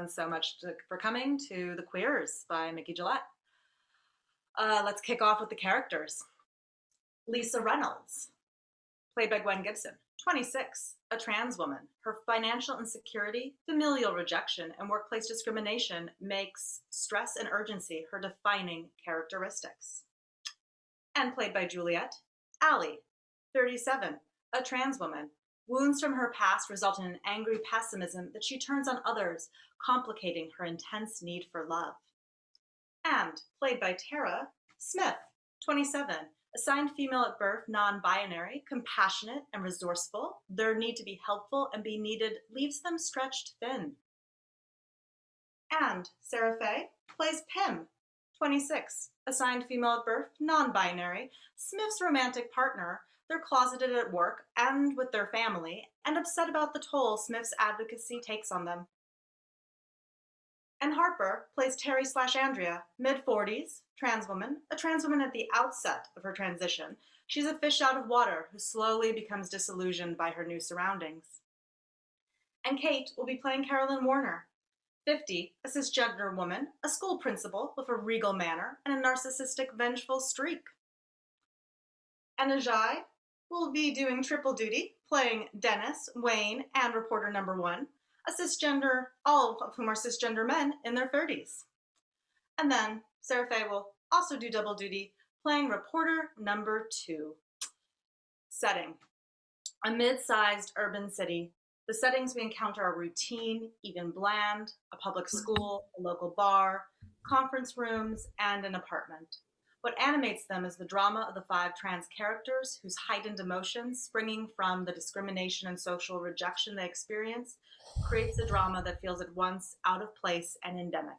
everyone so much for coming to The Queers by Mikki Gillette. Let's kick off with the characters. Lisa Reynolds, played by Gwen Gibson, 26, a trans woman. Her financial insecurity, familial rejection, and workplace discrimination makes stress and urgency her defining characteristics. And played by Juliet, Allie, 37, a trans woman. Wounds from her past result in an angry pessimism that she turns on others, complicating her intense need for love. And played by Tara Smith, 27, assigned female at birth, non-binary, compassionate and resourceful. Their need to be helpful and be needed leaves them stretched thin. And Sara Fay plays Pim, 26, assigned female at birth, non-binary, Smith's romantic partner. They're closeted at work and with their family, and upset about the toll Smith's advocacy takes on them. And Harper plays Terry/Andrea, mid-40s, trans woman, a trans woman at the outset of her transition. She's a fish out of water who slowly becomes disillusioned by her new surroundings. And Kate will be playing Carolyn Warner, 50, a cisgender woman, a school principal with a regal manner and a narcissistic, vengeful streak. And Ajai will be doing triple duty, playing Dennis, Wayne, and reporter number 1, a cisgender, all of whom are cisgender men in their 30s. And then Sara Fay will also do double duty, playing reporter number 2. Setting: a mid-sized urban city. The settings we encounter are routine, even bland, a public school, a local bar, conference rooms, and an apartment. What animates them is the drama of the 5 trans characters whose heightened emotions, springing from the discrimination and social rejection they experience, creates a drama that feels at once out of place and endemic.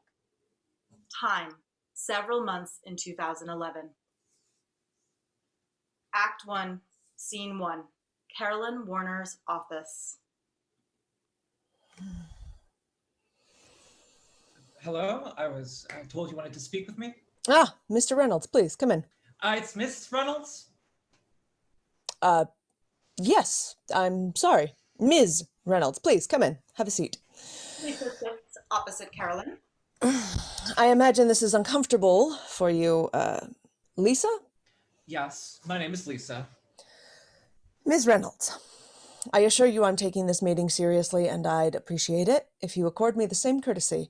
Time: several months in 2011. Act 1, Scene 1, Carolyn Warner's office. Hello, I was told you wanted to speak with me. Ah, Mr. Reynolds, please, come in. It's Miss Reynolds? Yes, I'm sorry. Ms. Reynolds, please, come in. Have a seat. Lisa sits opposite Carolyn. I imagine this is uncomfortable for you, Lisa? Yes, my name is Lisa. Ms. Reynolds, I assure you I'm taking this meeting seriously, and I'd appreciate it if you accord me the same courtesy.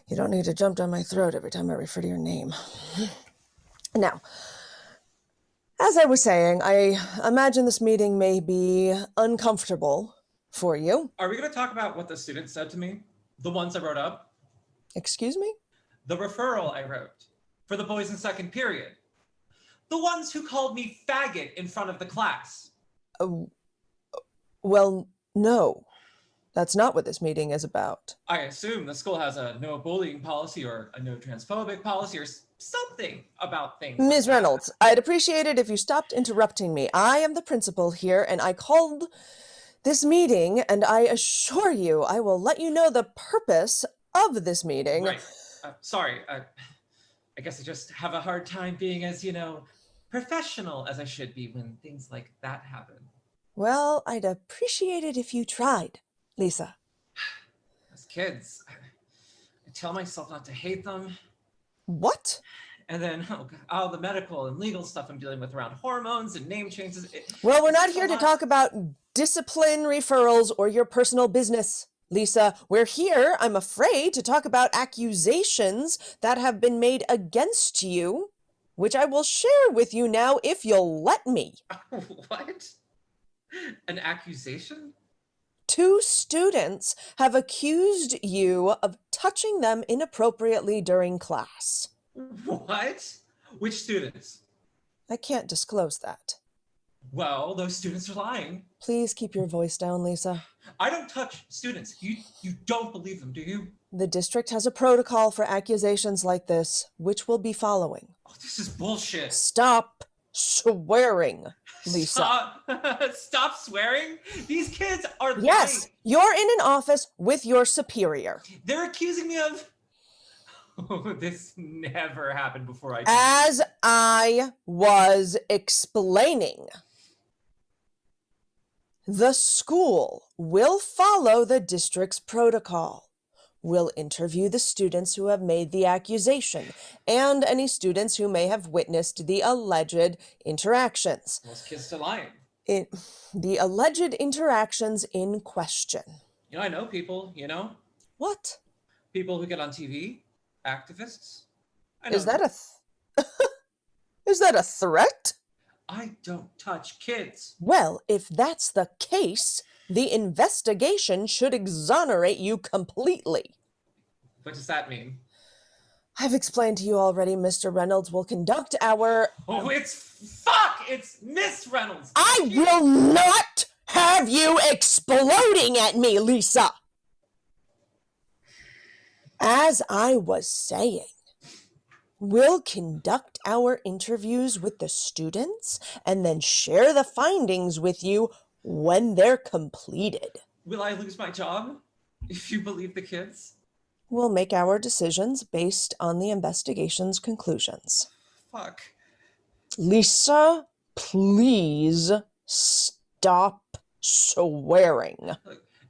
You don't need to jump down my throat every time I refer to your name. Now, as I was saying, I imagine this meeting may be uncomfortable for you. Are we going to talk about what the students said to me? The ones I wrote up? Excuse me? The referral I wrote for the boys in second period. The ones who called me faggot in front of the class. Well, no. That's not what this meeting is about. I assume the school has a no bullying policy or a no transphobic policy or something about things. Ms. Reynolds, I'd appreciate it if you stopped interrupting me. I am the principal here, and I called this meeting, and I assure you I will let you know the purpose of this meeting. Right. Sorry. I guess I just have a hard time being as, professional as I should be when things like that happen. Well, I'd appreciate it if you tried, Lisa. As kids, I tell myself not to hate them. What? And then, all the medical and legal stuff I'm dealing with around hormones and name changes. Well, we're not here to talk about discipline, referrals, or your personal business, Lisa. We're here, I'm afraid, to talk about accusations that have been made against you, which I will share with you now if you'll let me. What? An accusation? 2 students have accused you of touching them inappropriately during class. What? Which students? I can't disclose that. Well, those students are lying. Please keep your voice down, Lisa. I don't touch students. You don't believe them, do you? The district has a protocol for accusations like this, which we'll be following. Oh, this is bullshit. Stop swearing, Lisa. Stop swearing? These kids are lying. Yes, you're in an office with your superior. They're accusing me of... Oh, this never happened before. As I was explaining, the school will follow the district's protocol. will interview the students who have made the accusation and any students who may have witnessed the alleged interactions. Most kids still lying. The alleged interactions in question. I know people, What? People who get on TV, activists. I know Is that is that a threat? I don't touch kids. Well, if that's the case, the investigation should exonerate you completely. What does that mean? I've explained to you already, Mr. Reynolds will conduct our... Oh, it's Miss Reynolds. I will not have you exploding at me, Lisa. As I was saying, we'll conduct our interviews with the students and then share the findings with you when they're completed. Will I lose my job if you believe the kids? We'll make our decisions based on the investigation's conclusions. Fuck. Lisa, please stop swearing.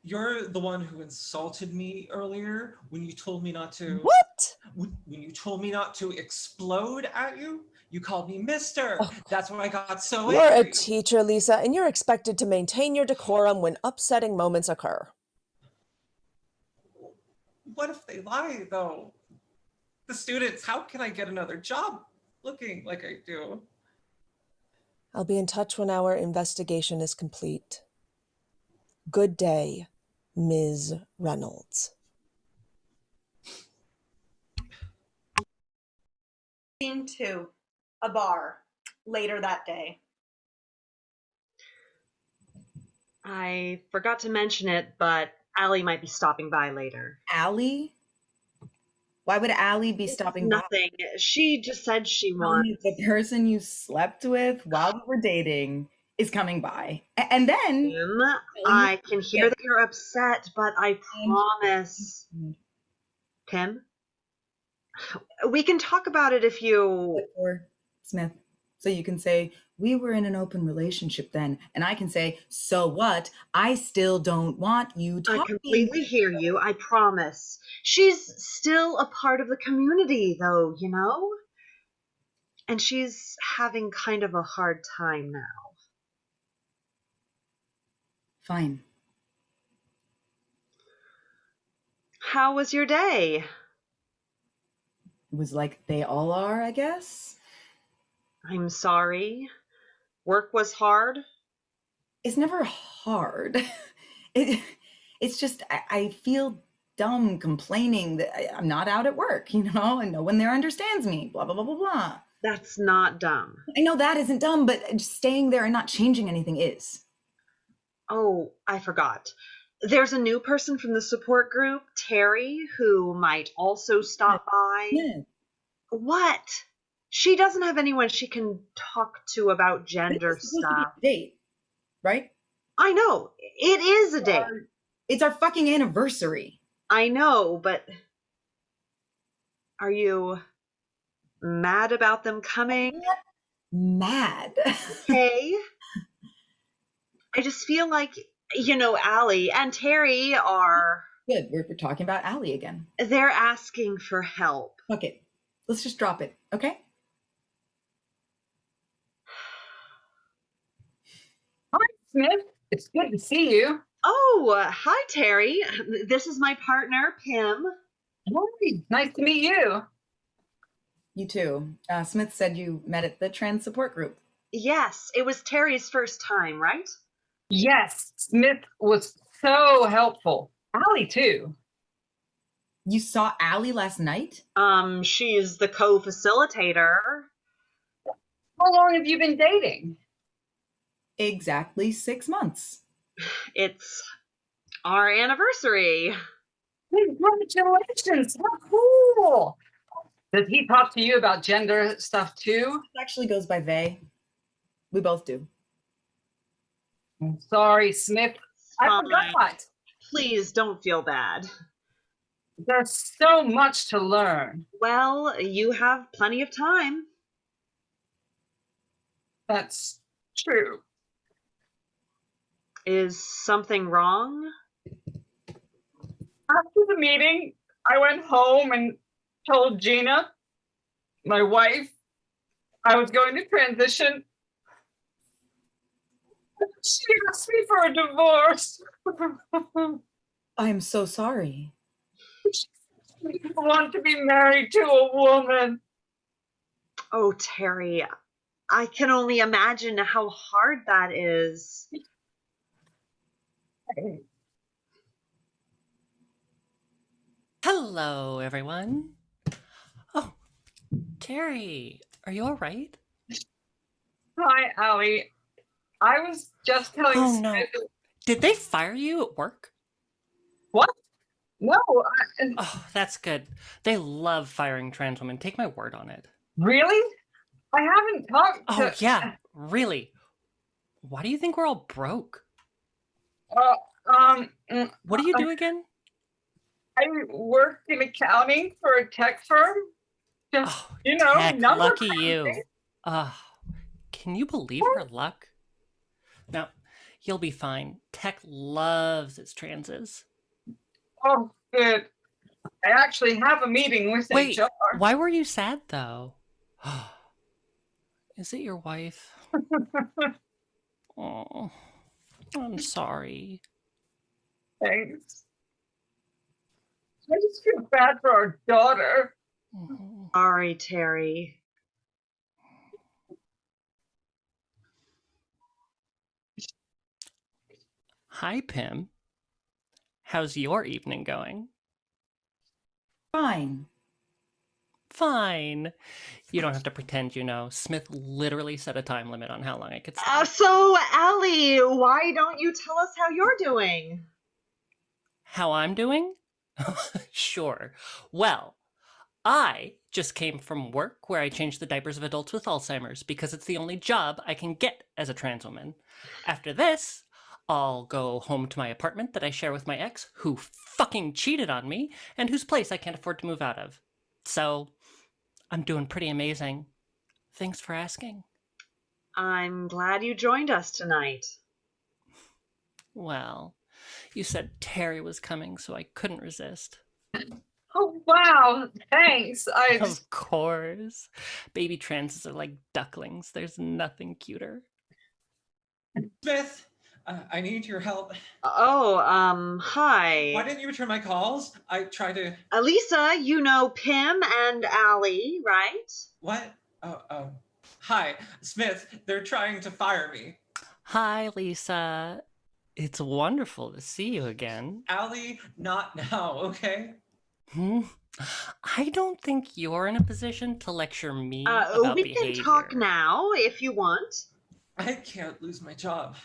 You're the one who insulted me earlier when you told me not to... What? When you told me not to explode at you. You called me mister. Oh. That's why I got so angry. You're a teacher, Lisa, and you're expected to maintain your decorum when upsetting moments occur. What if they lie, though? The students, how can I get another job looking like I do? I'll be in touch when our investigation is complete. Good day, Ms. Reynolds. Scene 2, a bar, later that day. I forgot to mention it, but Allie might be stopping by later. Allie? Why would Allie be stopping by? Nothing. She just said she wants... The person you slept with while we were dating is coming by. And then... I can hear that you're upset, but I promise... Pim? We can talk about it if you... Or Smith. So you can say, we were in an open relationship then. And I can say, so what? I still don't want you talking. I completely hear you, I promise. She's still a part of the community, though, And she's having kind of a hard time now. Fine. How was your day? It was like they all are, I guess. I'm sorry. Work was hard? It's never hard. It's just, I feel dumb complaining that I'm not out at work, and no one there understands me, blah, blah, blah, blah, blah. That's not dumb. I know that isn't dumb, but just staying there and not changing anything is. Oh, I forgot. There's a new person from the support group, Terry, who might also stop by. Yeah. What? She doesn't have anyone she can talk to about gender It's supposed stuff. to be a date, right? I know. It is a date. It's our fucking anniversary. I know, but are you mad about them coming? Mad. Hey? I just feel like, Allie and Terry are... Good, we're talking about Allie again. They're asking for help. Fuck it. Let's just drop it, okay? Hi, Smith. It's good to see you. Oh, hi, Terry. This is my partner, Pim. Hi, nice to meet you. You too. Smith said you met at the trans support group. Yes, it was Terry's first time, right? Yes, Smith was so helpful. Allie, too. You saw Allie last night? She's the co-facilitator. How long have you been dating? Exactly 6 months. It's our anniversary. Congratulations, how cool. Does he talk to you about gender stuff, too? It actually goes by they. We both do. I'm sorry, Smith. I forgot. Please don't feel bad. There's so much to learn. Well, you have plenty of time. That's true. Is something wrong? After the meeting, I went home and told Gina, my wife, I was going to transition. She asked me for a divorce. I'm so sorry. I want to be married to a woman. Oh, Terry, I can only imagine how hard that is. Hello, everyone. Oh, Terry, are you all right? Hi, Allie. I was just telling Oh, no. Smith. Did they fire you at work? What? No, Oh, that's good. They love firing trans women. Take my word on it. really? I haven't talked Oh, to... yeah, really. Why do you think we're all broke? What do you do again? I work in accounting for a tech firm. Just, Oh, tech, number lucky crunching. you. Can you believe her luck? Now, you'll be fine. Tech loves its transes. Oh, good. I actually have a meeting with Wait, HR. why were you sad, though? Is it your wife? Oh, I'm sorry. Thanks. I just feel bad for our daughter. Mhm. Sorry, Terry. Hi, Pim. How's your evening going? Fine. Fine. You don't have to pretend you know. Smith literally set a time limit on how long I could stay. So, Allie, why don't you tell us how you're doing? How I'm doing? Sure. Well, I just came from work where I changed the diapers of adults with Alzheimer's because it's the only job I can get as a trans woman. After this, I'll go home to my apartment that I share with my ex, who fucking cheated on me, and whose place I can't afford to move out of. So, I'm doing pretty amazing. Thanks for asking. I'm glad you joined us tonight. Well, you said Terry was coming, so I couldn't resist. Oh, wow. Thanks. Of course. Baby transes are like ducklings. There's nothing cuter. Smith, I need your help. Hi. Why didn't you return my calls? I tried to... Lisa, you know Pim and Allie, right? What? Hi, Smith. They're trying to fire me. Hi, Lisa. It's wonderful to see you again. Allie, not now, okay? I don't think you're in a position to lecture me about we behavior. can talk now if you want. I can't lose my job.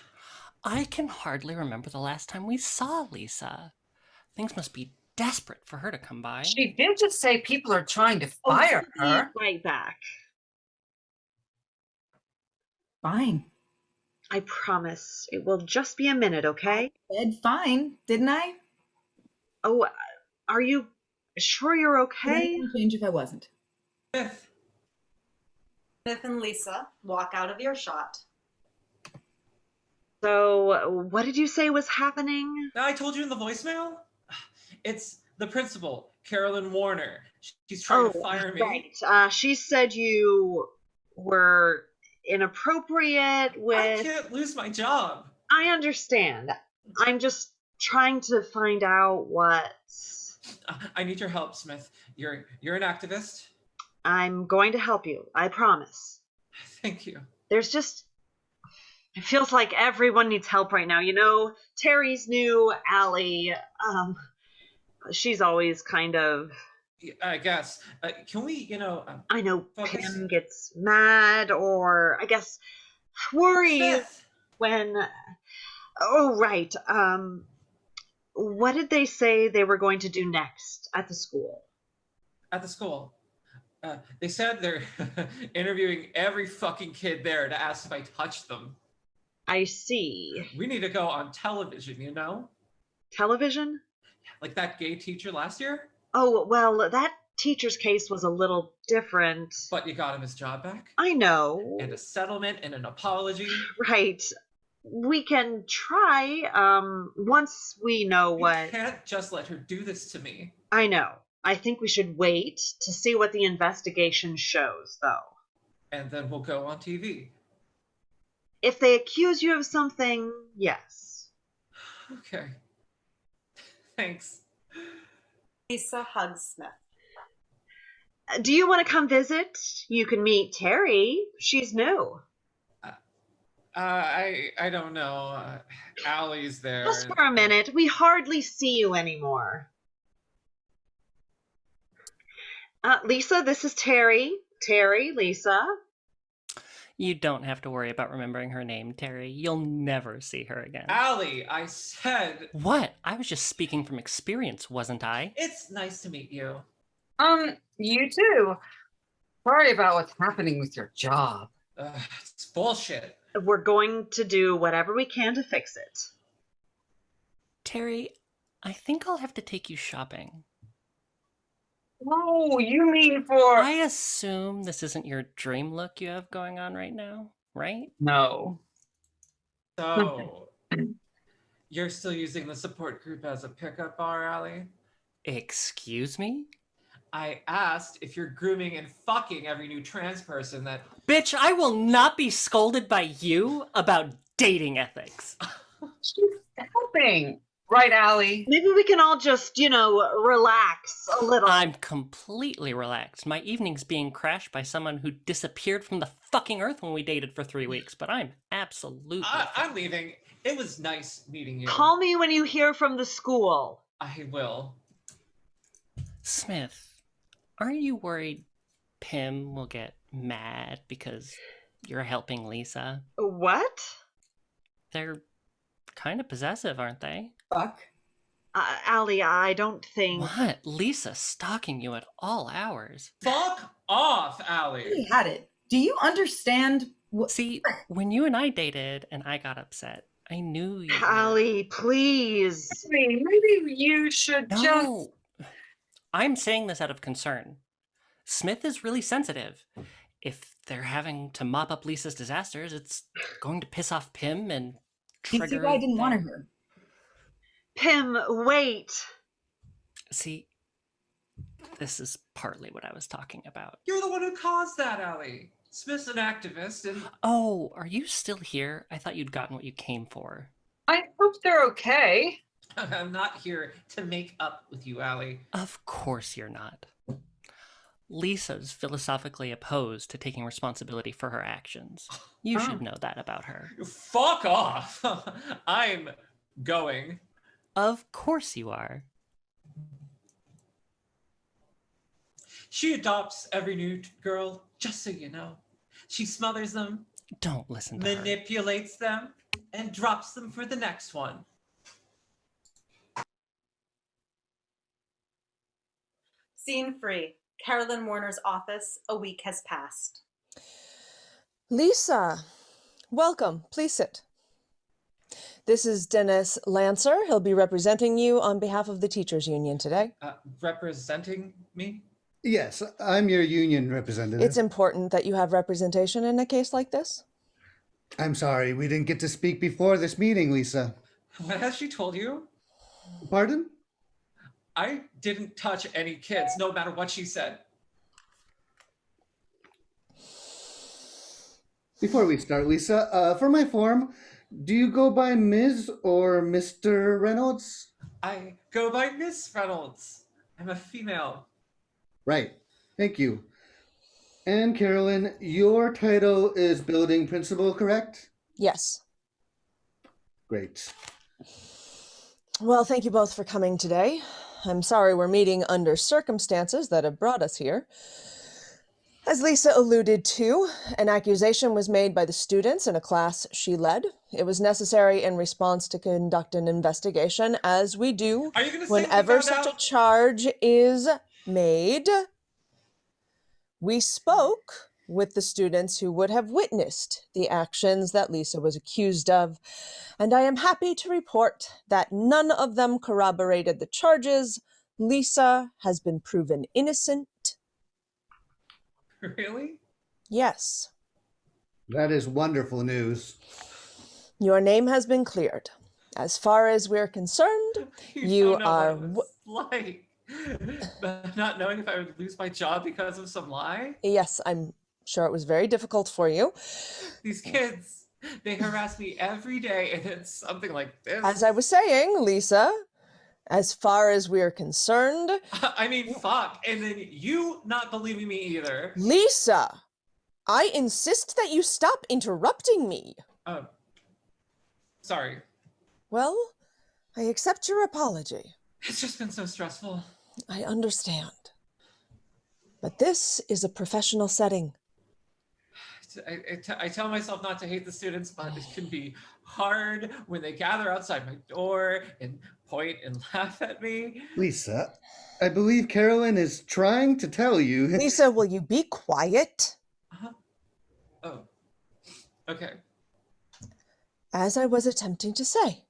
I can hardly remember the last time we saw Lisa. Things must be desperate for her to come by. She did just say people are trying to fire her. Be right back. Fine. I promise. It will just be a minute, okay? I said fine, didn't I? Oh, are you sure you're I okay? wouldn't change if I wasn't. Smith. Smith and Lisa walk out of earshot. So, what did you say was happening? I told you in the voicemail? It's the principal, Carolyn Warner. She's trying to fire me. Right. She said you were inappropriate with... I can't lose my job. I understand. I'm just trying to find out what... I need your help, Smith. You're an activist. I'm going to help you. I promise. Thank you. There's just... It feels like everyone needs help right now. You know, Terry's new, Allie. She's always kind of... I guess. Can we, I know focus? Pim gets mad or, I guess, worries Smith. when... Oh, right. What did they say they were going to do next at the school? At the school. They said they're interviewing every fucking kid there to ask if I touched them. I see. We need to go on television, you know? Television? Like that gay teacher last year? Oh, well, that teacher's case was a little different. But you got him his job back? I know. And a settlement and an apology? Right. We can try, once we know what... You can't just let her do this to me. I know. I think we should wait to see what the investigation shows, though. And then we'll go on TV. If they accuse you of something, yes. Okay. Thanks. Lisa hugs Smith. Do you want to come visit? You can meet Terry. She's new. I don't know. Allie's there. Just for a minute. We hardly see you anymore. Lisa, this is Terry. Terry, Lisa. You don't have to worry about remembering her name, Terry. You'll never see her again. Allie, I said... What? I was just speaking from experience, wasn't I? It's nice to meet you. You too. Sorry about what's happening with your job. It's bullshit. We're going to do whatever we can to fix it. Terry, I think I'll have to take you shopping. Oh, you mean for... I assume this isn't your dream look you have going on right now, right? No. So, you're still using the support group as a pickup bar, Allie? Excuse me? I asked if you're grooming and fucking every new trans person that... Bitch, I will not be scolded by you about dating ethics. She's helping. Right, Allie? Maybe we can all just, relax a little. I'm completely relaxed. My evening's being crashed by someone who disappeared from the fucking earth when we dated for 3 weeks, but I'm absolutely I'm leaving. It was nice meeting you. Call me when you hear from the school. I will. Smith, aren't you worried Pim will get mad because you're helping Lisa? What? They're kind of possessive, aren't they? Fuck. Allie, I don't think... What? Lisa stalking you at all hours? Fuck off, Allie. You had it. Do you understand what... See, when you and I dated and I got upset, I knew you were... Allie, please. Maybe you should just... No! I'm saying this out of concern. Smith is really sensitive. If they're having to mop up Lisa's disasters, it's going to piss off Pim and trigger... You see why I didn't want her. Pim, wait. See, this is partly what I was talking about. You're the one who caused that, Allie. Smith's an activist and... Oh, are you still here? I thought you'd gotten what you came for. I hope they're okay. I'm not here to make up with you, Allie. Of course you're not. Lisa's philosophically opposed to taking responsibility for her actions. You should know that about her. Fuck off! I'm going. Of course you are. She adopts every new girl, just so you know. She smothers them, Don't listen to her. manipulates them, and drops them for the next one. Scene 3. Carolyn Warner's office. A week has passed. Lisa, welcome. Please sit. This is Dennis Lancer. He'll be representing you on behalf of the Teachers Union today. Representing me? Yes, I'm your union representative. It's important that you have representation in a case like this. I'm sorry, we didn't get to speak before this meeting, Lisa. What has she told you? Pardon? I didn't touch any kids, no matter what she said. Before we start, Lisa, for my form, do you go by Ms. or Mr. Reynolds? I go by Miss Reynolds. I'm a female. Right, thank you. And Carolyn, your title is building principal, correct? Yes. Great. Well, thank you both for coming today. I'm sorry we're meeting under circumstances that have brought us here. As Lisa alluded to, an accusation was made by the students in a class she led. It was necessary in response to conduct an investigation, as we do Are you gonna say whenever what you found such a out? charge is made. We spoke with the students who would have witnessed the actions that Lisa was accused of, and I am happy to report that none of them corroborated the charges. Lisa has been proven innocent. Really? Yes. That is wonderful news. Your name has been cleared. As far as we're concerned, you don't know are... what it's like. But not knowing if I would lose my job because of some lie? Yes, I'm sure it was very difficult for you. These kids, they harass me every day, and it's something like this. As I was saying, Lisa, as far as we're concerned... I mean, fuck. And then you not believing me either. Lisa, I insist that you stop interrupting me. Sorry. Well, I accept your apology. It's just been so stressful. I understand. But this is a professional setting. I tell myself not to hate the students, but it can be hard when they gather outside my door and point and laugh at me. Lisa, I believe Carolyn is trying to tell you... Lisa, will you be quiet? Oh, okay. As I was attempting to say,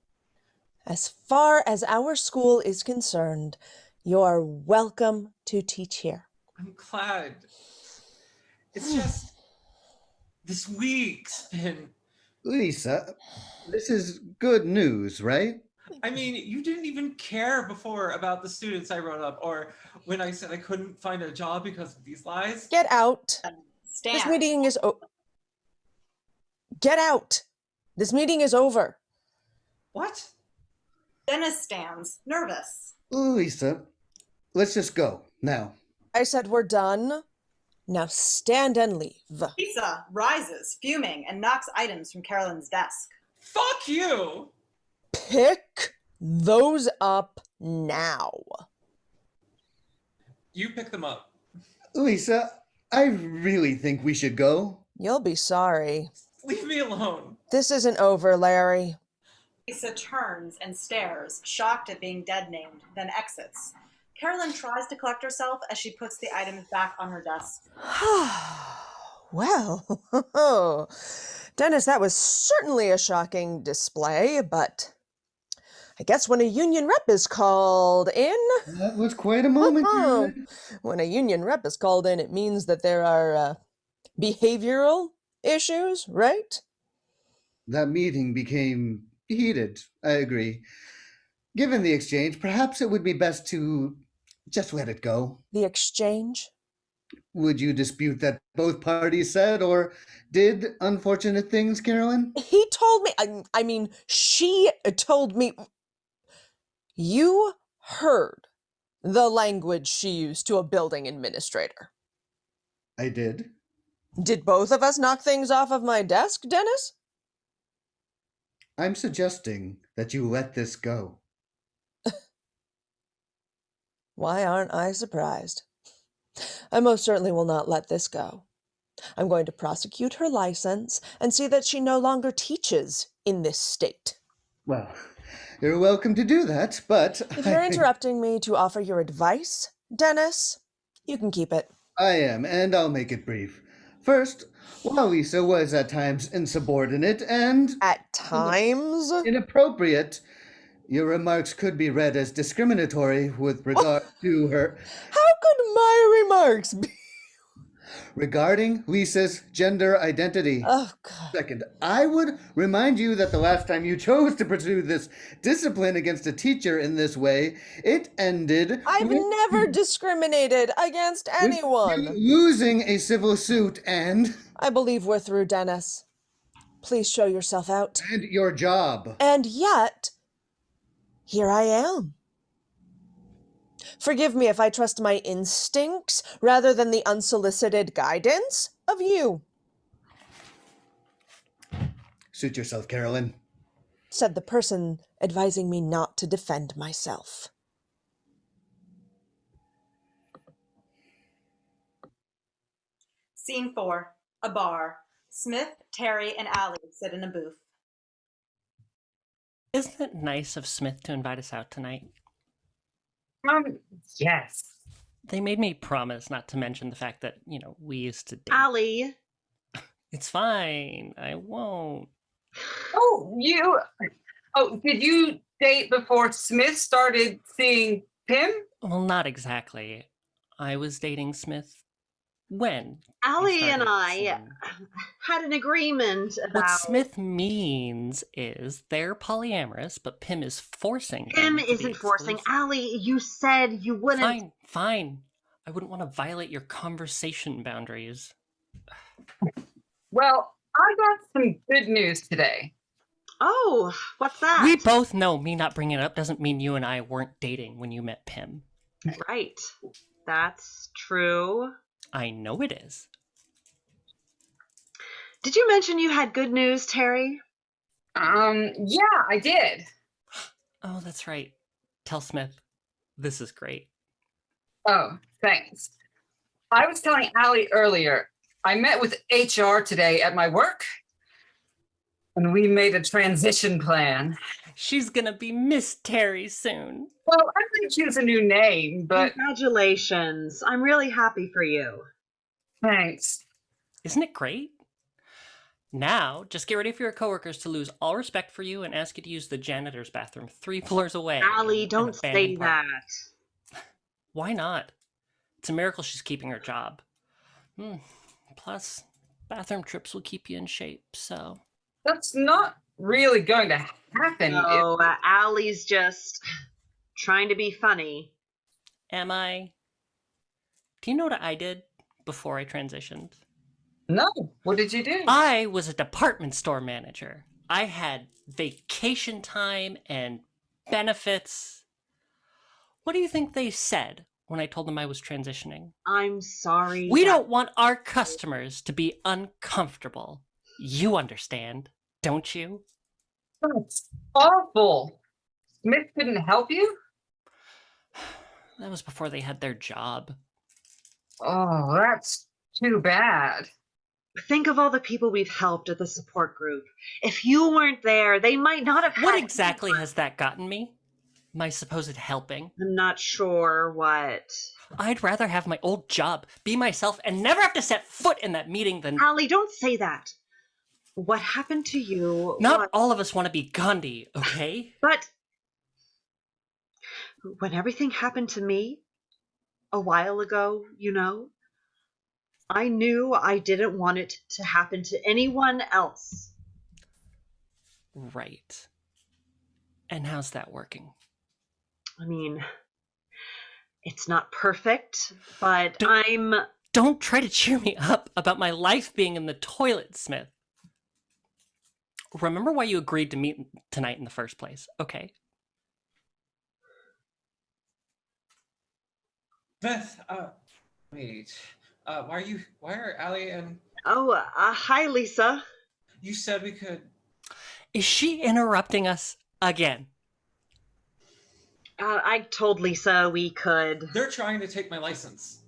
as far as our school is concerned, you're welcome to teach here. I'm glad. It's just... This week's been... Lisa, this is good news, right? I mean, you didn't even care before about the students I wrote up, or when I said I couldn't find a job because of these lies. Get out. Stand. This meeting is Get out. This meeting is over. What? Dennis stands, nervous. Lisa, let's just go, now. I said we're done. Now stand and leave. Lisa rises, fuming, and knocks items from Carolyn's desk. Fuck you! Pick those up now. You pick them up. Lisa, I really think we should go. You'll be sorry. Leave me alone. This isn't over, Larry. Lisa turns and stares, shocked at being dead named, then exits. Carolyn tries to collect herself as she puts the items back on her desk. Well, Dennis, that was certainly a shocking display, but I guess when a union rep is called in... That was quite a moment, Carolyn. When a union rep is called in, it means that there are behavioral issues, right? That meeting became heated, I agree. Given the exchange, perhaps it would be best to just let it go. The exchange? Would you dispute that both parties said or did unfortunate things, Carolyn? He told me, I mean, she told me. You heard the language she used to a building administrator. I did. Did both of us knock things off of my desk, Dennis? I'm suggesting that you let this go. Why aren't I surprised? I most certainly will not let this go. I'm going to prosecute her license and see that she no longer teaches in this state. Well, you're welcome to do that, but... If you're interrupting me to offer your advice, Dennis, you can keep it. I am, and I'll make it brief. First, while Lisa was at times insubordinate and... At times? Inappropriate, your remarks could be read as discriminatory with regard to her... How could my remarks be? Regarding Lisa's gender identity. Oh, God. Second, I would remind you that the last time you chose to pursue this discipline against a teacher in this way, it ended... I've never discriminated against anyone. Losing a civil suit and... I believe we're through, Dennis. Please show yourself out. And your job. And yet, here I am. Forgive me if I trust my instincts rather than the unsolicited guidance of you. Suit yourself, Carolyn. Said the person advising me not to defend myself. Scene 4, a bar. Smith, Terry, and Allie sit in a booth. Isn't it nice of Smith to invite us out tonight? Yes. They made me promise not to mention the fact that, we used to date. Allie. It's fine. I won't. Did you date before Smith started seeing Pim? Well, not exactly. I was dating Smith When? Allie and started I seeing- had an agreement What about. Smith means is they're polyamorous, but Pym is forcing Pym them to be isn't forcing. exclusive. Allie, you said you wouldn't. Fine, fine. I wouldn't want to violate your conversation boundaries. Well, I got some good news today. Oh, what's that? We both know me not bringing it up doesn't mean you and I weren't dating when you met Pym. Right. That's true. I know it is. Did you mention you had good news, Terry? Yeah, I did. Oh, that's right. Tell Smith. This is great. Oh, thanks. I was telling Allie earlier, I met with HR today at my work, and we made a transition plan. She's gonna be Miss Terry soon. Well, I'm going to choose a new name, but Congratulations. I'm really happy for you. thanks. Isn't it great? Now, just get ready for your coworkers to lose all respect for you and ask you to use the janitor's bathroom 3 floors away. Allie, in don't an say abandoned park. that. Why not? It's a miracle she's keeping her job. Plus, bathroom trips will keep you in shape, so... That's not really going to happen. No, Allie's just trying to be funny. Am I? Do you know what I did before I transitioned? No, what did you do? I was a department store manager. I had vacation time and benefits. What do you think they said when I told them I was transitioning? I'm sorry. We don't want our customers to be uncomfortable. You understand, don't you? That's awful. Smith couldn't help you? That was before they had their job. Oh, that's too bad. Think of all the people we've helped at the support group. If you weren't there, they might not have had. What exactly has that gotten me? My supposed helping? I'm not sure what. I'd rather have my old job, be myself, and never have to set foot in that meeting than... Allie, don't say that. What happened to you? Not all of us want to be Gandhi, okay? But when everything happened to me a while ago, I knew I didn't want it to happen to anyone else. Right. And how's that working? I mean, it's not perfect, but Don't try to cheer me up about my life being in the toilet, Smith. Remember why you agreed to meet tonight in the first place, okay? Beth, wait. Why are Allie and... Oh, hi, Lisa. You said we could... Is she interrupting us again? I told Lisa we could. They're trying to take my license.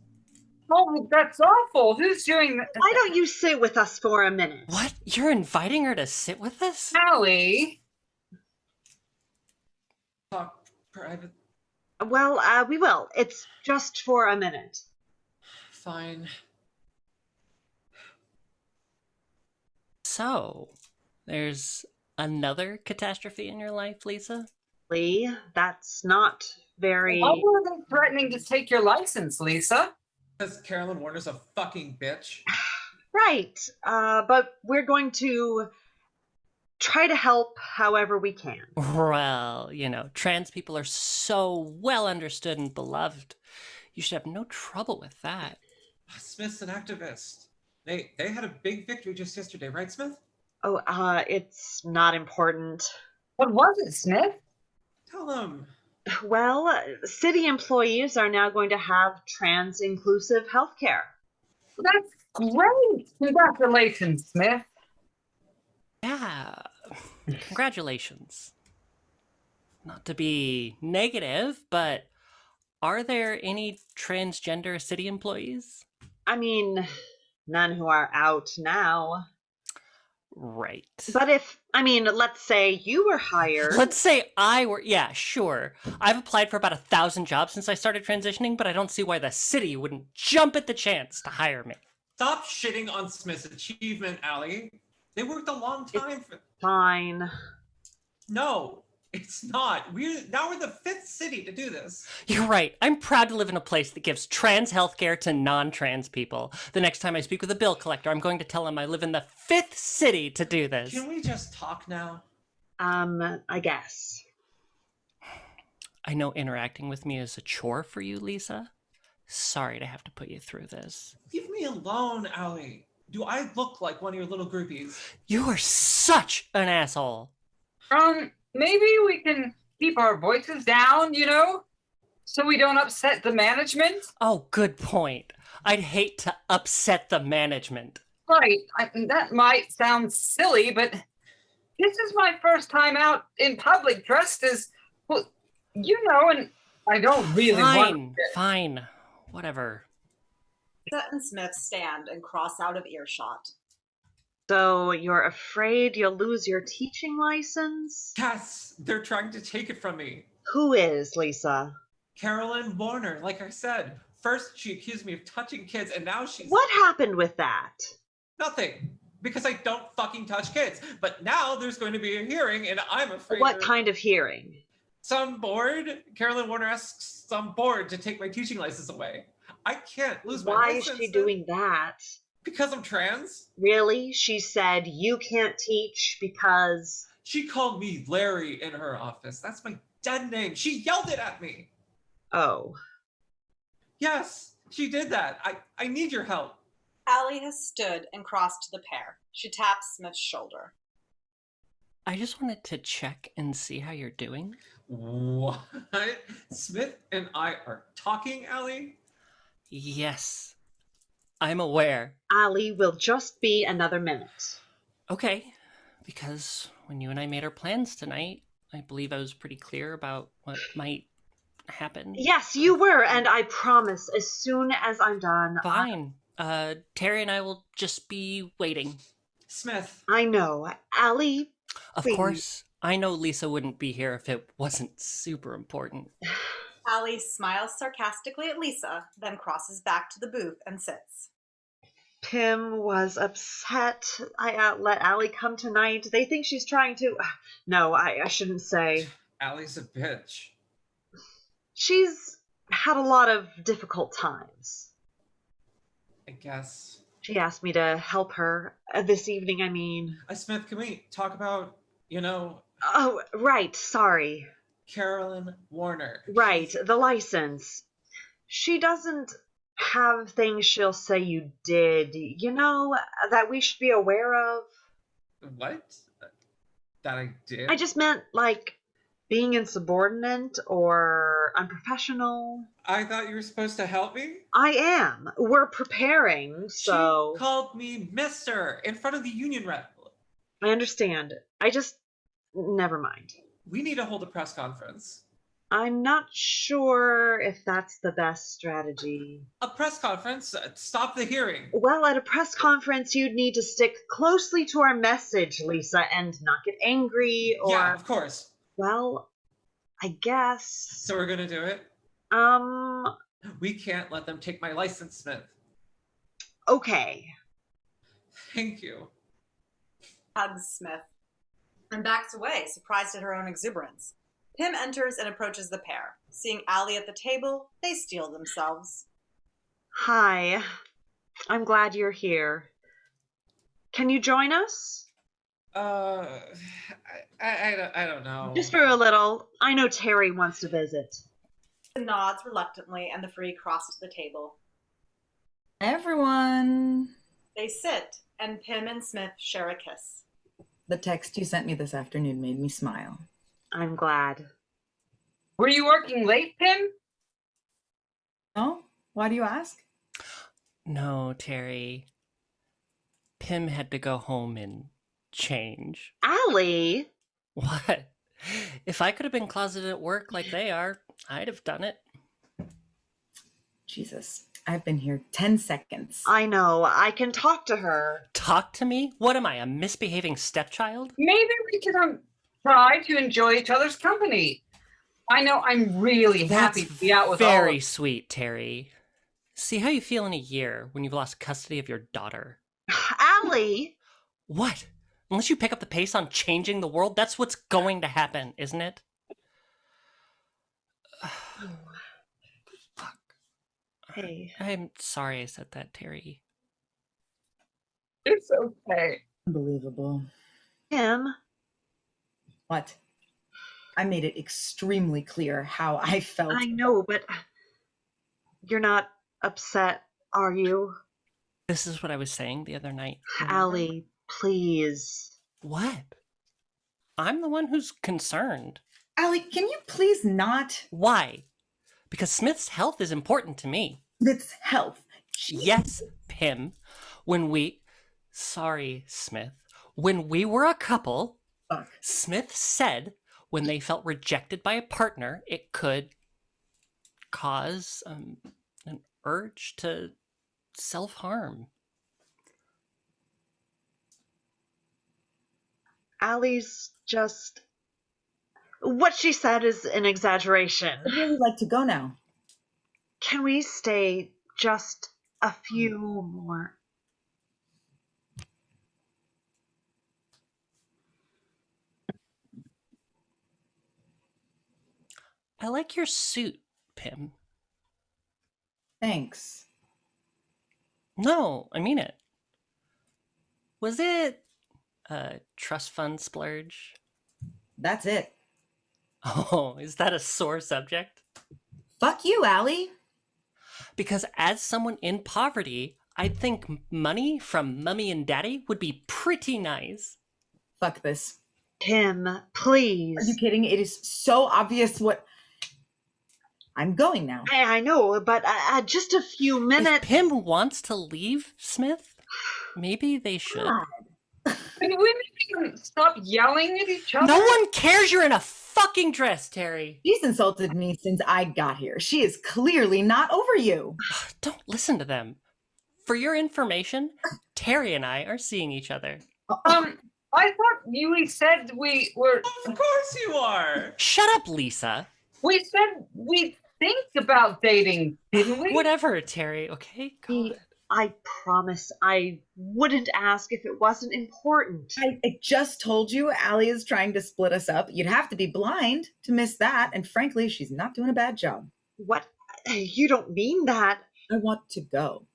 Oh, that's awful. Who's doing that? Why don't you sit with us for a minute? What? You're inviting her to sit with us? Allie? Talk private. Well, we will. It's just for a minute. Fine. So, there's another catastrophe in your life, Lisa? Lee, that's not very... Why were they threatening to take your license, Lisa? Because Carolyn Warner's a fucking bitch. Right. But we're going to try to help however we can. Well, trans people are so well understood and beloved. You should have no trouble with that. Smith's an activist. They had a big victory just yesterday, right, Smith? Oh, it's not important. What was it, Smith? Tell them. Well, city employees are now going to have trans-inclusive healthcare. That's great. Congratulations, Smith. Yeah. Congratulations. Not to be negative, but are there any transgender city employees? I mean, none who are out now. Right. But let's say you were hired. Let's say I were, yeah, sure. I've applied for about 1,000 jobs since I started transitioning, but I don't see why the city wouldn't jump at the chance to hire me. Stop shitting on Smith's achievement, Allie. They worked a long time for... Fine. No, It's not. We're the 5th city to do this. You're right. I'm proud to live in a place that gives trans healthcare to non-trans people. The next time I speak with a bill collector, I'm going to tell him I live in the 5th city to do this. Can we just talk now? I guess. I know interacting with me is a chore for you, Lisa. Sorry to have to put you through this. Leave me alone, Allie. Do I look like one of your little groupies? You are such an asshole. Maybe we can keep our voices down, so we don't upset the management. Oh, good point. I'd hate to upset the management. Right. That might sound silly, but this is my first time out in public dressed as, well, and I don't really want it. Fine. Whatever. Lisa and Smith stand and cross out of earshot. So you're afraid you'll lose your teaching license? Yes, they're trying to take it from me. Who is, Lisa? Carolyn Warner, like I said. First, she accused me of touching kids, and now she's... What happened with that? Nothing. Because I don't fucking touch kids. But now there's going to be a hearing, and I'm afraid... What kind of hearing? Some board. Carolyn Warner asks some board to take my teaching license away. I can't lose my license. Why is she doing that? Because I'm trans. Really? She said you can't teach because... She called me Larry in her office. That's my dead name. She yelled it at me. Oh. Yes, she did that. I need your help. Allie has stood and crossed to the pair. She taps Smith's shoulder. I just wanted to check and see how you're doing. What? Smith and I are talking, Allie? Yes, I'm aware. Allie will just be another minute. Okay, because when you and I made our plans tonight, I believe I was pretty clear about what might happen. Yes, you were, and I promise as soon as I'm done... Fine. Terry and I will just be waiting. Smith. I know. Allie, Of course, I know Lisa wouldn't be here if it wasn't super important. Allie smiles sarcastically at Lisa, then crosses back to the booth and sits. Pim was upset. I let Allie come tonight. They think she's trying to... No, I shouldn't say. Allie's a bitch. She's had a lot of difficult times. I guess. She asked me to help her this evening, I mean. Smith, can we talk about, Oh, right, sorry. Carolyn Warner. Right, the license. She doesn't have things she'll say you did, that we should be aware of. What? That I did? I just meant, being insubordinate or unprofessional. I thought you were supposed to help me? I am. We're preparing, so... She called me Mister in front of the union rep. I understand. Never mind. We need to hold a press conference. I'm not sure if that's the best strategy. A press conference? Stop the hearing. Well, at a press conference, you'd need to stick closely to our message, Lisa, and not get angry or... Yeah, of course. Well, I guess... So we're gonna do it? We can't let them take my license, Smith. Okay. Thank you. Hugs Smith and backs away, surprised at her own exuberance. Pim enters and approaches the pair. Seeing Allie at the table, they steel themselves. Hi. I'm glad you're here. Can you join us? I don't know. Just for a little. I know Terry wants to visit. He nods reluctantly, and the three cross to the table. Everyone. They sit, and Pim and Smith share a kiss. The text you sent me this afternoon made me smile. I'm glad. Were you working late, Pim? Oh, why do you ask? No, Terry. Pim had to go home and change. Allie? What? If I could have been closeted at work like they are, I'd have done it. Jesus, I've been here 10 seconds. I know. I can talk to her. Talk to me? What am I, a misbehaving stepchild? Maybe we can try to enjoy each other's company. I know I'm really happy to be out with all very sweet, Terry. See how you feel in a year when you've lost custody of your daughter. Allie? What? Unless you pick up the pace on changing the world, that's what's going to happen, isn't it? Fuck. Hey. I'm sorry I said that, Terry. It's okay. Unbelievable. Tim. What? I made it extremely clear how I felt. I know, but you're not upset, are you? This is what I was saying the other night. Remember? Allie, please. What? I'm the one who's concerned. Allie, can you please not? Why? Because Smith's health is important to me. Smith's health. Yes, Pim. Sorry, Smith. When we were a couple, Fuck. Smith said when they felt rejected by a partner, it could cause an urge to self-harm. Allie's just... What she said is an exaggeration. I'd really like to go now. Can we stay just a few more? I like your suit, Pim. Thanks. No, I mean it. Was it a trust fund splurge? That's it. Oh, is that a sore subject? Fuck you, Allie. Because as someone in poverty, I think money from Mummy and Daddy would be pretty nice. Fuck this. Tim, please. Are you kidding? It is so obvious what... I'm going now. I know, but just a few minutes. If Pim wants to leave, Smith, maybe they should. God. Can we maybe stop yelling at each other? No one cares you're in a fucking dress, Terry. She's insulted me since I got here. She is clearly not over you. Don't listen to them. For your information, Terry and I are seeing each other. I thought you said we were... Of course you are. Shut up, Lisa. We said we think about dating, didn't we? Whatever, Terry, okay? God. I promise I wouldn't ask if it wasn't important. I just told you Allie is trying to split us up. You'd have to be blind to miss that. And frankly, she's not doing a bad job. What? You don't mean that. I want to go.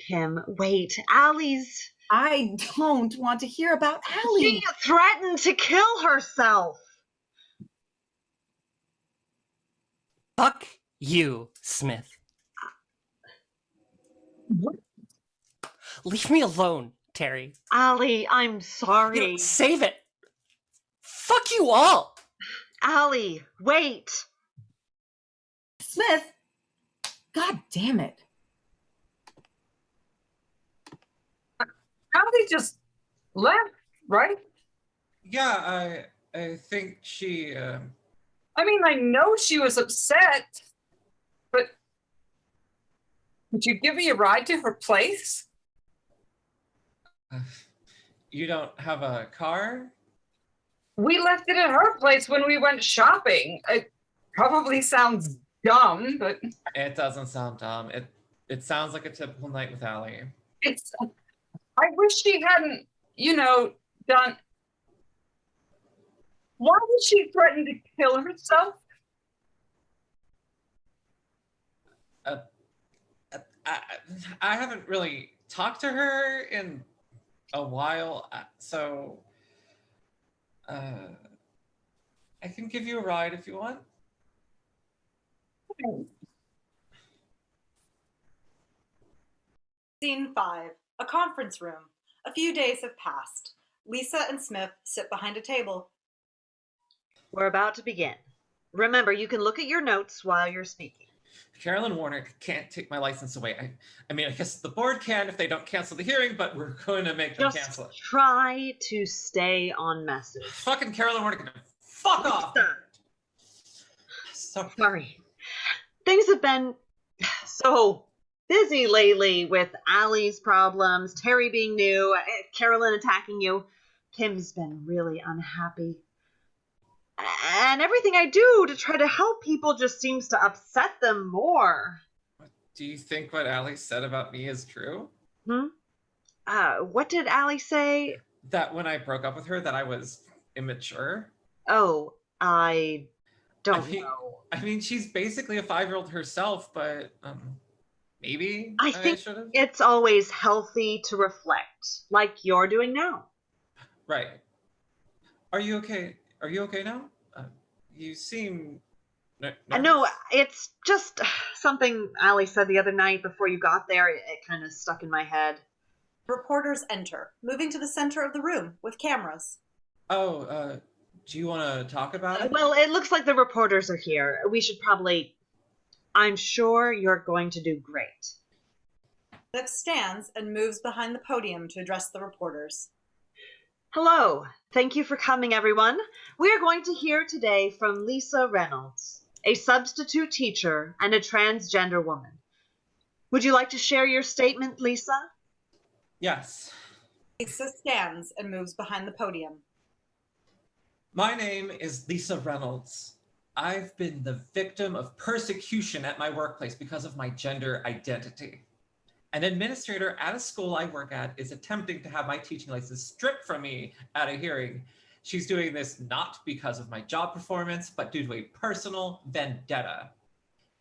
Pim, wait. Allie's... I don't want to hear about Allie. She threatened to kill herself. Fuck you, Smith. What? Leave me alone, Terry. Allie, I'm sorry. Save it. Fuck you all. Allie, wait. Smith, God damn it. Allie just left, right? Yeah, I think she. I mean, I know she was upset, but would you give me a ride to her place? You don't have a car? We left it at her place when we went shopping. It probably sounds dumb, but It doesn't sound dumb. It sounds like a typical night with Allie. it's... I wish she hadn't, done... Why did she threaten to kill herself? I haven't really talked to her in a while, so I can give you a ride if you want. Scene 5. A conference room. A few days have passed. Lisa and Smith sit behind a table. We're about to begin. Remember, you can look at your notes while you're speaking. Carolyn Warner can't take my license away. I mean, I guess the board can if they don't cancel the hearing, but we're going to make them cancel it. Try to stay on message. Fucking Carolyn Warner can fuck off. Sorry. Things have been so busy lately with Allie's problems, Terry being new, Carolyn attacking you. Kim's been really unhappy. And everything I do to try to help people just seems to upset them more. Do you think what Allie said about me is true? What did Allie say? that when I broke up with her that I was immature. Oh, I don't I mean, know. I mean, she's basically a 5-year-old herself, but maybe I I think should have. it's always healthy to reflect, like you're doing now. Right. Are you okay? Are you okay now? You seem No, nervous. it's just something Ali said the other night before you got there. It kind of stuck in my head. Reporters enter, moving to the center of the room with cameras. Oh, do you want to talk about it? Well, it looks like the reporters are here. We should probably. I'm sure you're going to do great. Vic stands and moves behind the podium to address the reporters. Hello. Thank you for coming, everyone. We are going to hear today from Lisa Reynolds, a substitute teacher and a transgender woman. Would you like to share your statement, Lisa? Yes. Lisa stands and moves behind the podium. My name is Lisa Reynolds. I've been the victim of persecution at my workplace because of my gender identity. An administrator at a school I work at is attempting to have my teaching license stripped from me at a hearing. She's doing this not because of my job performance, but due to a personal vendetta.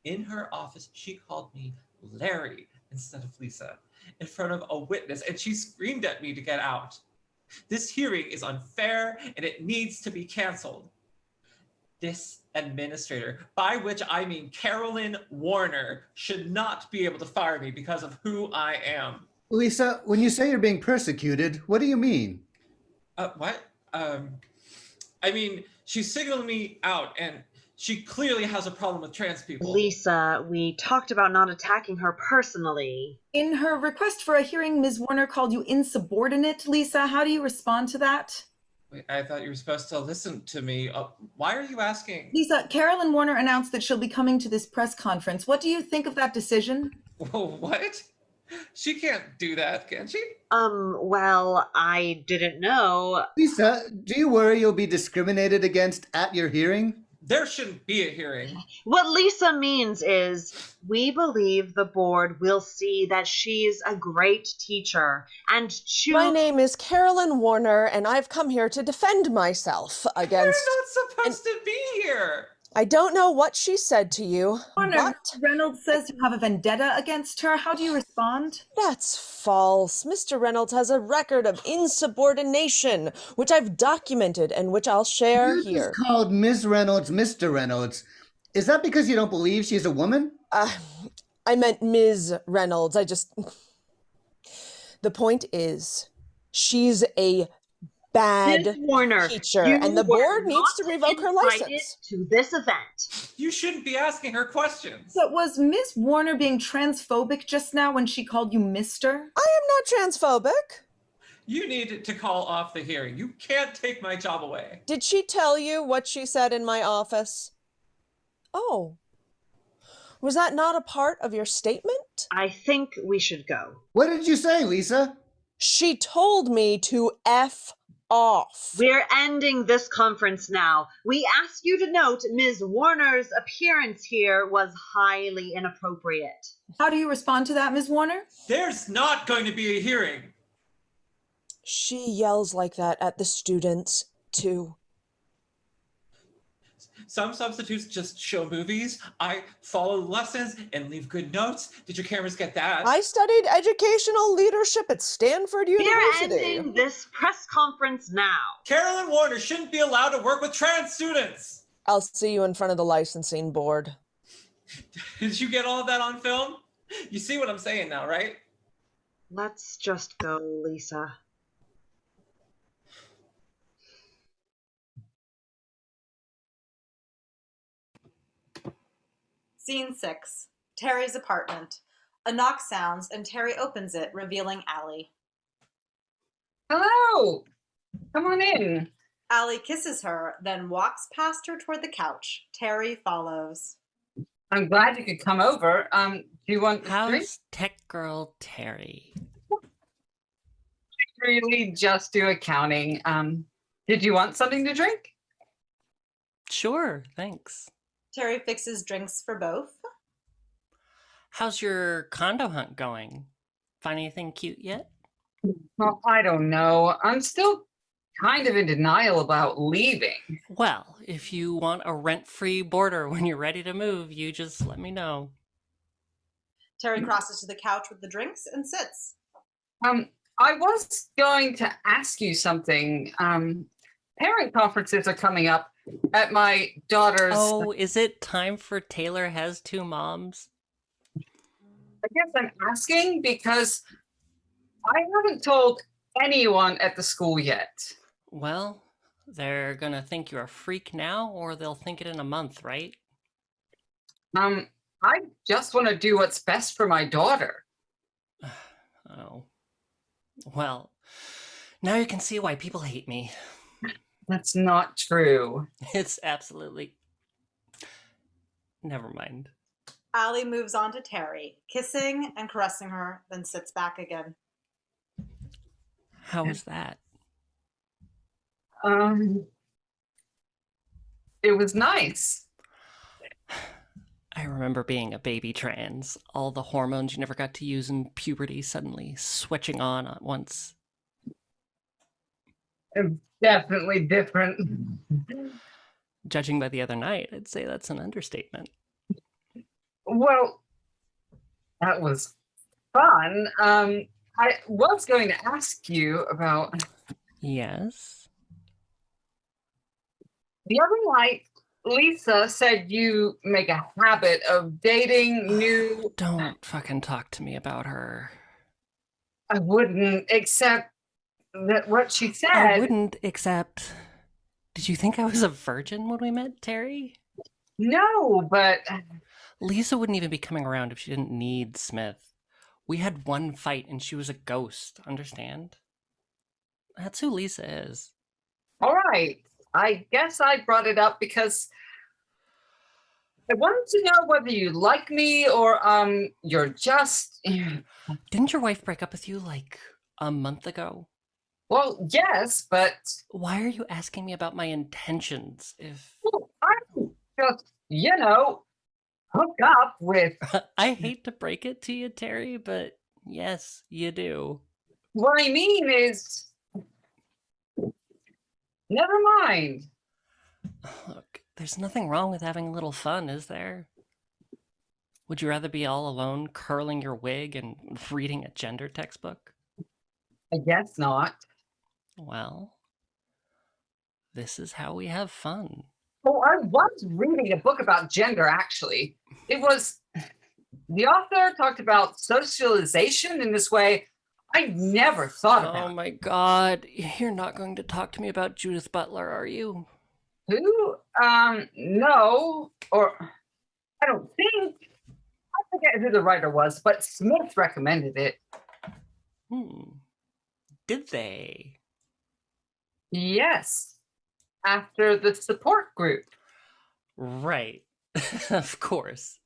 In her office, she called me Larry instead of Lisa in front of a witness, and she screamed at me to get out. This hearing is unfair and it needs to be canceled. This administrator, by which I mean Carolyn Warner, should not be able to fire me because of who I am. Lisa, when you say you're being persecuted, what do you mean? What? I mean, she's signaling me out and she clearly has a problem with trans people. Lisa, we talked about not attacking her personally. In her request for a hearing, Ms. Warner called you insubordinate. Lisa, how do you respond to that? Wait, I thought you were supposed to listen to me. Why are you asking? Lisa, Carolyn Warner announced that she'll be coming to this press conference. What do you think of that decision? What? She can't do that, can she? Well, I didn't know. Lisa, do you worry you'll be discriminated against at your hearing? There shouldn't be a hearing. What Lisa means is we believe the board will see that she's a great teacher and choose. My name is Carolyn Warner, and I've come here to defend myself against. You're not supposed to be here. I don't know what she said to you, Warner, but Reynolds says you have a vendetta against her. How do you respond? that's false. Mr. Reynolds has a record of insubordination, which I've documented and which I'll share You here. just called Ms. Reynolds Mr. Reynolds. Is that because you don't believe she's a woman? I meant Ms. Reynolds. The point is, she's a bad Ms. Warner, teacher, you and the were board needs to not revoke her invited license. to this event. You shouldn't be asking her questions. So was Ms. Warner being transphobic just now when she called you Mr.? I am not transphobic. You need to call off the hearing. You can't take my job away. Did she tell you what she said in my office? Oh. Was that not a part of your statement? I think we should go. What did you say, Lisa? She told me to F off. We're ending this conference now. We ask you to note Ms. Warner's appearance here was highly inappropriate. How do you respond to that, Ms. Warner? There's not going to be a hearing. She yells like that at the students, too. Some substitutes just show movies. I follow lessons and leave good notes. Did your cameras get that? I studied educational leadership at Stanford We're University. ending this press conference now. Carolyn Warner shouldn't be allowed to work with trans students. I'll see you in front of the licensing board. Did you get all of that on film? You see what I'm saying now, right? Let's just go, Lisa. Scene 6. Terry's apartment. A knock sounds and Terry opens it, revealing Allie. Hello. Come on in. Allie kisses her, then walks past her toward the couch. Terry follows. I'm glad you could come over. Do you want a drink? How's tech girl Terry? Really just do accounting. Did you want something to drink? Sure, thanks. Terry fixes drinks for both. How's your condo hunt going? Find anything cute yet? Well, I don't know. I'm still kind of in denial about leaving. Well, if you want a rent-free boarder when you're ready to move, you just let me know. Terry crosses to the couch with the drinks and sits. I was going to ask you something. Parent conferences are coming up at my daughter's. Oh, is it time for Taylor Has Two Moms? I guess I'm asking because I haven't told anyone at the school yet. Well, they're gonna think you're a freak now, or they'll think it in a month, right? I just want to do what's best for my daughter. Oh. Well, now you can see why people hate me. That's not true. It's absolutely... Never mind. Allie moves on to Terry, kissing and caressing her, then sits back again. How was that? It was nice. I remember being a baby trans. All the hormones you never got to use in puberty suddenly switching on at once. It's definitely different. Judging by the other night, I'd say that's an understatement. Well, that was fun. I was going to ask you about... Yes? The other night, Lisa said you make a habit of dating new... Don't fucking talk to me about her. I wouldn't, except that what she said... I wouldn't, except... Did you think I was a virgin when we met, Terry? No, but... Lisa wouldn't even be coming around if she didn't need Smith. We had one fight and she was a ghost, understand? That's who Lisa is. All right. I guess I brought it up because I wanted to know whether you like me or you're just... Didn't your wife break up with you like a month ago? Well, yes, but... Why are you asking me about my intentions if... Well, I just, hook up with... I hate to break it to you, Terry, but yes, you do. What I mean is... Never mind. Look, there's nothing wrong with having a little fun, is there? Would you rather be all alone, curling your wig and reading a gender textbook? I guess not. Well, this is how we have fun. Oh, I was reading a book about gender, actually. It was... The author talked about socialization in this way I never thought about. Oh my god, you're not going to talk to me about Judith Butler, are you? Who? No. Or, I don't think. I forget who the writer was, but Smith recommended it. Did they? Yes. After the support group. Right. Of course.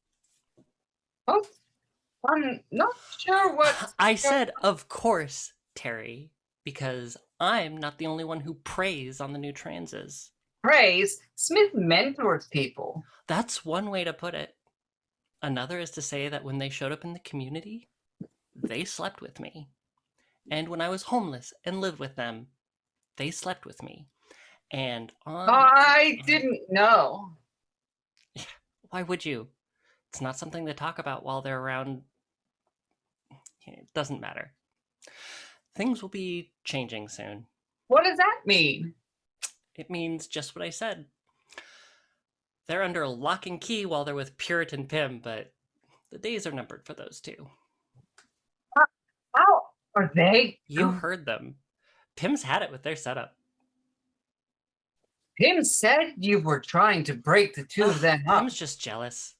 Oh, I'm not sure what... I said, of course, Terry, because I'm not the only one who preys on the new transes. Praise? Smith mentors people. That's one way to put it. Another is to say that when they showed up in the community, they slept with me. And when I was homeless and lived with them, they slept with me. And I didn't know. Why would you? It's not something to talk about while they're around. It doesn't matter. Things will be changing soon. What does that mean? It means just what I said. They're under lock and key while they're with Puritan Pym, but the days are numbered for those two. How are they? You heard them. Pym's had it with their setup. Pym said you were trying to break the two of them up. Pym's just jealous.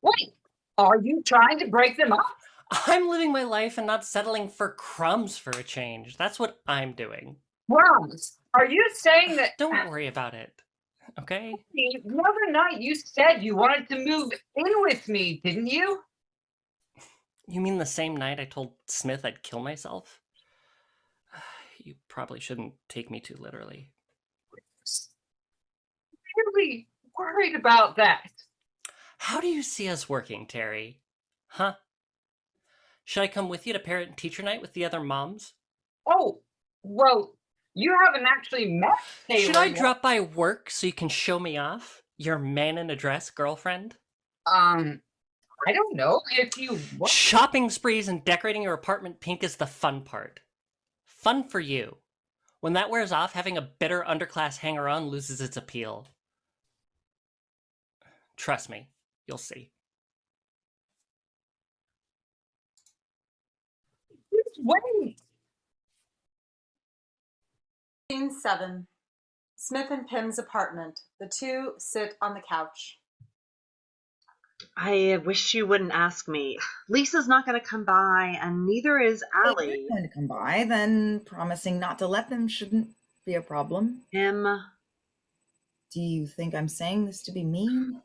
Wait, are you trying to break them up? I'm living my life and not settling for crumbs for a change. That's what I'm doing. Crumbs? Are you saying that... Don't worry about it, okay? The other night you said you wanted to move in with me, didn't you? You mean the same night I told Smith I'd kill myself? You probably shouldn't take me too literally. Really worried about that. How do you see us working, Terry? Huh? Should I come with you to parent-teacher night with the other moms? Oh, well, you haven't actually met Taylor Should I yet. drop by work so you can show me off? Your man in a dress girlfriend? I don't know if you want. Shopping sprees and decorating your apartment pink is the fun part. Fun for you. When that wears off, having a bitter underclass hanger-on loses its appeal. Trust me, you'll see. Wait. Scene 7. Smith and Pym's apartment. The two sit on the couch. I wish you wouldn't ask me. Lisa's not going to come by, and neither is If they're Allie. going to come by, then promising not to let them shouldn't be a problem. Pym, Do you think I'm saying this to be mean?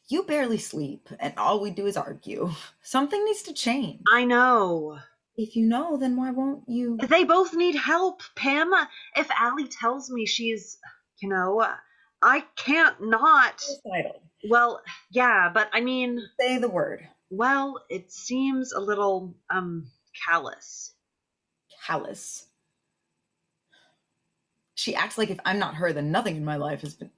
You barely sleep, and all we do is argue. Something needs to change. I know. If you know, then why won't you? They both need help, Pym. If Allie tells me she's, I can't not. Suicidal. Well, yeah, but I mean, Say the word. well, it seems a little, callous. Callous. She acts like if I'm not her, then nothing in my life has been.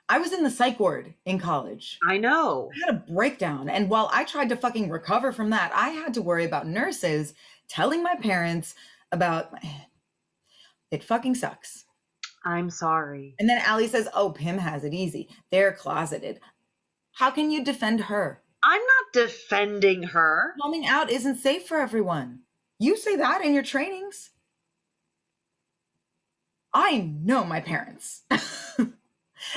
I was in the psych ward in college. I know. I had a breakdown, and while I tried to fucking recover from that, I had to worry about nurses telling my parents about it fucking sucks. I'm sorry. And then Allie says, oh, Pym has it easy. They're closeted. How can you defend her? I'm not defending her. Coming out isn't safe for everyone. You say that in your trainings. I know my parents.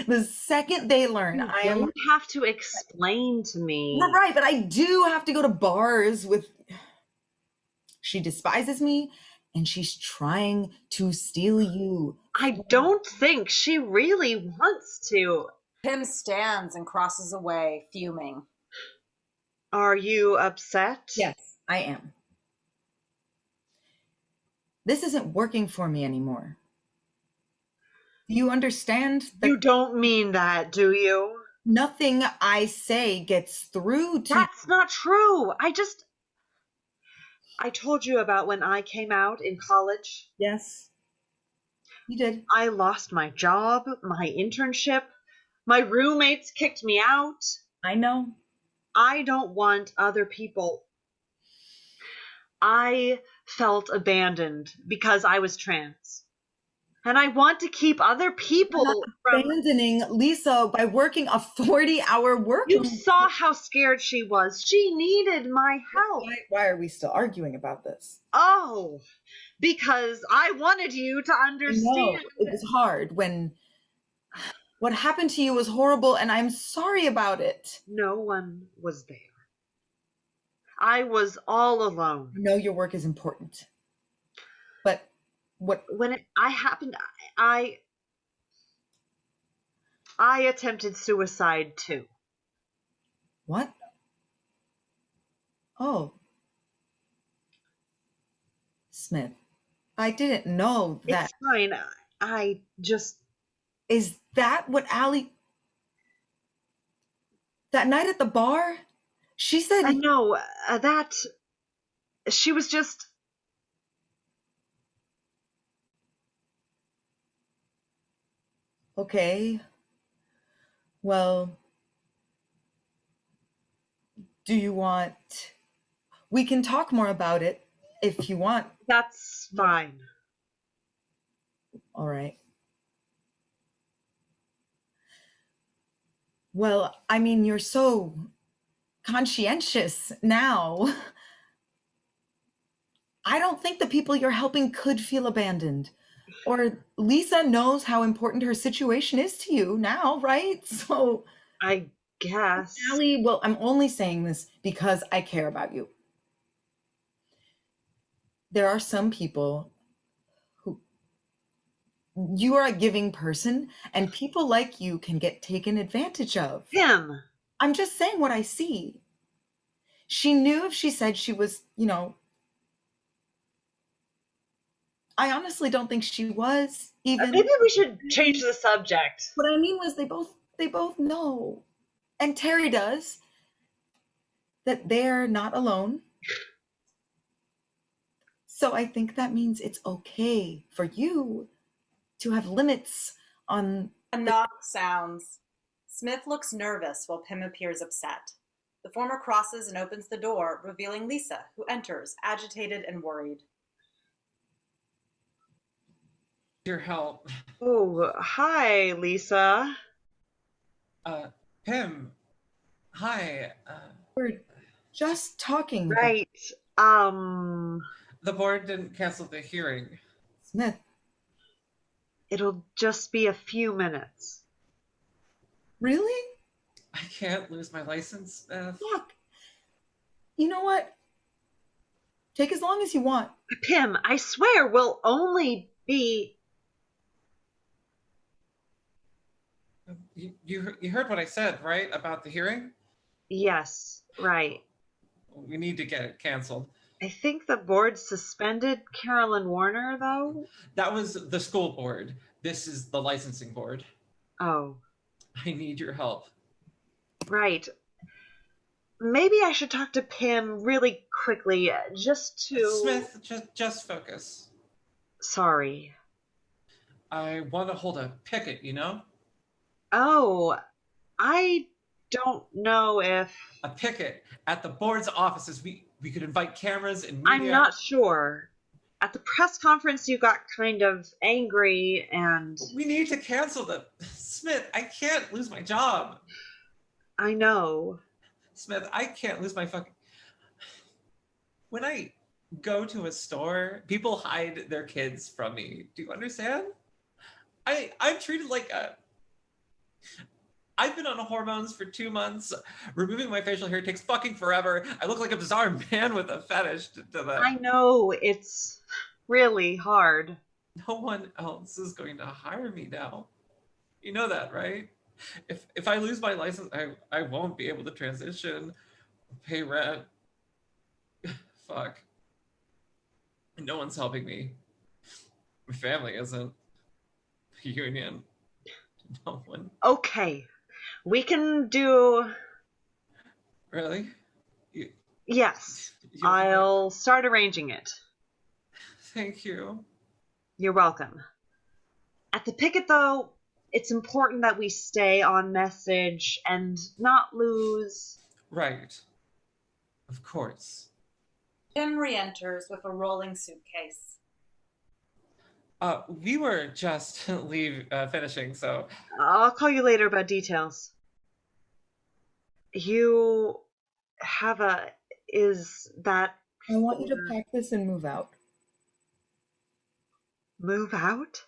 The second they learn You I am don't have to explain to me. You're right, but I do have to go to bars with. She despises me, and she's trying to steal you. I don't think she really wants to. Pym stands and crosses away, fuming. Are you upset? Yes, I am. This isn't working for me anymore. Do you understand that You don't mean that, do you? nothing I say gets through to That's not true. I told you about when I came out in college. Yes, you did. I lost my job, my internship. My roommates kicked me out. I know. I don't want other people. I felt abandoned because I was trans. And I want to keep other people from. Abandoning Lisa by working a 40-hour work You week. saw how scared she was. She needed my help. Why are we still arguing about this? Oh, because I wanted you to I know understand. it was hard when what happened to you was horrible, and I'm sorry about it. No one was there. I was all I alone. know your work is important, but what? When I happened, I attempted suicide too. What? Oh, Smith, I didn't know that. It's fine. I just. Is that what Allie? That night at the bar, she said. I know that she was just. Okay. Well, do you want? We can talk more about it if you want. That's fine. All right. Well, I mean, you're so conscientious now. I don't think the people you're helping could feel abandoned. Or Lisa knows how important her situation is to you now, right? So, I guess. Allie, well, I'm only saying this because I care about you. There are some people who you are a giving person, and people like you can get taken advantage of. Him. I'm just saying what I see. She knew if she said she was, I honestly don't think she was even. Maybe we should change the subject. What I mean was they both know, and Terry does, that they're not alone. So I think that means it's okay for you to have limits on. A knock sounds. Smith looks nervous while Pym appears upset. The former crosses and opens the door, revealing Lisa, who enters, agitated and worried. Your help. Oh, hi, Lisa. Pym. Hi. We're just talking. Right. The board didn't cancel the hearing. Smith. It'll just be a few minutes. Really? I can't lose my license, Beth. Fuck. You know what? Take as long as you want. Pym, I swear we'll only be... You heard what I said, right? About the hearing? Yes, right. We need to get it canceled. I think the board suspended Carolyn Warner, though? That was the school board. This is the licensing board. Oh. I need your help. Right. Maybe I should talk to Pym really quickly, just to... Smith, just focus. Sorry. I want to hold a picket, you know? Oh, I don't know if... A picket at the board's offices. We could invite cameras and media. I'm not sure. At the press conference, you got kind of angry and... We need to cancel the... Smith, I can't lose my job. I know. Smith, I can't lose my fucking... When I go to a store, people hide their kids from me. Do you understand? I'm treated like a... I've been on hormones for 2 months. Removing my facial hair takes fucking forever. I look like a bizarre man with a fetish to the... I know, it's really hard. No one else is going to hire me now. You know that, right? If I lose my license, I won't be able to transition, pay rent. Fuck. No one's helping me. My family isn't. Union. No one. Okay. We can do... Really? Yes. I'll start arranging it. Thank you. You're welcome. At the picket, though, it's important that we stay on message and not lose... Right. Of course. Pym re-enters with a rolling suitcase. We were just finishing, so... I'll call you later about details. You have a... Is that... I want you to pack this and move out. Move out?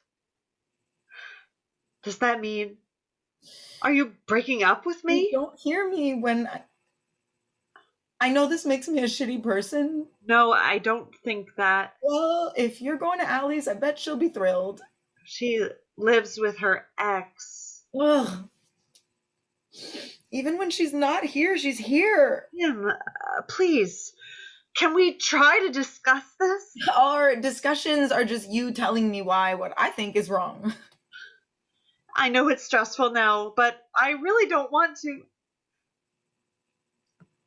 Does that mean... Are you breaking up with me? You don't hear me when I know this makes me a shitty person. No, I don't think that. Well, if you're going to Allie's, I bet she'll be thrilled. She lives with her ex. Ugh. Even when she's not here, she's here. Pym, please, can we try to discuss this? Our discussions are just you telling me why what I think is wrong. I know it's stressful now, but I really don't want to.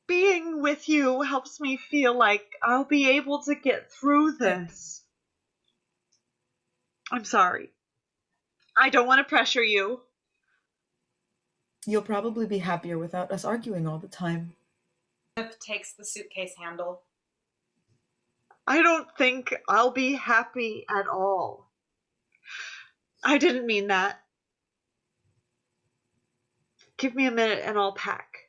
Being with you helps me feel like I'll be able to get through this. I'm sorry. I don't want to pressure you. You'll probably be happier without us arguing all the time. Smith takes the suitcase handle. I don't think I'll be happy at all. I didn't mean that. Give me a minute and I'll pack.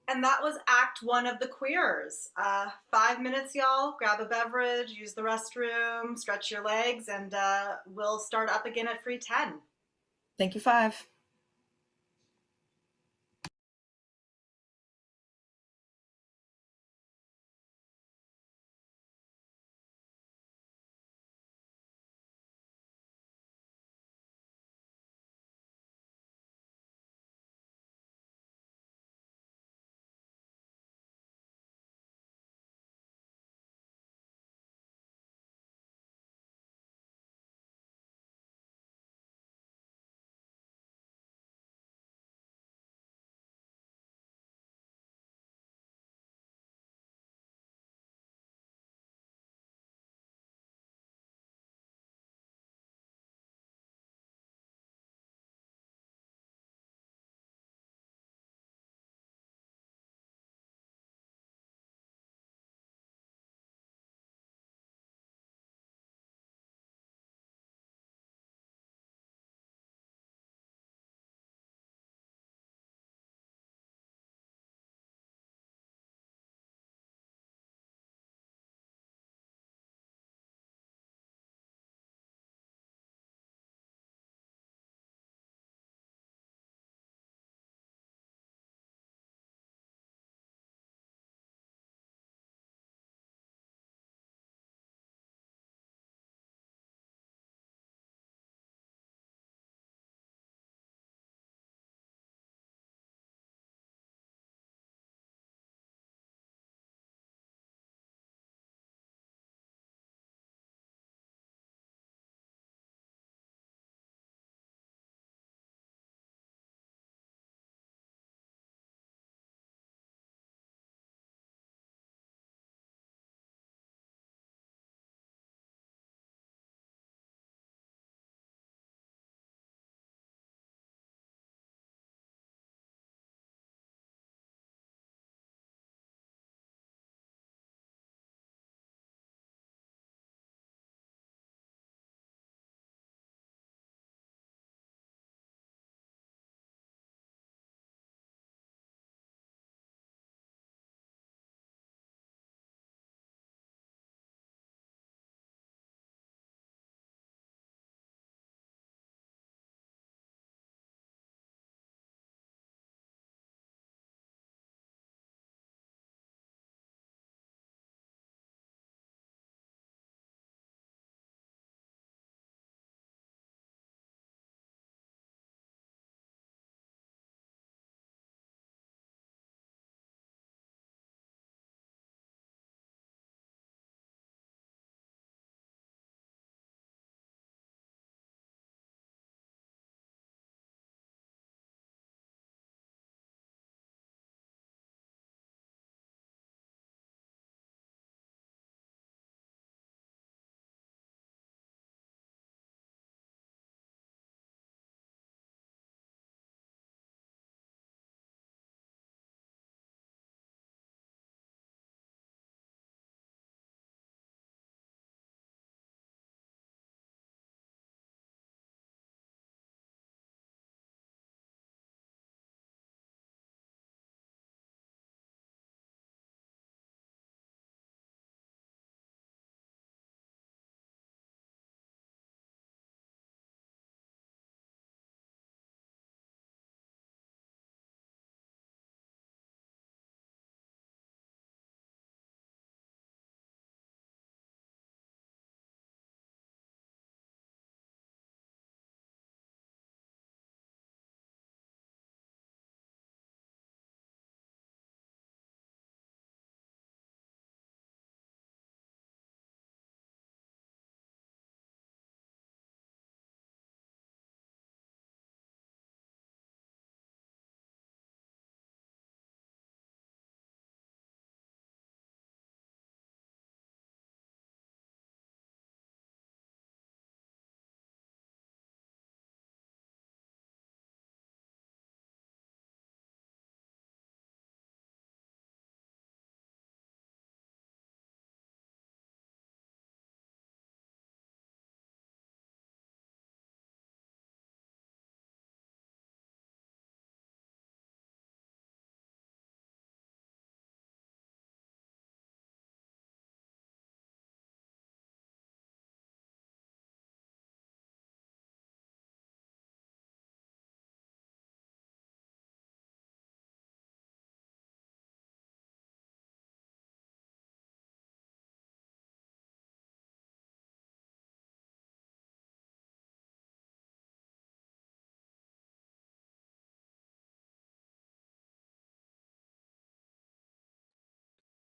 And that was Act 1 of The Queers. 5 minutes, y'all. Grab a beverage, use the restroom, stretch your legs, and we'll start up again at free 10. Thank you, 5.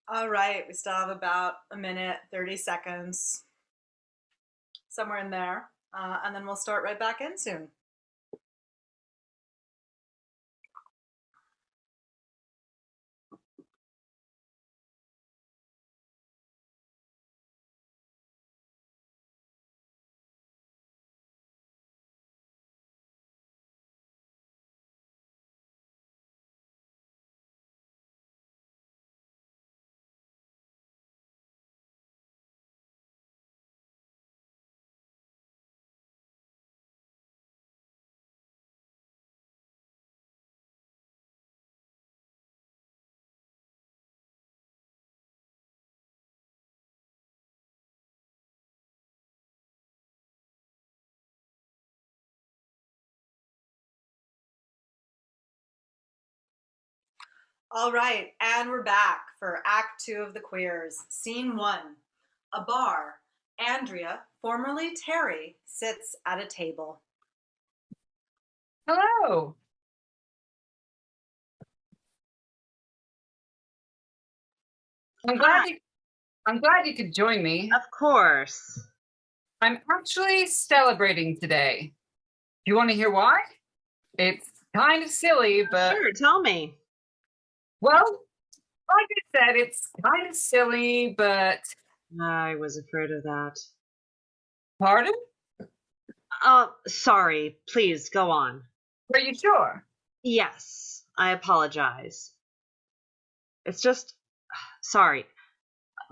All right, we still have about a minute, 30 seconds, somewhere in there. And then we'll start right back in soon. All right, and we're back for Act 2 of The Queers. Scene 1, a bar. Andrea, formerly Terry, sits at a table. Hello. I'm glad you could join me. Of course. I'm actually celebrating today. Do you want to hear why? It's kind of silly, but Sure, tell me. well, like I said, it's kind of silly, but I was afraid of that. pardon? Sorry. Please, go on. Are you sure? Yes, I apologize. It's just... Sorry.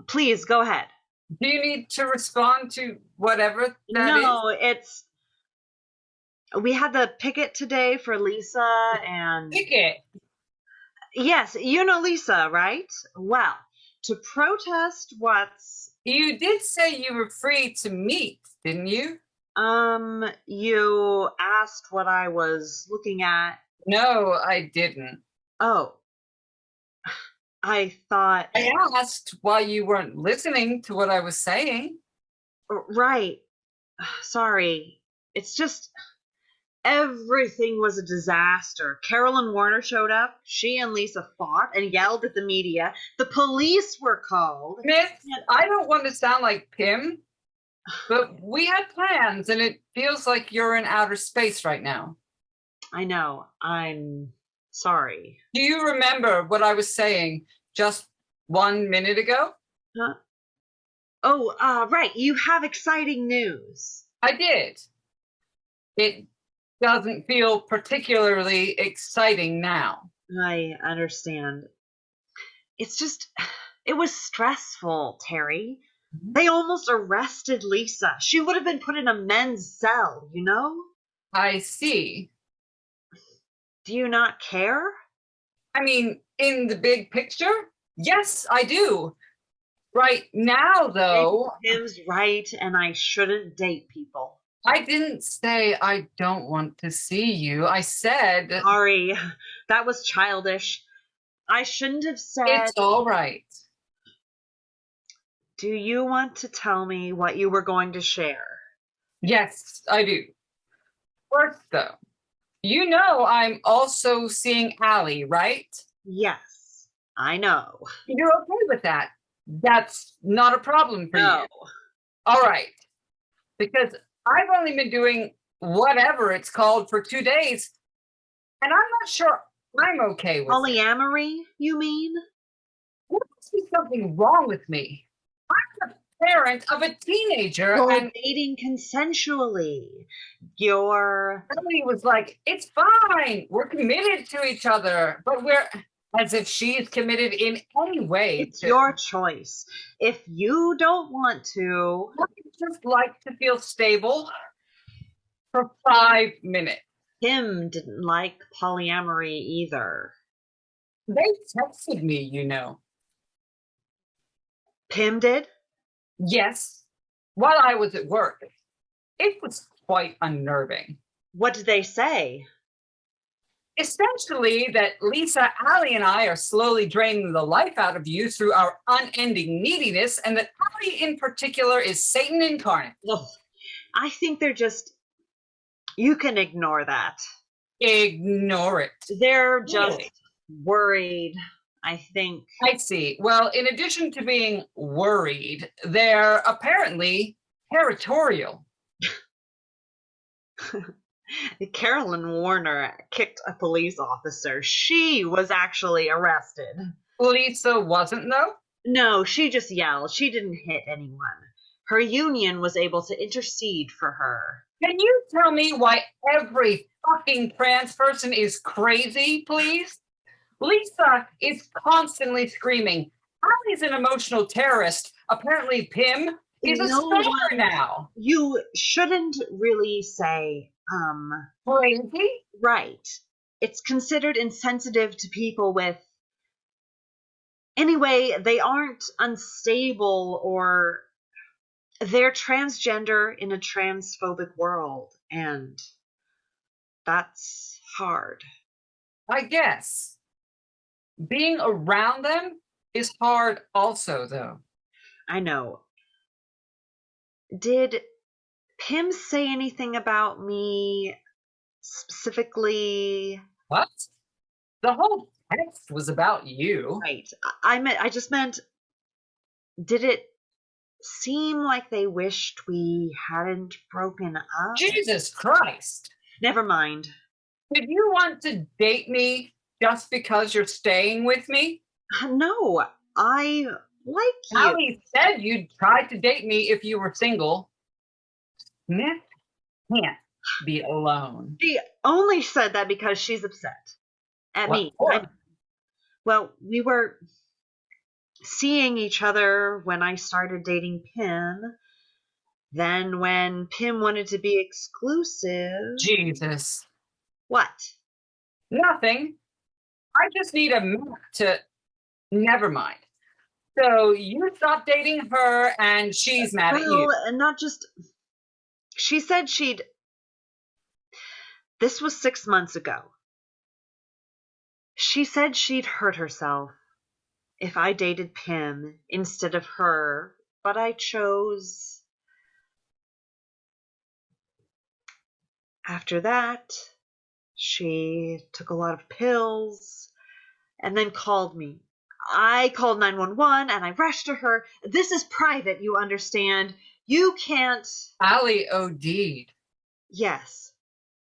Please, go ahead. Do you need to respond to whatever that is? No, it's... We had the picket today for Lisa and... Picket. Yes, you know Lisa, right? Well, to protest what's... You did say you were free to meet, didn't you? You asked what I was looking at. No, I didn't. Oh. I thought... I asked why you weren't listening to what I was saying. Right. Sorry. It's just... Everything was a disaster. Carolyn Warner showed up. She and Lisa fought and yelled at the media. The police were called. Miss, I don't want to sound like Pim, but we had plans and it feels like you're in outer space right now. I know. I'm sorry. Do you remember what I was saying just 1 minute ago? Huh? Oh, right. You have exciting news. I did. It doesn't feel particularly exciting now. I understand. It's just, it was stressful, Terry. They almost arrested Lisa. She would have been put in a men's cell, you know? I see. Do you not care? I mean, in the big picture, yes, I do. Right now, though... Tim's right, and I shouldn't date people. I didn't say I don't want to see you. I said... Sorry, that was childish. I shouldn't have said... It's all right. Do you want to tell me what you were going to share? Yes, I do. First, though, you know I'm also seeing Allie, right? Yes, I know. You're okay with that? That's not a problem for No. you? All right. Because I've only been doing whatever it's called for 2 days, and I'm not sure I'm okay with it. Polyamory, you mean? There must be something wrong with me. I'm the parent of a teenager, You're and dating consensually. You're... Emily was like, it's fine. We're committed to each other, but we're... As if she's committed in any way. It's your choice. If you don't want to... I just like to feel stable for 5 minutes. Tim didn't like polyamory either. They texted me, you know. Pim did? Yes, while I was at work. It was quite unnerving. What did they say? Essentially, that Lisa, Allie, and I are slowly draining the life out of you through our unending neediness, and that Allie in particular is Satan incarnate. Ugh. I think they're just... You can ignore that. Ignore it. They're just Really? worried. I think. I see. Well, in addition to being worried, they're apparently territorial. Carolyn Warner kicked a police officer. She was actually arrested. Lisa wasn't, though? No, she just yelled. She didn't hit anyone. Her union was able to intercede for her. Can you tell me why every fucking trans person is crazy, please? Lisa is constantly screaming. Allie's an emotional terrorist. Apparently, Pim is a stalker now. You shouldn't really say, crazy? Right. It's considered insensitive to people with. Anyway, they aren't unstable or. They're transgender in a transphobic world, and that's hard. I guess. Being around them is hard also, though. I know. Did Pim say anything about me specifically? What? The whole text was about you. Right. I just meant, did it seem like they wished we hadn't broken up? Jesus Christ. Never mind. Did you want to date me just because you're staying with me? No, I like you. Allie said you'd try to date me if you were single. Smith can't be alone. She only said that because she's upset at me. Well, we were seeing each other when I started dating Pim. Then when Pim wanted to be exclusive... Jesus. What? Nothing. I just need a minute to... Never mind. So you stopped dating her and she's mad at you. And not just... She said she'd... This was 6 months ago. She said she'd hurt herself if I dated Pim instead of her, but I chose... After that, she took a lot of pills and then called me. I called 911 and I rushed to her. This is private, you understand. You can't... Allie OD'd. Yes.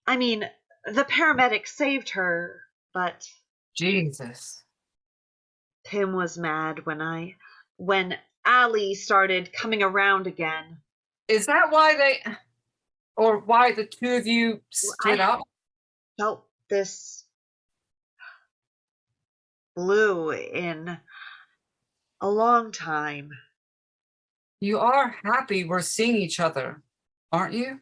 I mean, the paramedic saved her, but... Jesus. Pim was mad when Allie started coming around again. Is that why they... Or why the two of you split up? Felt this blue in a long time. You are happy we're seeing each other, aren't you?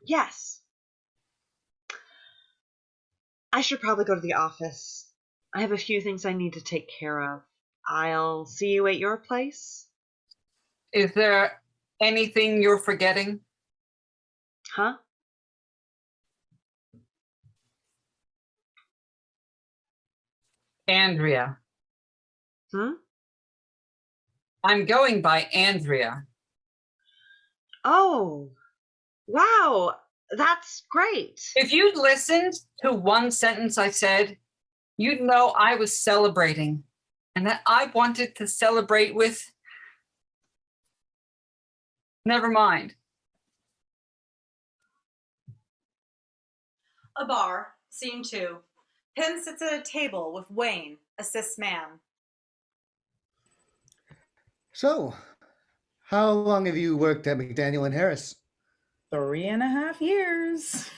Yes. I should probably go to the office. I have a few things I need to take care of. I'll see you at your place. Is there anything you're forgetting? Huh? Andrea. I'm going by Andrea. Oh, wow. That's great. If you'd listened to one sentence I said, you'd know I was celebrating and that I wanted to celebrate with... Never mind. A bar, scene 2. Pim sits at a table with Wayne, a cis man. So, how long have you worked at McDaniel and Harris? 3.5 years.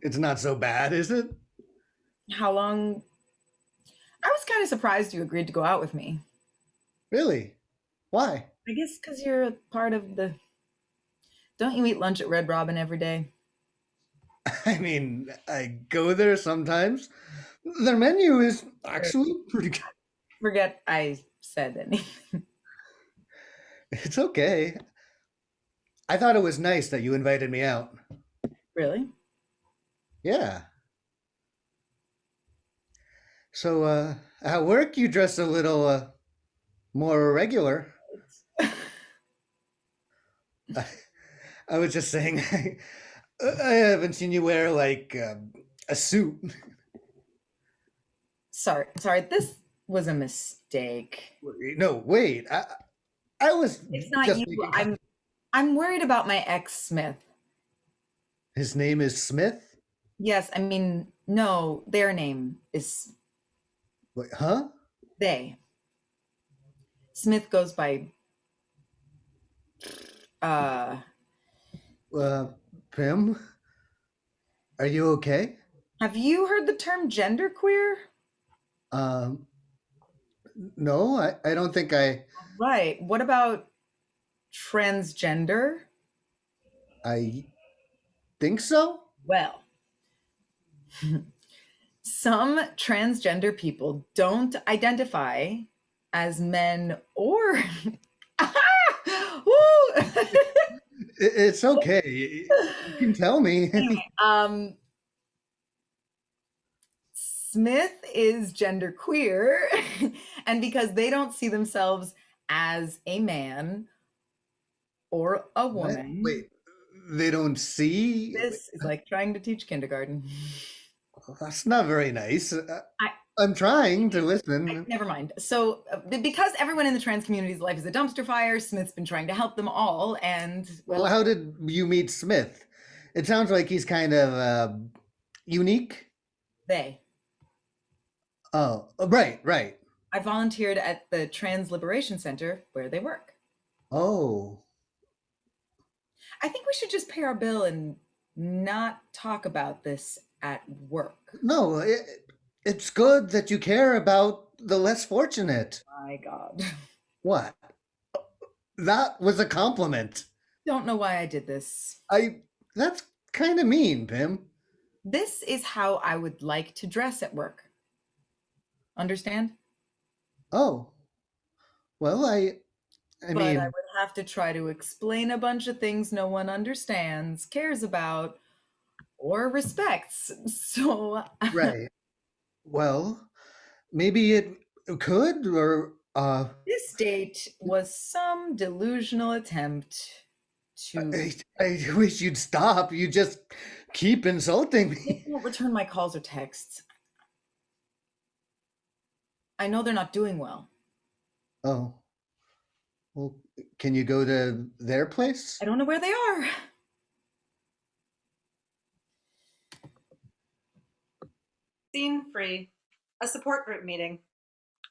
It's not so bad, is it? How long? I was kind of surprised you agreed to go out with me. Really? Why? I guess because you're a part of the... Don't you eat lunch at Red Robin every day? I mean, I go there sometimes. Their menu is actually pretty good. Forget I said anything. It's okay. I thought it was nice that you invited me out. Really? Yeah. So, at work you dress a little, more regular. I was just saying, I haven't seen you wear, like, a suit. Sorry, this was a mistake. No, wait. I was It's not just you. thinking. I'm worried about my ex Smith. His name is Smith? Yes, I mean, no, their name is Wait, huh? they. Smith goes by uh Pim? Are you okay? have you heard the term genderqueer? Um, no, I don't think I Right. What about transgender? I think so. Well, some transgender people don't identify as men or Woo! It's okay. You can tell me. Anyway, Smith is genderqueer, and because they don't see themselves as a man or a woman. Wait, they don't see? This is like trying to teach kindergarten. That's not very nice. I- I'm trying to listen. Never mind. So, because everyone in the trans community's life is a dumpster fire, Smith's been trying to help them all, and Well, how did you meet Smith? It sounds like he's kind of unique. they. Oh, right. I volunteered at the Trans Liberation Center where they work. Oh, I think we should just pay our bill and not talk about this at work. no, it's good that you care about the less fortunate. My God. What? That was a compliment. Don't know why I did this. That's kind of mean, Pim. This is how I would like to dress at work. Understand? Oh, well, I But mean, I would have to try to explain a bunch of things no one understands, cares about, or respects. So right. Well, maybe it could, or this date was some delusional attempt to. I wish you'd stop. You just keep insulting me. They won't return my calls or texts. I know they're not doing well. Oh, well, can you go to their place? I don't know where they are. Scene 3. A support group meeting.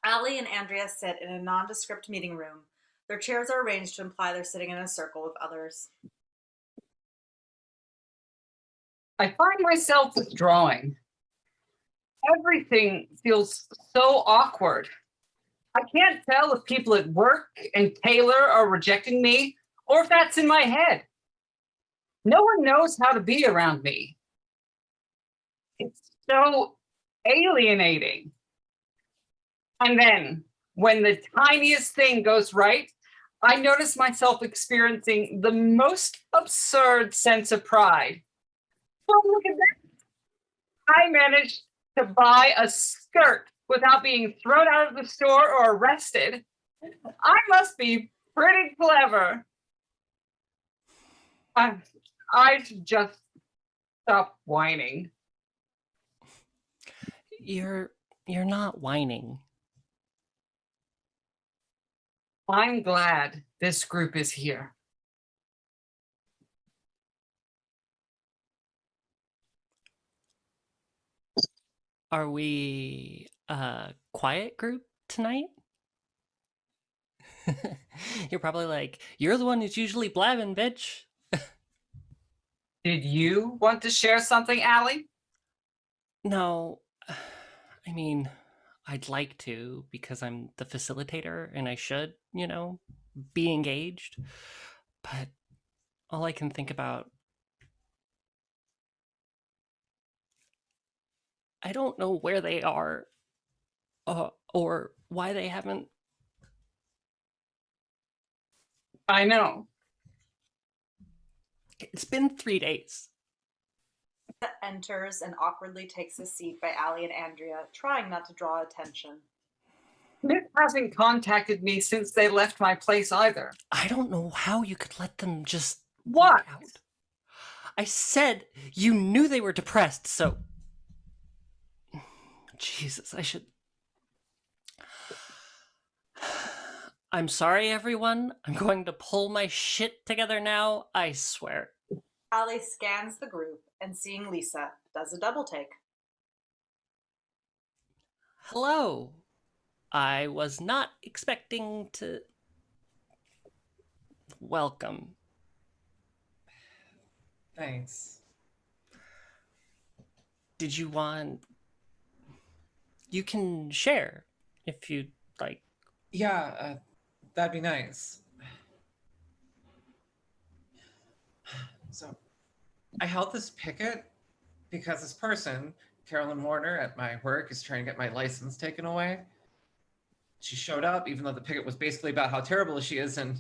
Allie and Andrea sit in a nondescript meeting room. Their chairs are arranged to imply they're sitting in a circle with others. I find myself withdrawing. Everything feels so awkward. I can't tell if people at work and Taylor are rejecting me or if that's in my head. No one knows how to be around me. It's so alienating. And then, when the tiniest thing goes right, I notice myself experiencing the most absurd sense of pride. Well, look at that. I managed to buy a skirt without being thrown out of the store or arrested. I must be pretty clever. I should just stop whining. You're not whining. I'm glad this group is here. Are we a quiet group tonight? You're probably like, you're the one who's usually blabbing, bitch. Did you want to share something, Allie? No, I mean, I'd like to because I'm the facilitator and I should, be engaged. But all I can think about, I don't know where they are or why they haven't. I know. It's been 3 days. Enters and awkwardly takes a seat by Allie and Andrea, trying not to draw attention. Nick hasn't contacted me since they left my place either. I don't know how you could let them just What? walk out. I said you knew they were depressed, so Jesus, I should... I'm sorry, everyone. I'm going to pull my shit together now, I swear. Ali scans the group and, seeing Lisa, does a double take. Hello. I was not expecting to... Welcome. Thanks. Did you want... You can share, if you'd like. Yeah, that'd be nice. So, I held this picket because this person, Carolyn Warner, at my work is trying to get my license taken away. She showed up, even though the picket was basically about how terrible she is. And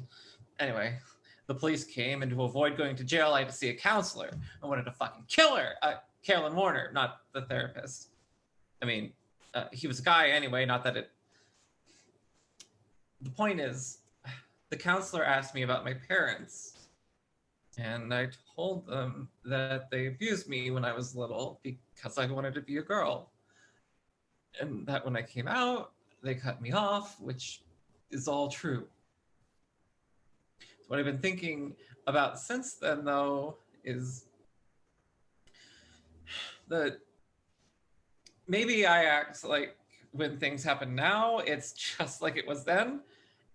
anyway, the police came, and to avoid going to jail, I had to see a counselor. I wanted to fucking kill her. Carolyn Warner, not the therapist. I mean, he was a guy anyway, not that it... The point is, the counselor asked me about my parents. And I told them that they abused me when I was little because I wanted to be a girl. And that when I came out, they cut me off, which is all true. So what I've been thinking about since then, though, is that maybe I act like when things happen now, it's just like it was then.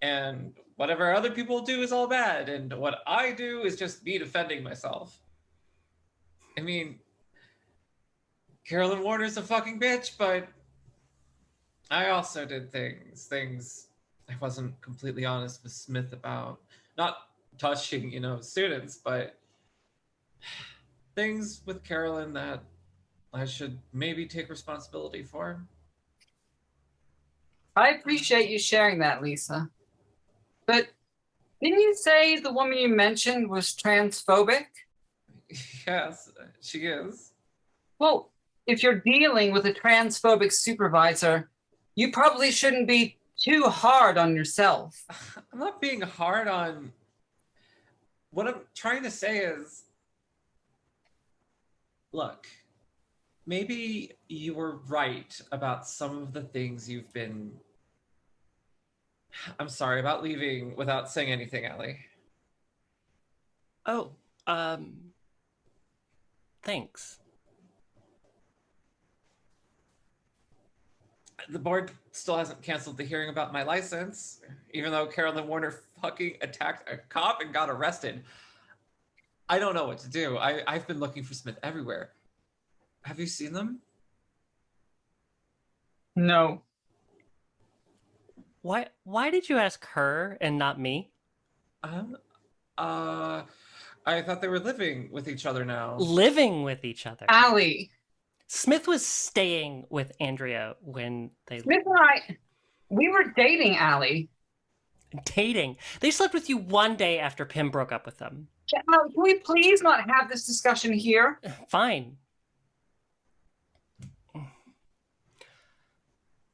And whatever other people do is all bad. And what I do is just me defending myself. I mean, Carolyn Warner's a fucking bitch, but I also did things I wasn't completely honest with Smith about. Not touching, students, but things with Carolyn that I should maybe take responsibility for. I appreciate you sharing that, Lisa. But didn't you say the woman you mentioned was transphobic? Yes, she is. Well, if you're dealing with a transphobic supervisor, you probably shouldn't be too hard on yourself. I'm not being hard on... What I'm trying to say is, look, maybe you were right about some of the things you've been... I'm sorry about leaving without saying anything, Ali. Oh, thanks. The board still hasn't canceled the hearing about my license, even though Carolyn Warner fucking attacked a cop and got arrested. I don't know what to do. I've been looking for Smith everywhere. Have you seen them? No. Why did you ask her and not me? I thought they were living with each other now. Living with each other. Ali. Smith was staying with Andrea when they... Smith and we were dating, Ali. Dating? They slept with you one day after Pim broke up with them. Can we please not have this discussion here? Fine.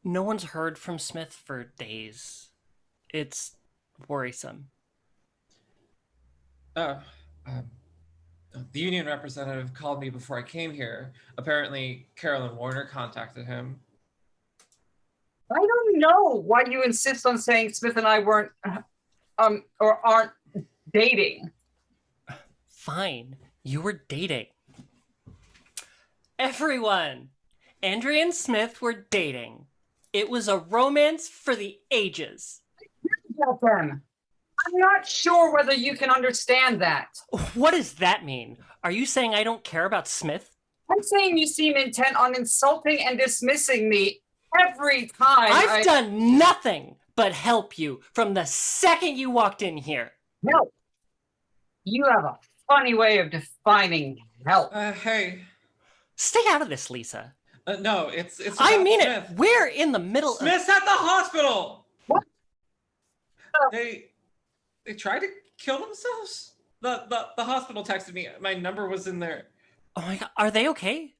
No one's heard from Smith for days. It's worrisome. The union representative called me before I came here. Apparently, Carolyn Warner contacted him. I don't know why you insist on saying Smith and I weren't, or aren't dating. Fine. You were dating. Everyone! Andrea and Smith were dating. It was a romance for the ages. I'm not sure whether you can understand that. What does that mean? Are you saying I don't care about Smith? I'm saying you seem intent on insulting and dismissing me every time. I've done nothing but help you from the second you walked in here. No. You have a funny way of defining help. Hey. Stay out of this, Lisa. No, it's I mean Smith. it. We're in the middle Smith's at the hospital. What? They tried to kill themselves. The hospital texted me. My number was in there. Oh my God. Are they okay?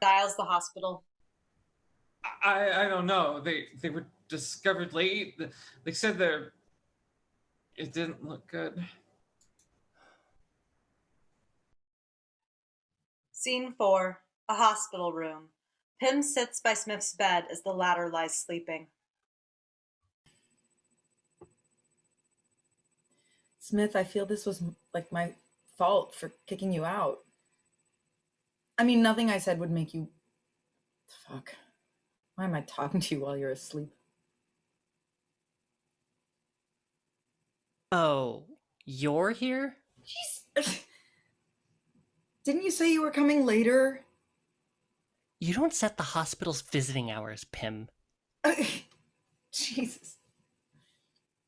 Dials the hospital. I don't know. They were discovered late. They said it didn't look good. Scene 4, a hospital room. Pym sits by Smith's bed as the latter lies sleeping. Smith, I feel this was like my fault for kicking you out. I mean, nothing I said would make you... Fuck. Why am I talking to you while you're asleep? Oh, you're here? Jeez. Didn't you say you were coming later? You don't set the hospital's visiting hours, Pym. Jesus.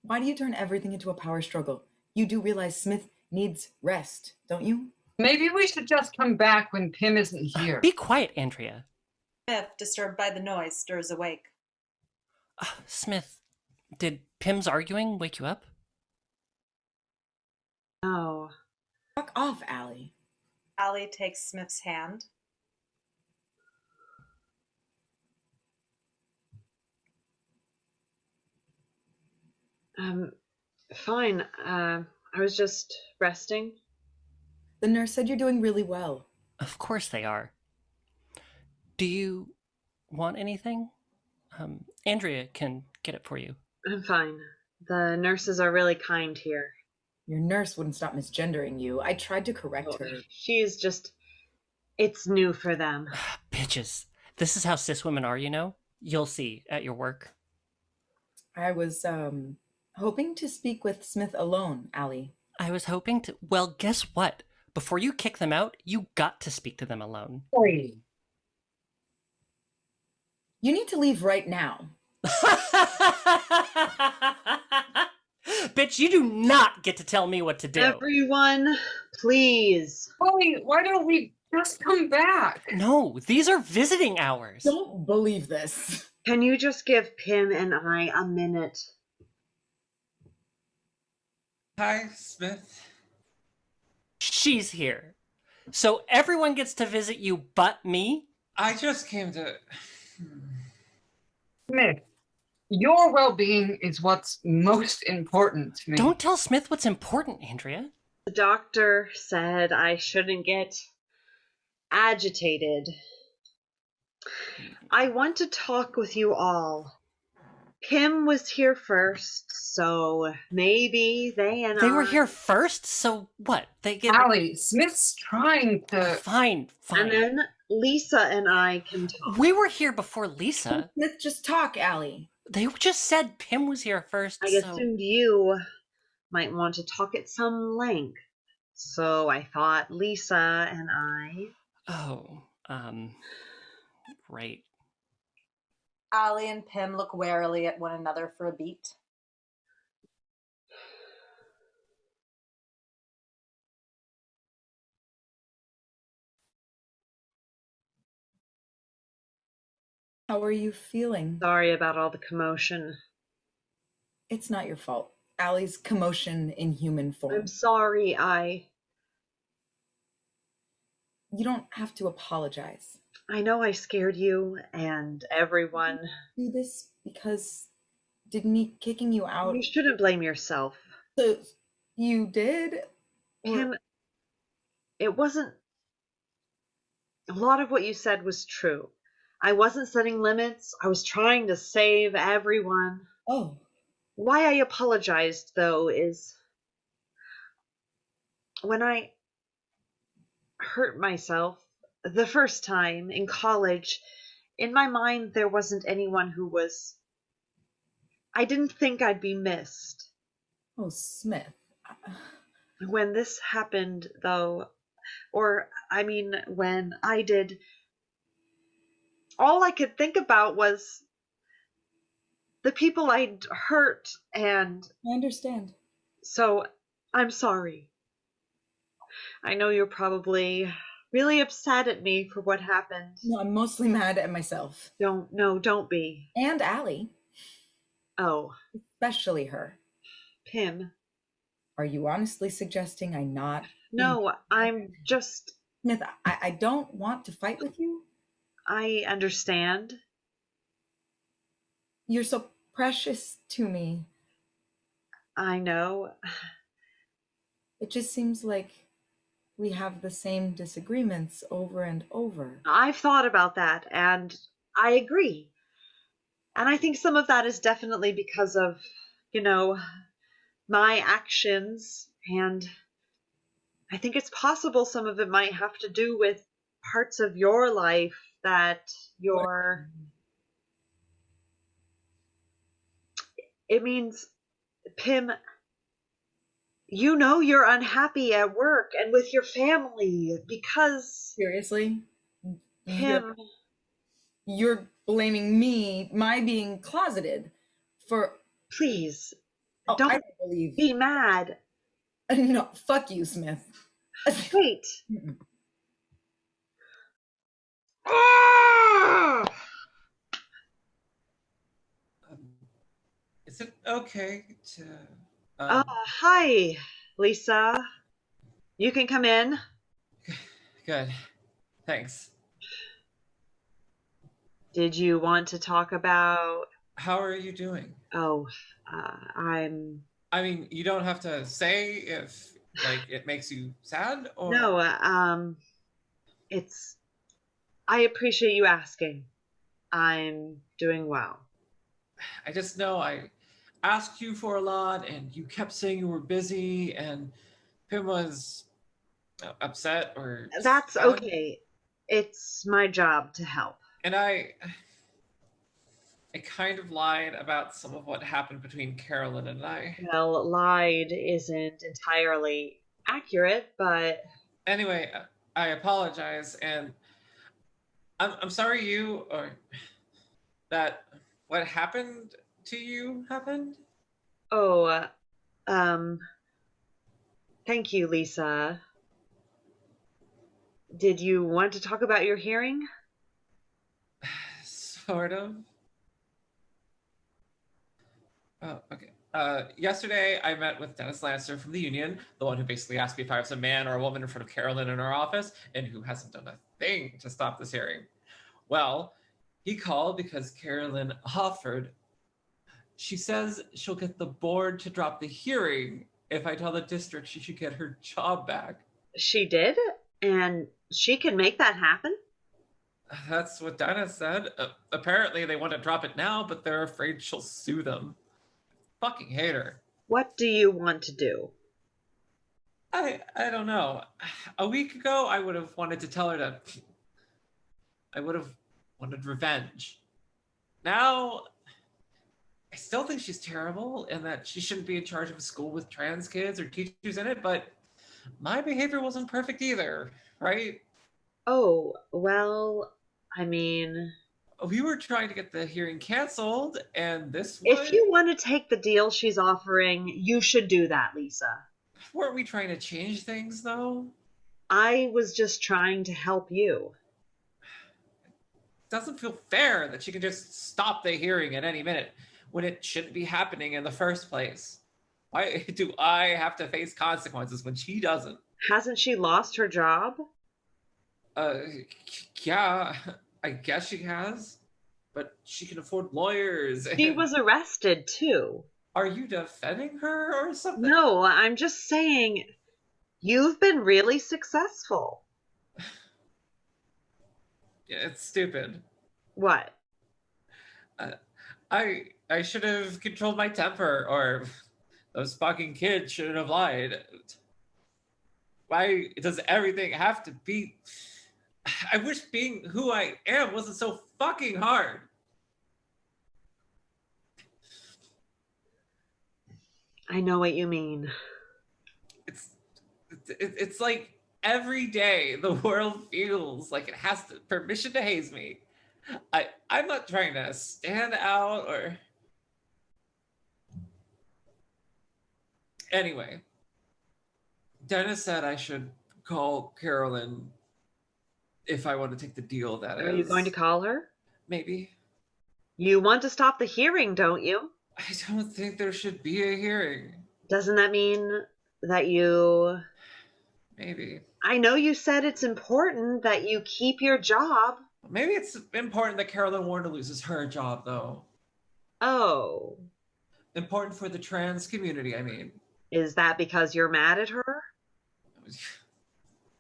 Why do you turn everything into a power struggle? You do realize Smith needs rest, don't you? Maybe we should just come back when Pym isn't here. Be quiet, Andrea. Smith, disturbed by the noise, stirs awake. Smith, did Pym's arguing wake you up? No. Fuck off, Allie. Allie takes Smith's hand. Fine. I was just resting. The nurse said you're doing really well. Of course they are. Do you want anything? Andrea can get it for you. I'm fine. The nurses are really kind here. Your nurse wouldn't stop misgendering you. I tried to correct her. She's just... It's new for them. Bitches. This is how cis women are, you know? You'll see at your work. I was, hoping to speak with Smith alone, Allie. I was hoping to... Well, guess what? Before you kick them out, you got to speak to them alone. Oi. You need to leave right now. Bitch, you do not get to tell me what to do. Everyone, please. Oi, why don't we just come back? No, these are visiting hours. Don't believe this. Can you just give Pym and I a minute? Hi, Smith. She's here. So everyone gets to visit you but me? I just came to... Smith, your well-being is what's most important to me. Don't tell Smith what's important, Andrea. The doctor said I shouldn't get agitated. I want to talk with you all. Pym was here first, so maybe they were here first, so what? They get... Allie, Smith's trying to... Fine. And then Lisa and I can talk. We were here before Lisa. Smith, just talk, Allie. They just said Pym was here first, I assumed you might want to talk at some length. So I thought Lisa and I... Oh, right. Allie and Pym look warily at one another for a beat. How are you feeling? Sorry about all the commotion. It's not your fault. Allie's commotion in human form. I'm sorry, You don't have to apologize. I know I scared you and everyone. Do this because did me kicking you out... You shouldn't blame yourself. So you did? Pym, it wasn't... A lot of what you said was true. I wasn't setting limits. I was trying to save everyone. Oh. Why I apologized, though, is... When I hurt myself the first time in college, in my mind there wasn't anyone who was... I didn't think I'd be missed. Oh, Smith. When this happened, though, when I did, all I could think about was the people I'd hurt, and... I understand. So, I'm sorry. I know you're probably really upset at me for what happened. No, I'm mostly mad at myself. Don't be. And Allie. Oh. Especially her. Pym. Are you honestly suggesting I not... No, I'm just... Smith, I don't want to fight with you. I understand. You're so precious to me. I know. It just seems like we have the same disagreements over and over. I've thought about that, and I agree. And I think some of that is definitely because of, my actions, and I think it's possible some of it might have to do with parts of your life that you're. It means, Pim, you're unhappy at work and with your family because. Seriously? Pim. You're blaming me, my being closeted, for. Please, I don't don't believe. be mad. No, fuck you, Smith. Wait. Ah! Is it okay to... Hi, Lisa. You can come in. Good. Thanks. Did you want to talk about... How are you doing? Oh, I'm... I mean, you don't have to say if, it makes you sad, or... No, it's... I appreciate you asking. I'm doing well. I just know I asked you for a lot, and you kept saying you were busy, and Pim was upset or... That's sad. okay. It's my job to help. And I kind of lied about some of what happened between Carolyn and I. Well, lied isn't entirely accurate, but... Anyway, I apologize, and I'm sorry that what happened to you happened. Oh, thank you, Lisa. Did you want to talk about your hearing? Sort of. Oh, okay. Yesterday, I met with Dennis Lancer from the union, the one who basically asked me if I was a man or a woman in front of Carolyn in our office, and who hasn't done a thing to stop this hearing. Well, he called because Carolyn offered. She says she'll get the board to drop the hearing if I tell the district she should get her job back. She did? And she can make that happen? That's what Dennis said. Apparently, they want to drop it now, but they're afraid she'll sue them. Fucking hate her. What do you want to do? I don't know. A week ago, I would have wanted to tell her to... I would have wanted revenge. Now, I still think she's terrible and that she shouldn't be in charge of a school with trans kids or teachers in it, but my behavior wasn't perfect either, right? Oh, well, I mean... We were trying to get the hearing canceled, and this If you want to take the deal she's offering, you should do that, Lisa. Weren't we trying to change things, though? I was just trying to help you. It doesn't feel fair that she can just stop the hearing at any minute when it shouldn't be happening in the first place. Why do I have to face consequences when she doesn't? Hasn't she lost her job? Yeah, I guess she has. But she can afford lawyers. She was arrested, too. Are you defending her or something? No, I'm just saying, you've been really successful. Yeah, it's stupid. What? I should have controlled my temper, or those fucking kids shouldn't have lied. Why does everything have to be... I wish being who I am wasn't so fucking hard. I know what you mean. It's like every day the world feels like it has permission to haze me. I'm not trying to stand out or... Anyway, Dennis said I should call Carolyn if I want to take the deal, that is. Are you going to call her? Maybe. You want to stop the hearing, don't you? I don't think there should be a hearing. Doesn't that mean that you... Maybe. I know you said it's important that you keep your job. Maybe it's important that Carolyn Warner loses her job, though. Oh. Important for the trans community, I mean. Is that because you're mad at her?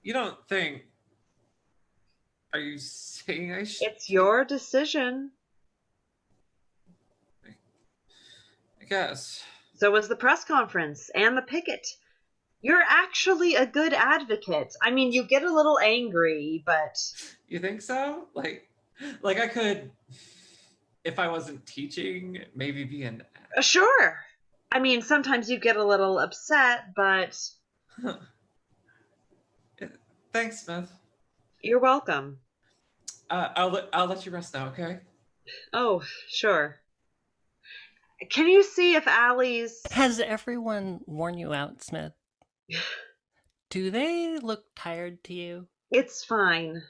You don't think... Are you saying I should... It's your decision. I guess. So was the press conference and the picket. You're actually a good advocate. I mean, you get a little angry, but... You think so? Like I could, if I wasn't teaching, maybe be an... Sure. I mean, sometimes you get a little upset, but... Thanks, Smith. You're welcome. I'll let you rest now, okay? Oh, sure. Can you see if Allie's... Has everyone worn you out, Smith? Do they look tired to you? It's fine.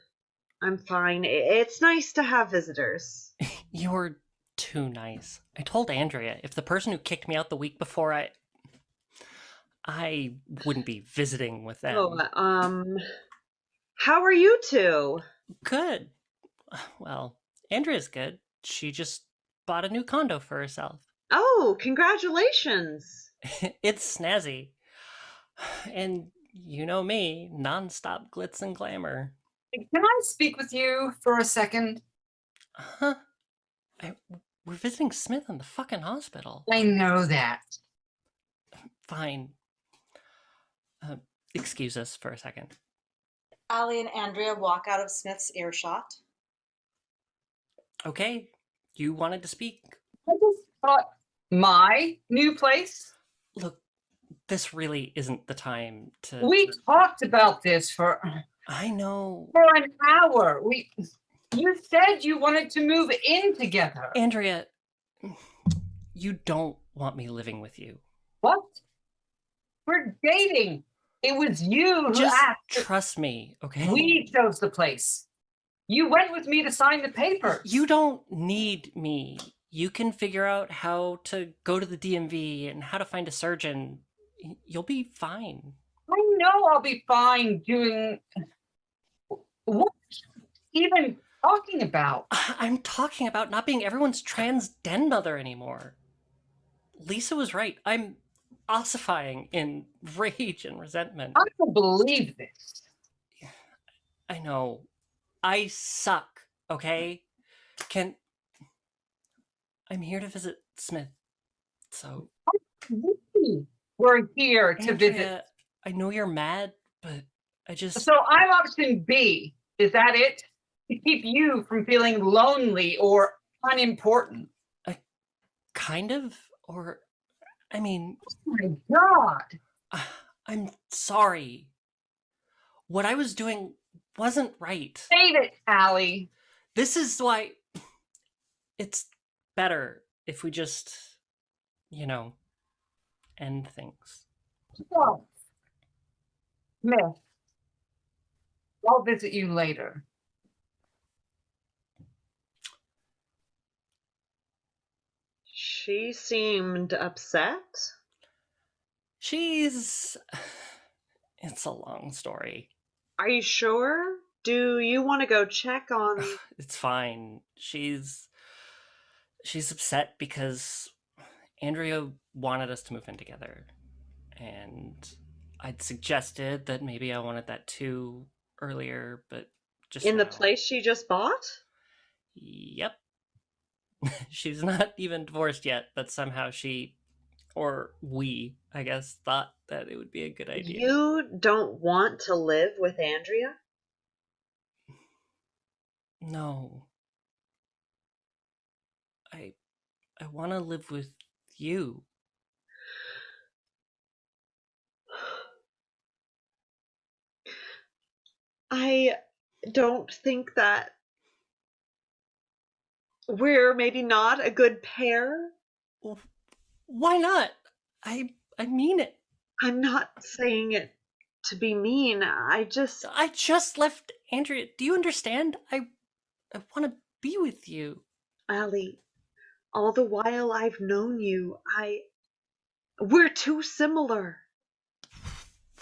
I'm fine. It's nice to have visitors. You're too nice. I told Andrea if the person who kicked me out the week before I wouldn't be visiting with them. Oh, how are you two? Good. Well, Andrea's good. She just bought a new condo for herself. Oh, congratulations. It's snazzy. And you know me, non-stop glitz and glamour. Can I speak with you for a second? Huh? We're visiting Smith in the fucking hospital. I know that. Fine. Excuse us for a second. Allie and Andrea walk out of Smith's earshot. Okay, you wanted to speak. I just thought, my new place? Look, this really isn't the time to... We talked about this for I know. an hour. You said you wanted to move in together. Andrea, you don't want me living with you. What? We're dating. It was you who Just asked. trust me, okay? We chose the place. You went with me to sign the papers. You don't need me. You can figure out how to go to the DMV and how to find a surgeon. You'll be fine. I know I'll be fine doing... What even talking about? I'm talking about not being everyone's trans den mother anymore. Lisa was right. I'm ossifying in rage and resentment. I don't believe this. I know. I suck, okay? I'm here to visit Smith, so... We were here to Andrea, visit. I know you're mad, but I just... So I'm option B. Is that it? To keep you from feeling lonely or unimportant. Kind of, or... I mean... Oh my God. I'm sorry. What I was doing wasn't right. Save it, Allie. This is why... It's better if we just, end things. So, Smith, I'll visit you later. She seemed upset. It's a long story. Are you sure? Do you want to go check on... It's fine. She's upset because Andrea wanted us to move in together. And I'd suggested that maybe I wanted that too earlier, but just In the now. place she just bought? Yep. She's not even divorced yet, but somehow we, I guess, thought that it would be a good idea. You don't want to live with Andrea? No. I want to live with you. I don't think that we're maybe not a good pair. Why not? I mean it. I'm not saying it to be mean. I just left Andrea. Do you understand? I want to be with you. Allie, all the while I've known you, we're too similar.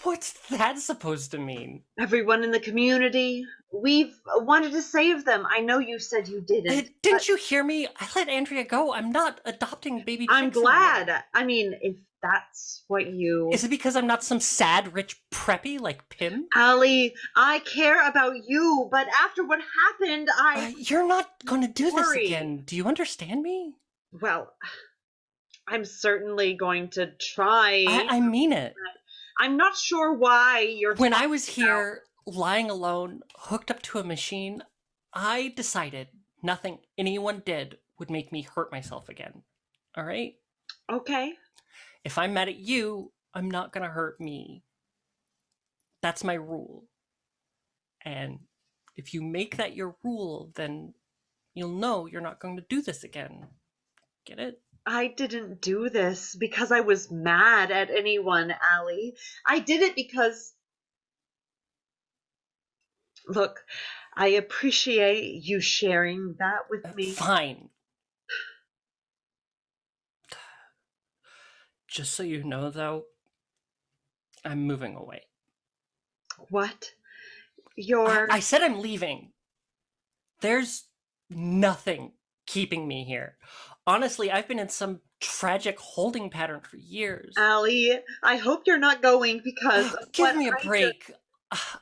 What's that supposed to mean? Everyone in the community. We've wanted to save them. I know you said you didn't. Didn't you hear me? I let Andrea go. I'm not adopting baby I'm chicks glad. anymore. I mean, if that's what you... Is it because I'm not some sad, rich preppy like Pim? Allie, I care about you, but after what happened, You're not gonna do this worry. again. Do you understand me? Well, I'm certainly going to try. I mean it. I'm not sure why you're... When I was here, lying alone, hooked up to a machine, I decided nothing anyone did would make me hurt myself again. All right? Okay. If I'm mad at you, I'm not gonna hurt me. That's my rule. And if you make that your rule, then you'll know you're not going to do this again. Get it? I didn't do this because I was mad at anyone, Allie. I did it because... Look, I appreciate you sharing that with me. Fine. Just so you know, though, I'm moving away. What? You're... I said I'm leaving. There's nothing keeping me here. Honestly, I've been in some tragic holding pattern for years. Allie, I hope you're not going because... Give me a break.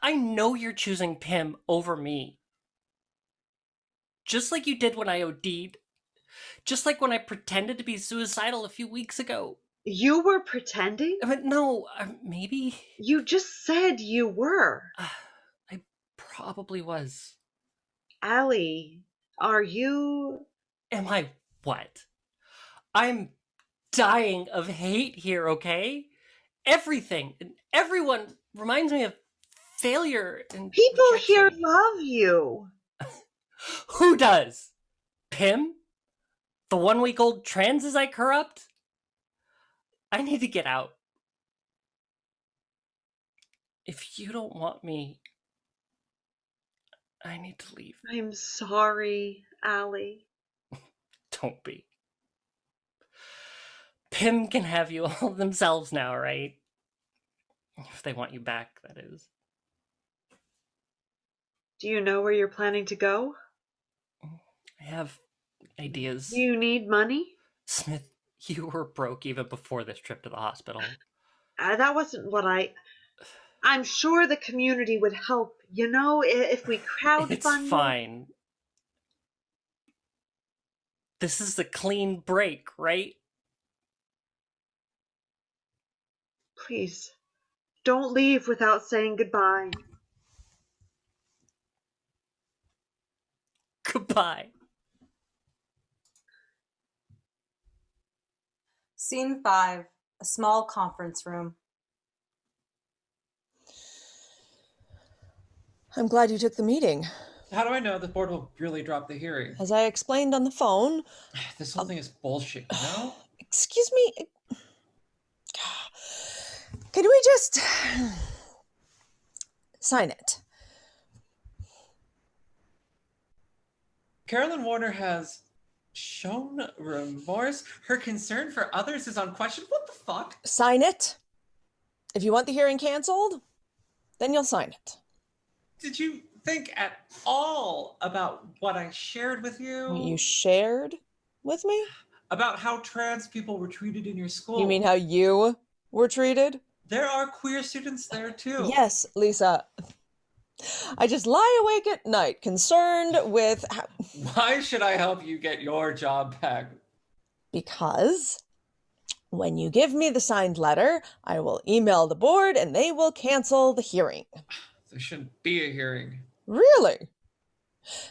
I know you're choosing Pim over me. Just like you did when I OD'd. Just like when I pretended to be suicidal a few weeks ago. You were pretending? But no, maybe. You just said you were. I probably was. Allie, are you... Am I what? I'm dying of hate here, okay? Everything and everyone reminds me of failure and people rejection. here love you. Who does? Pim? The 1-week-old transes I corrupt? I need to get out. If you don't want me, I need to leave. I'm sorry, Allie. Don't be. Pim can have you all themselves now, right? If they want you back, that is. Do you know where you're planning to go? I have ideas. Do you need money? Smith, you were broke even before this trip to the hospital. That wasn't what I'm sure the community would help, you know, if we crowdfund. It's fine. This is a clean break, right? Please, don't leave without saying goodbye. Goodbye. Scene 5, a small conference room. I'm glad you took the meeting. How do I know the board will really drop the hearing? As I explained on the phone... This whole thing is bullshit, you know? Excuse me? Can we just... sign it? Carolyn Warner has shown remorse. Her concern for others is unquestioned. What the fuck? Sign it. If you want the hearing canceled, then you'll sign it. Did you think at all about what I shared with you? You shared with me? About how trans people were treated in your school. You mean how you were treated? There are queer students there too. Yes, Lisa. I just lie awake at night, concerned with how... Why should I help you get your job back? Because when you give me the signed letter, I will email the board and they will cancel the hearing. There shouldn't be a hearing. Really?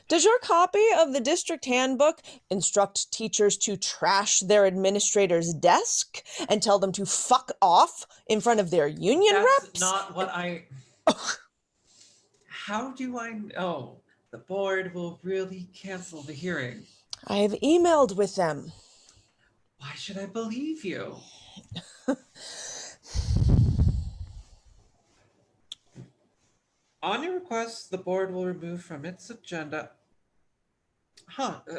Does your copy of the district handbook instruct teachers to trash their administrator's desk and tell them to fuck off in front of their union reps? That's not what I... How do I know the board will really cancel the hearing? I have emailed with them. Why should I believe you? On your request, the board will remove from its agenda.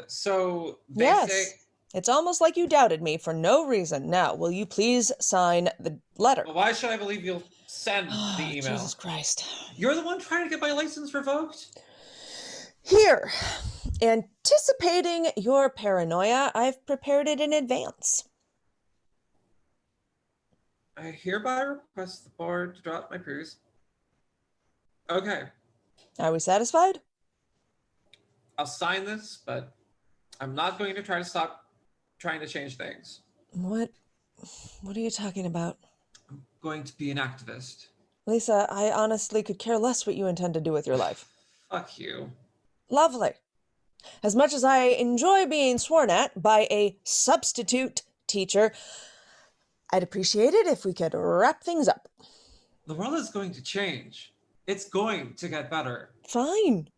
So they say... It's almost like you doubted me for no reason. Now, will you please sign the letter? Why should I believe you'll send the email. Jesus Christ. You're the one trying to get my license revoked? Here, anticipating your paranoia, I've prepared it in advance. I hereby request the board to drop my proofs. Okay. Are we satisfied? I'll sign this, but I'm not going to try to stop trying to change things. What are you talking about? I'm going to be an activist. Lisa, I honestly could care less what you intend to do with your life. Fuck you. Lovely. As much as I enjoy being sworn at by a substitute teacher, I'd appreciate it if we could wrap things up. The world is going to change. It's going to get better. Fine.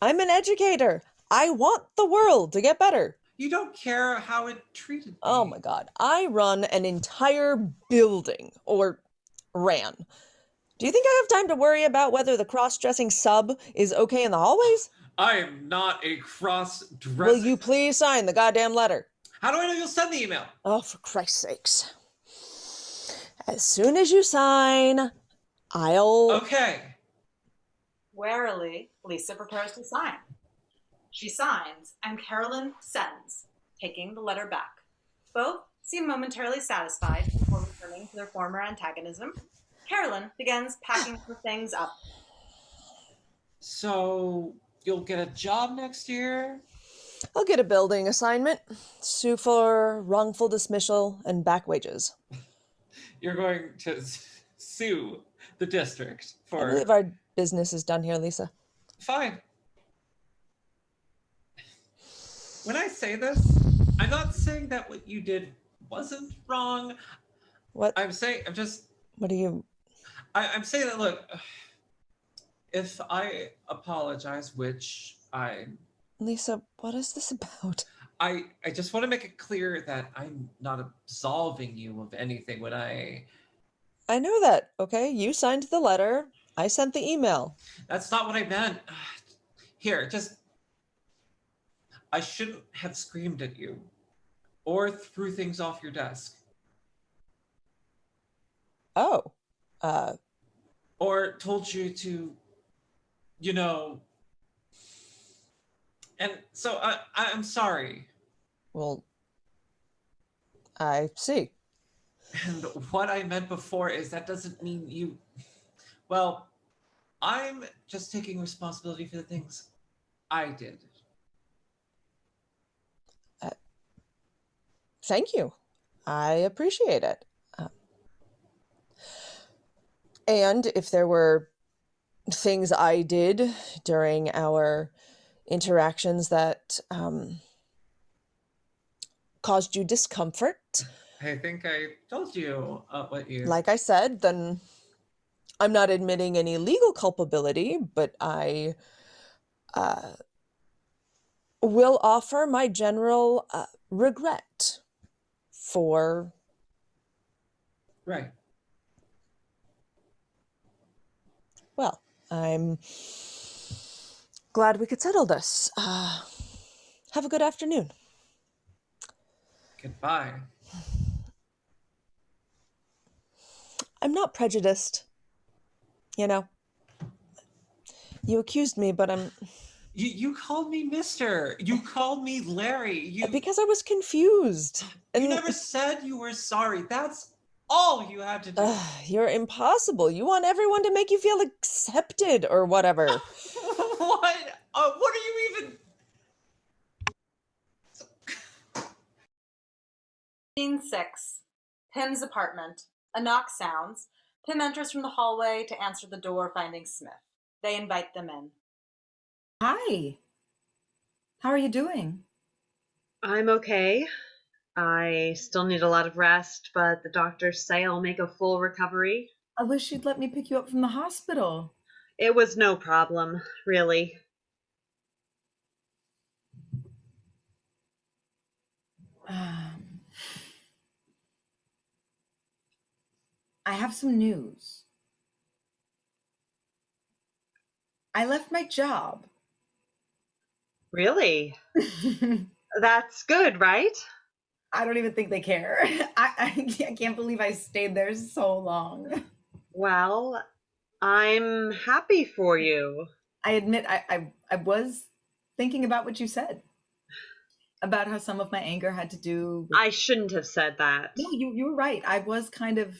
I'm an educator. I want the world to get better. You don't care how it treated me. Oh my God. I run an entire building, or ran. Do you think I have time to worry about whether the cross-dressing sub is okay in the hallways? I am not a cross-dressing... Will you please sign the goddamn letter? How do I know you'll send the email? Oh, for Christ's sakes. As soon as you sign, I'll... Okay. Warily, Lisa prepares to sign. She signs, and Carolyn sends, taking the letter back. Both seem momentarily satisfied before returning to their former antagonism. Carolyn begins packing her things up. So, you'll get a job next year? I'll get a building assignment. Sue for wrongful dismissal and back wages. You're going to sue the district for... I believe our business is done here, Lisa. Fine. When I say this, I'm not saying that what you did wasn't wrong. What? I'm saying, What do you... I'm saying that, look, if I apologize, which Lisa, what is this about? I just want to make it clear that I'm not absolving you of anything when I know that, okay? You signed the letter. I sent the email. That's not what I meant. Here, I shouldn't have screamed at you or threw things off your desk. Oh. Or told you to, and so I'm sorry. Well, I see. And what I meant before is that doesn't mean you, well, I'm just taking responsibility for the things I did. Thank you. I appreciate it. And if there were things I did during our interactions that caused you discomfort, I think I told you what you... like I said, then I'm not admitting any legal culpability, but I will offer my general regret for... Right. Well, I'm glad we could settle this. Have a good afternoon. Goodbye. I'm not prejudiced. You accused me, but I'm... You called me Mister. You called me Larry. Because I was confused. You never said you were sorry. That's all you had to do. You're impossible. You want everyone to make you feel accepted or whatever. What? What are you even... Scene 6. Pim's apartment. A knock sounds. Pim enters from the hallway to answer the door, finding Smith. They invite them in. Hi. How are you doing? I'm okay. I still need a lot of rest, but the doctors say I'll make a full recovery. I wish you'd let me pick you up from the hospital. It was no problem, really. I have some news. I left my job. Really? That's good, right? I don't even think they care. I can't believe I stayed there so long. Well, I'm happy for you. I admit I was thinking about what you said. About how some of my anger had to do with... I shouldn't have said that. No, you were right. I was kind of...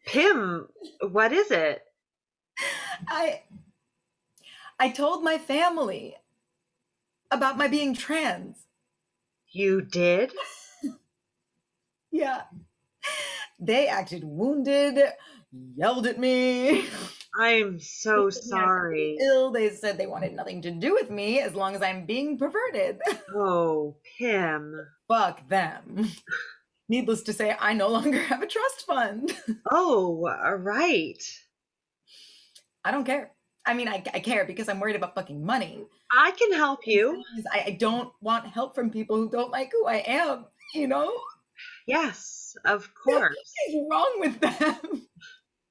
Pim, what is it? I told my family about my being trans. You did? Yeah. They acted wounded, yelled at me. I'm so sorry. Ill. They said they wanted nothing to do with me as long as I'm being perverted. Oh, Pim. Fuck them. Needless to say, I no longer have a trust fund. Oh, right. I don't care. I mean, I care because I'm worried about fucking money. I can help you. I don't want help from people who don't like who I am, you know? Yes, of course. What is wrong with them?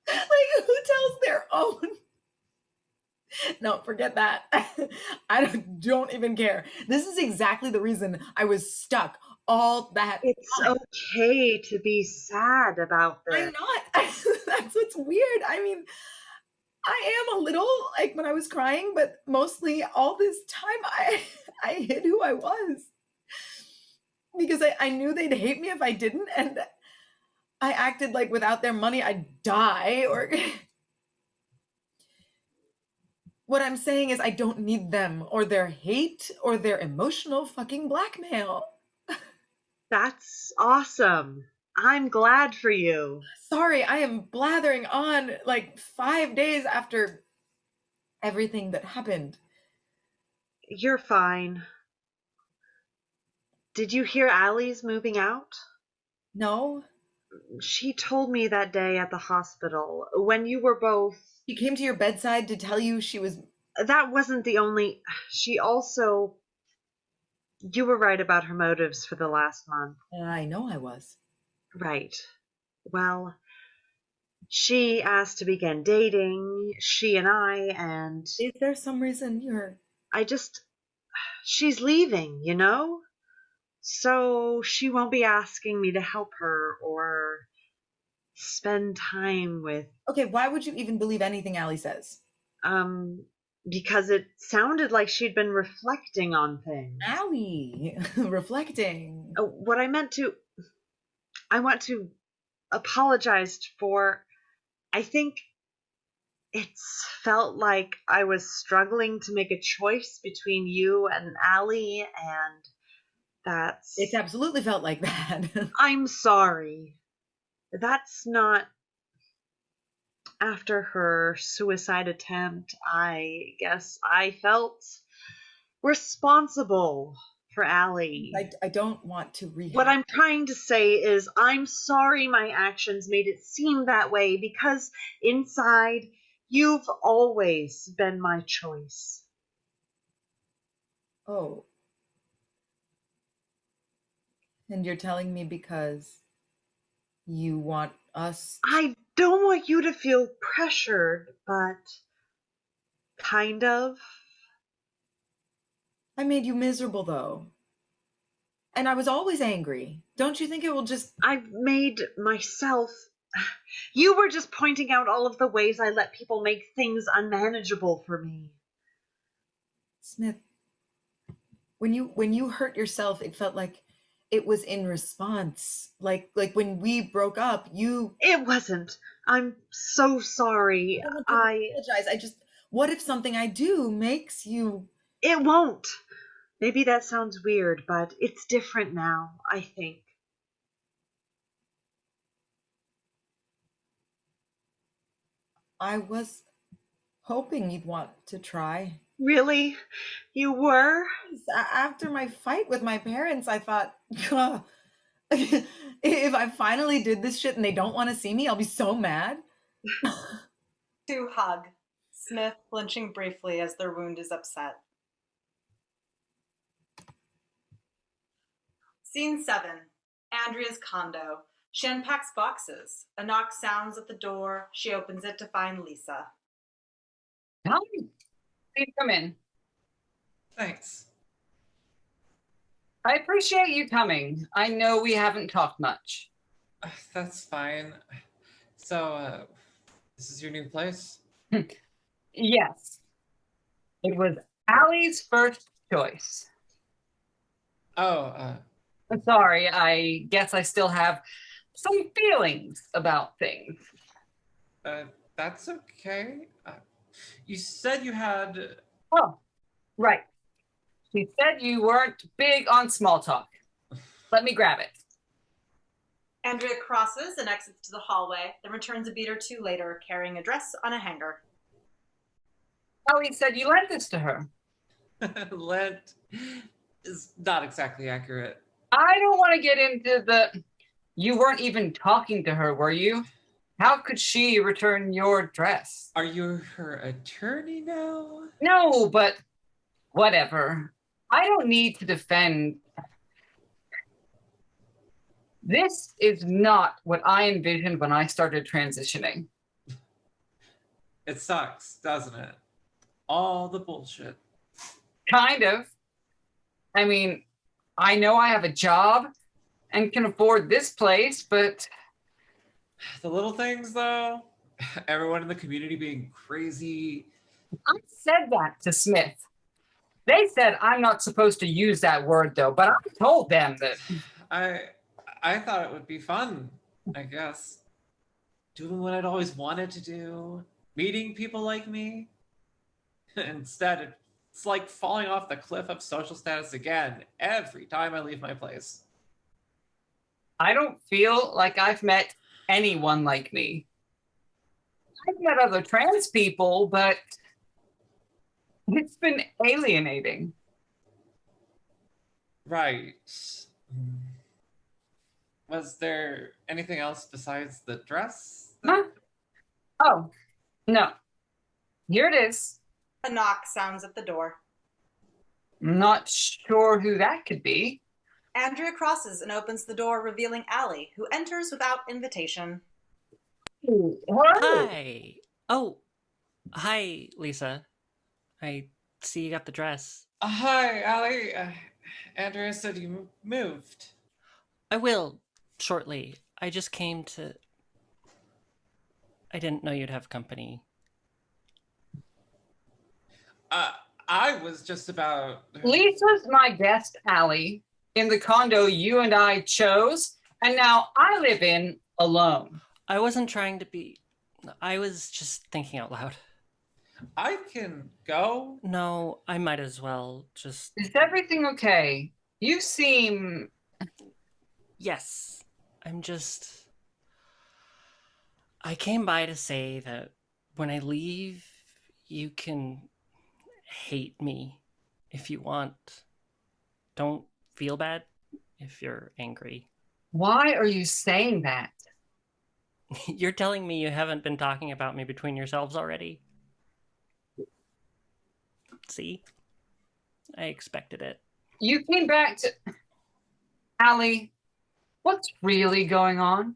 Like, who tells their own? No, forget that. I don't even care. This is exactly the reason I was stuck all that It's time. okay to be sad about this. I'm not. That's what's weird. I mean, I am a little like when I was crying, but mostly all this time I hid who I was. Because I knew they'd hate me if I didn't, and I acted like without their money I'd die, or... What I'm saying is I don't need them, or their hate, or their emotional fucking blackmail. That's awesome. I'm glad for you. Sorry, I am blathering on like 5 days after everything that happened. You're fine. Did you hear Allie's moving out? No? She told me that day at the hospital when you were both... She came to your bedside to tell you she was... That wasn't the only... She also... You were right about her motives for the last month. I know I was. Right. Well, she asked to begin dating, she and I, and... Is there some reason you're... She's leaving, you know? So she won't be asking me to help her or spend time with... Okay, why would you even believe anything Allie says? Because it sounded like she'd been reflecting on things. Allie, reflecting. What I meant to... I want to apologize for... I think it's felt like I was struggling to make a choice between you and Allie, and that's... It's absolutely felt like that. I'm sorry. That's not... After her suicide attempt, I guess I felt responsible for Allie. I don't want to rehash. What I'm trying to say is I'm sorry my actions made it seem that way, because inside, you've always been my choice. Oh. And you're telling me because you want us... I don't want you to feel pressured, but kind of. I made you miserable, though. And I was always angry. Don't you think it will just... I've made myself... You were just pointing out all of the ways I let people make things unmanageable for me. Smith, when you hurt yourself, it felt like it was in response. Like when we broke up, you... It wasn't. I'm so sorry. I apologize. I just... What if something I do makes you... It won't. Maybe that sounds weird, but it's different now, I think. I was hoping you'd want to try. Really? You were? After my fight with my parents, I thought, if I finally did this shit and they don't want to see me, I'll be so mad. To hug, Smith flinching briefly as their wound is upset. Scene 7. Andrea's condo. She unpacks boxes. A knock sounds at the door. She opens it to find Lisa. Hi. Please come in. Thanks. I appreciate you coming. I know we haven't talked much. That's fine. So, this is your new place? Yes. It was Allie's first choice. Oh, I'm sorry, I guess I still have some feelings about things. that's okay. You said you had... Oh, right. She said you weren't big on small talk. Let me grab it. Andrea crosses and exits to the hallway, then returns a beat or two later, carrying a dress on a hanger. Allie said you lent this to her. Lent is not exactly accurate. I don't want to get into the... You weren't even talking to her, were you? How could she return your dress? Are you her attorney now? No, but whatever. I don't need to defend. This is not what I envisioned when I started transitioning. It sucks, doesn't it? All the bullshit. Kind of. I mean, I know I have a job and can afford this place, but... The little things, though. Everyone in the community being crazy. I said that to Smith. They said I'm not supposed to use that word, though, but I told them that... I thought it would be fun, I guess. Doing what I'd always wanted to do. Meeting people like me. Instead, it's like falling off the cliff of social status again every time I leave my place. I don't feel like I've met anyone like me. I've met other trans people, but it's been alienating. Right. Was there anything else besides the dress? Huh? Oh, no. Here it is. A knock sounds at the door. I'm not sure who that could be. Andrea crosses and opens the door, revealing Allie, who enters without invitation. Hi. Oh, hi, Lisa. I see you got the dress. Hi, Allie. Andrea said you moved. I will, shortly. I just came to... I didn't know you'd have company. I was just about... Lisa's my guest, Allie, in the condo you and I chose, and now I live in alone. I wasn't trying to be... I was just thinking out loud. I can go. No, I might as well just... Is everything okay? You seem... Yes, I'm just... I came by to say that when I leave, you can hate me if you want. Don't feel bad if you're angry. Why are you saying that? You're telling me you haven't been talking about me between yourselves already? See? I expected it. You came back to... Allie, what's really going on?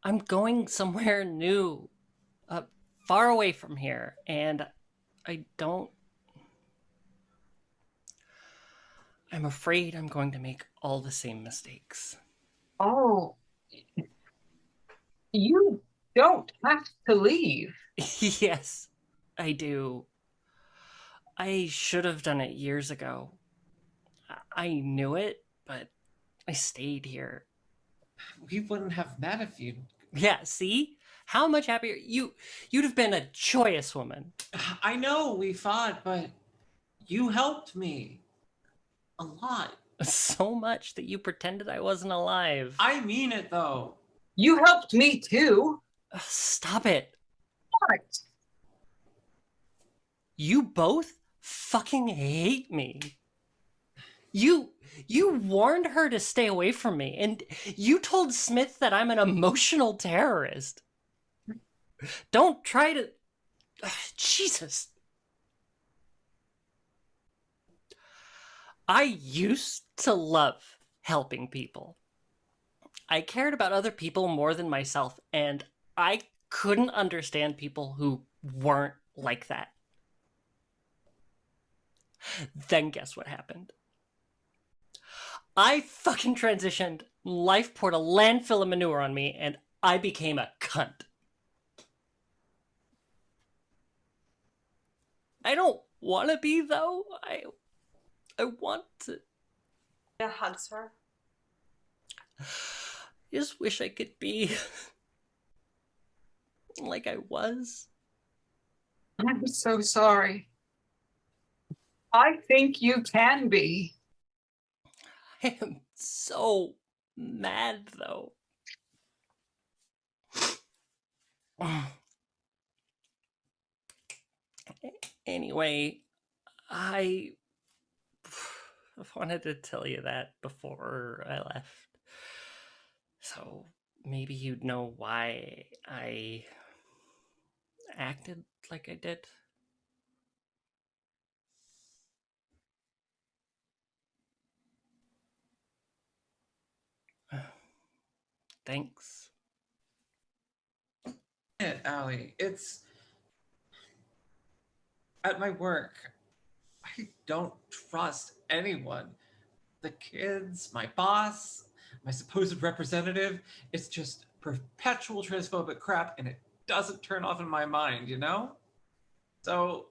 I'm going somewhere new, far away from here, and I don't... I'm afraid I'm going to make all the same mistakes. Oh, you don't have to leave. Yes, I do. I should have done it years ago. I knew it, but I stayed here. We wouldn't have met if you'd... Yeah, see? How much happier... You'd have been a joyous woman. I know we fought, but you helped me. A lot. So much that you pretended I wasn't alive. I mean it, though. You helped me too. Stop it. What? You both fucking hate me. You warned her to stay away from me, and you told Smith that I'm an emotional terrorist. Don't try to... Jesus. I used to love helping people. I cared about other people more than myself, and I couldn't understand people who weren't like that. Then guess what happened? I fucking transitioned. Life poured a landfill of manure on me, and I became a cunt. I don't want to be, though. I want to. Yeah, hugs her. I just wish I could be like I was. I'm so sorry. I think you can be. I am so mad, though. Anyway, I wanted to tell you that before I left. So maybe you'd know why I acted like I did. Thanks. Allie, it's at my work. I don't trust anyone. The kids, my boss, my supposed representative. It's just perpetual transphobic crap, and it doesn't turn off in my mind, you know? So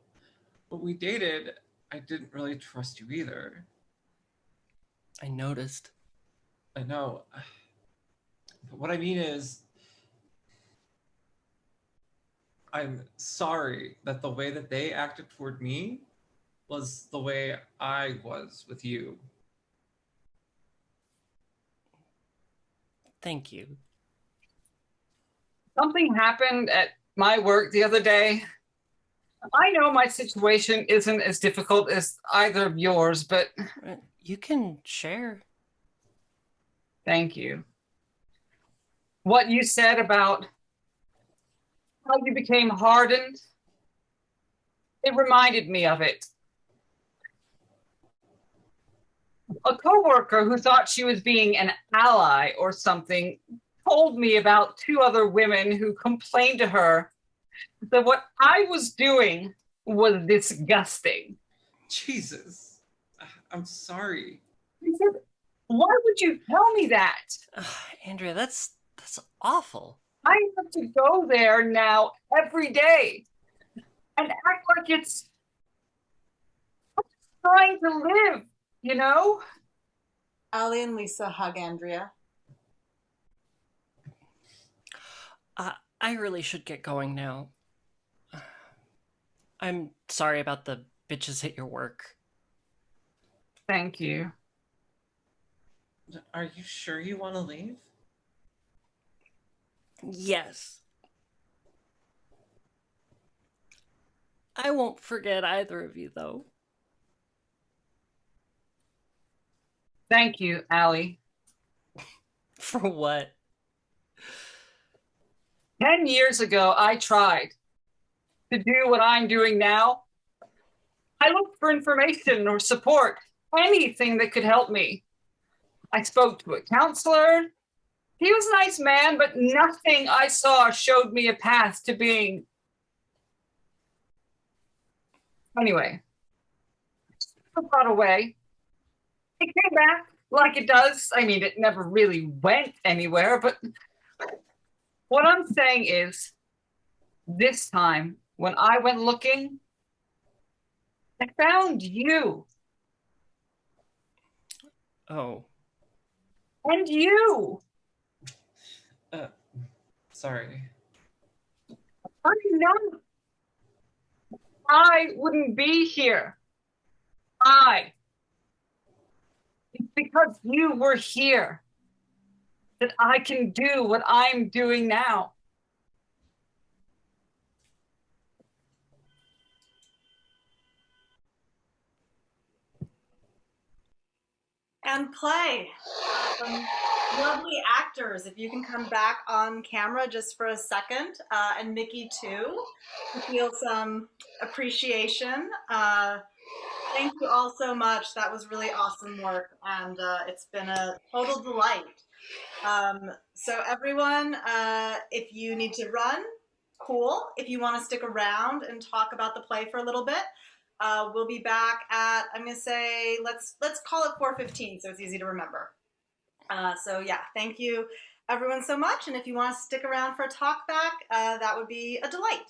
when we dated, I didn't really trust you either. I noticed. I know. But what I mean is, I'm sorry that the way that they acted toward me was the way I was with you. Thank you. Something happened at my work the other day. I know my situation isn't as difficult as either of yours, but You can share. thank you. What you said about how you became hardened, it reminded me of it. A coworker who thought she was being an ally or something told me about two other women who complained to her that what I was doing was disgusting. Jesus, I'm sorry. I said, why would you tell me that? Andrea, that's awful. I have to go there now every day and act like it's trying to live, you know? Allie and Lisa hug Andrea. I really should get going now. I'm sorry about the bitches at your work. Thank you. Are you sure you want to leave? Yes. I won't forget either of you, though. Thank you, Allie. For what? 10 years ago, I tried to do what I'm doing now. I looked for information or support, anything that could help me. I spoke to a counselor. He was a nice man, but nothing I saw showed me a path to being. Anyway, I got away. It came back like it does. I mean, it never really went anywhere, but what I'm saying is, this time, when I went looking, I found you. Oh. And you. Sorry. I know. I wouldn't be here. It's because you were here that I can do what I'm doing now. And play. Lovely actors. If you can come back on camera just for a second, and Mikki too, to feel some appreciation. Thank you all so much. That was really awesome work, and it's been a total delight. So everyone, if you need to run, cool. If you want to stick around and talk about the play for a little bit, We'll be back at, I'm gonna say, let's call it 4:15 so it's easy to remember. So yeah, thank you everyone so much. And if you want to stick around for a talk back, that would be a delight.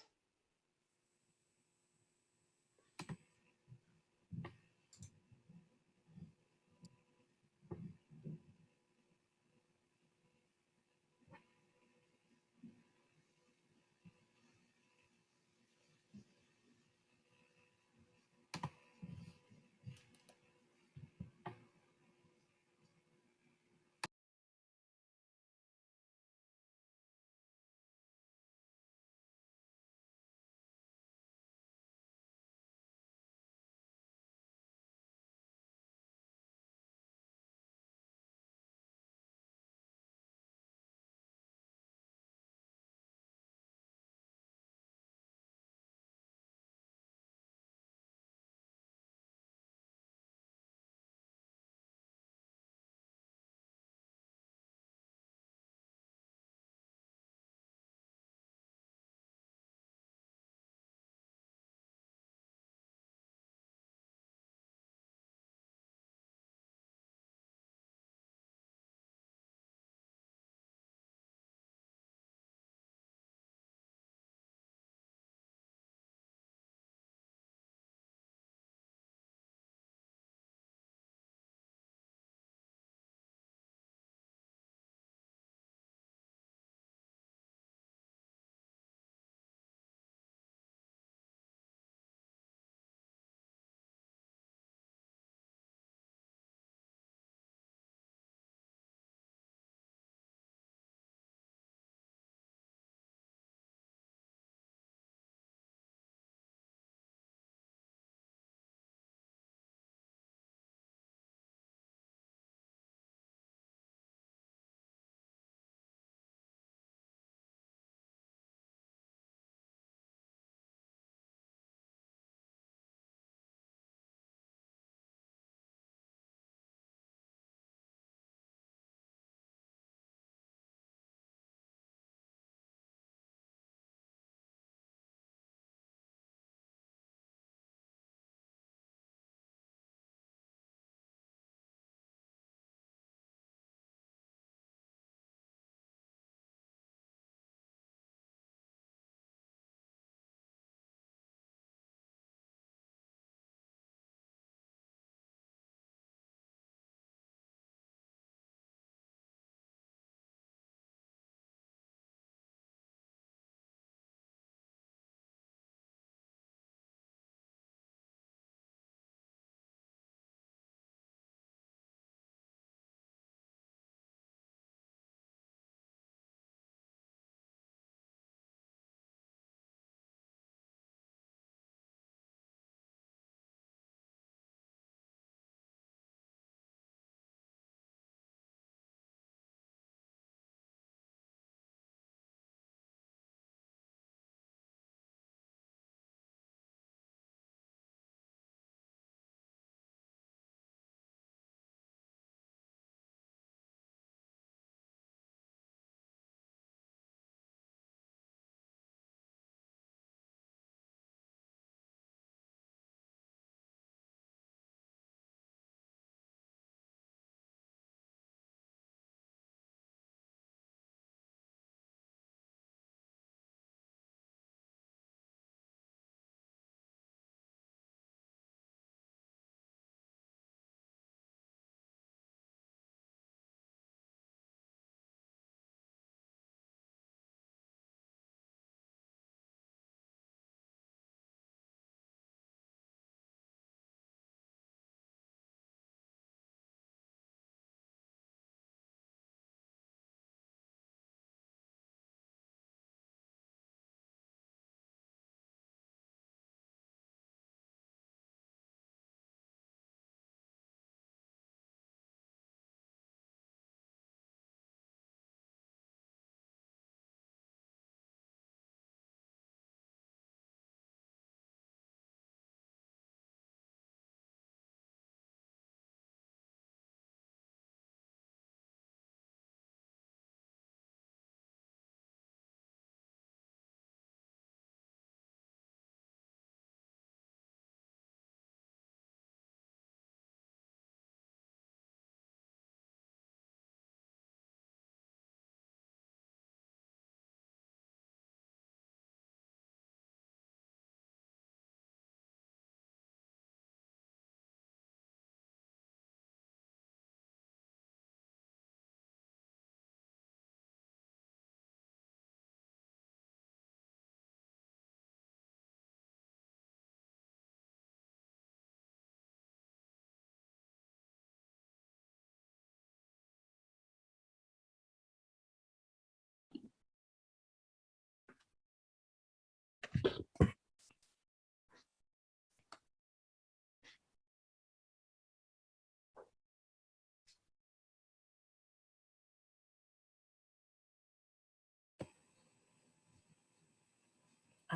All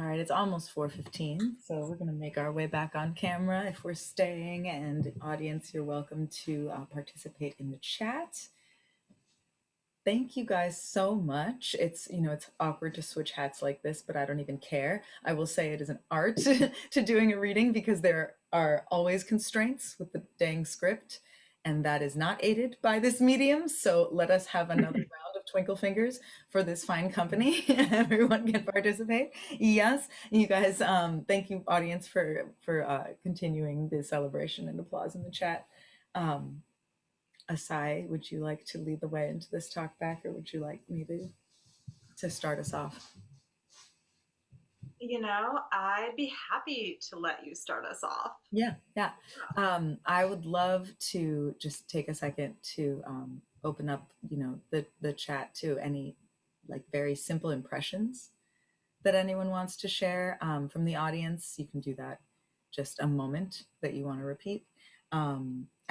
right, it's almost 4:15, so we're going to make our way back on camera if we're staying. And audience, you're welcome to participate in the chat. Thank you guys so much. It's, it's awkward to switch hats like this, but I don't even care. I will say it is an art to doing a reading because there are always constraints with the dang script, and that is not aided by this medium. So let us have another round of twinkle fingers for this fine company. Everyone can participate. Yes, you guys, thank you audience for continuing the celebration and applause in the chat. Asae, would you like to lead the way into this talk back, or would you like me to start us off? I'd be happy to let you start us off. Yeah. I would love to just take a second to open up, the chat to any very simple impressions that anyone wants to share from the audience. You can do that just a moment that you want to repeat.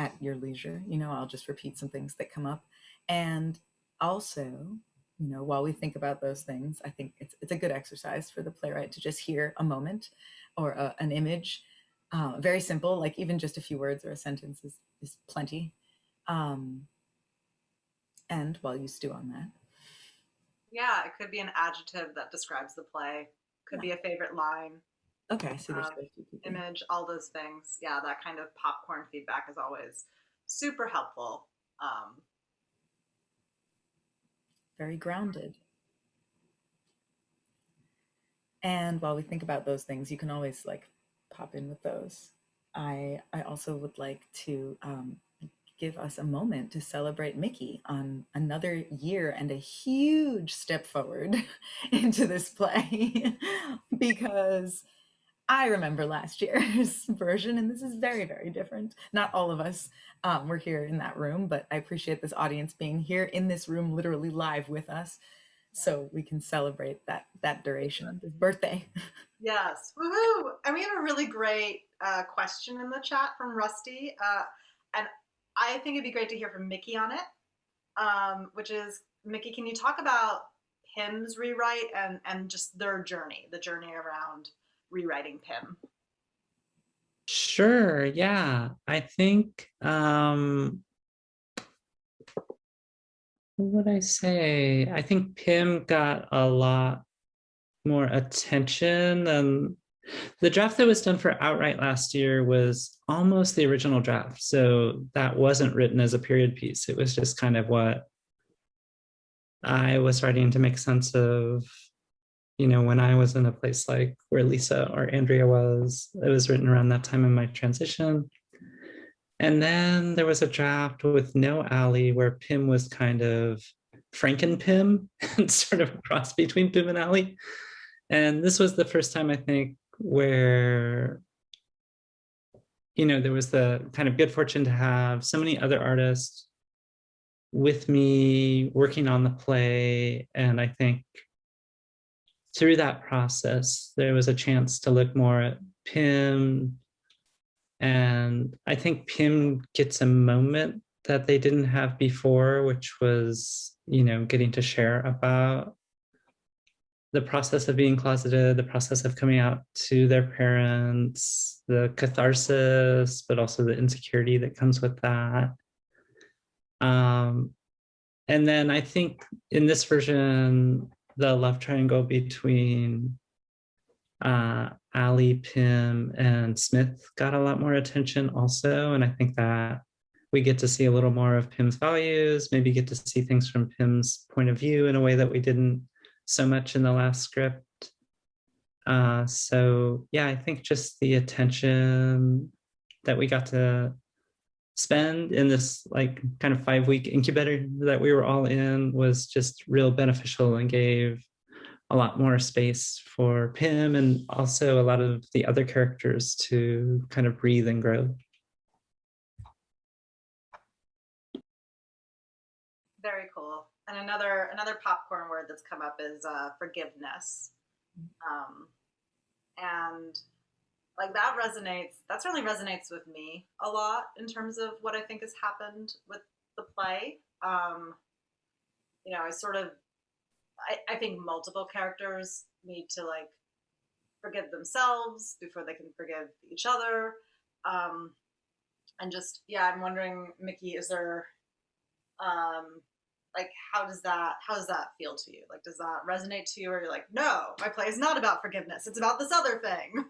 At your leisure, I'll just repeat some things that come up. And also, while we think about those things, I think it's a good exercise for the playwright to just hear a moment or an image, very simple, like even just a few words or a sentence is plenty. And while you stew on that. Yeah, it could be an adjective that describes the play. Could be a favorite line. Okay, so there's image, all those things. Yeah, that kind of popcorn feedback is always super helpful. Very grounded. And while we think about those things, you can always pop in with those. I also would like to give us a moment to celebrate Mikki on another year and a huge step forward into this play because I remember last year's version, and this is very, very different. Not all of us were here in that room, but I appreciate this audience being here in this room, literally live with us, so we can celebrate that duration, this birthday. Yes, woohoo! And we have a really great question in the chat from Rusty, and I think it'd be great to hear from Mikki on it, which is, Mikki, can you talk about Pym's rewrite and just their journey, the journey around rewriting Pym? Sure, yeah. I think, what would I say? I think Pym got a lot more attention than the draft that was done for Outright last year was almost the original draft. So that wasn't written as a period piece. It was just kind of what I was starting to make sense of, when I was in a place like where Lisa or Andrea was. It was written around that time in my transition. And then there was a draft with no Allie where Pym was kind of Franken Pym and sort of a cross between Pym and Allie. And this was the first time, I think, where, there was the kind of good fortune to have so many other artists with me working on the play. And I think through that process, there was a chance to look more at Pym. And I think Pym gets a moment that they didn't have before, which was, getting to share about the process of being closeted, the process of coming out to their parents, the catharsis, but also the insecurity that comes with that. And then I think in this version, the love triangle between Allie, Pym, and Smith got a lot more attention also. And I think that we get to see a little more of Pym's values, maybe get to see things from Pym's point of view in a way that we didn't so much in the last script. So yeah, I think just the attention that we got to spend in this kind of 5-week incubator that we were all in was just real beneficial and gave a lot more space for Pym and also a lot of the other characters to kind of breathe and grow. Very cool. And another popcorn word that's come up is forgiveness. and like that certainly resonates with me a lot in terms of what I think has happened with the play. You know, I think multiple characters need to like forgive themselves before they can forgive each other. And just, yeah, I'm wondering, Mikki, is there, like, how does that feel to you? Like, does that resonate to you, or you're like, no, my play is not about forgiveness, it's about this other thing?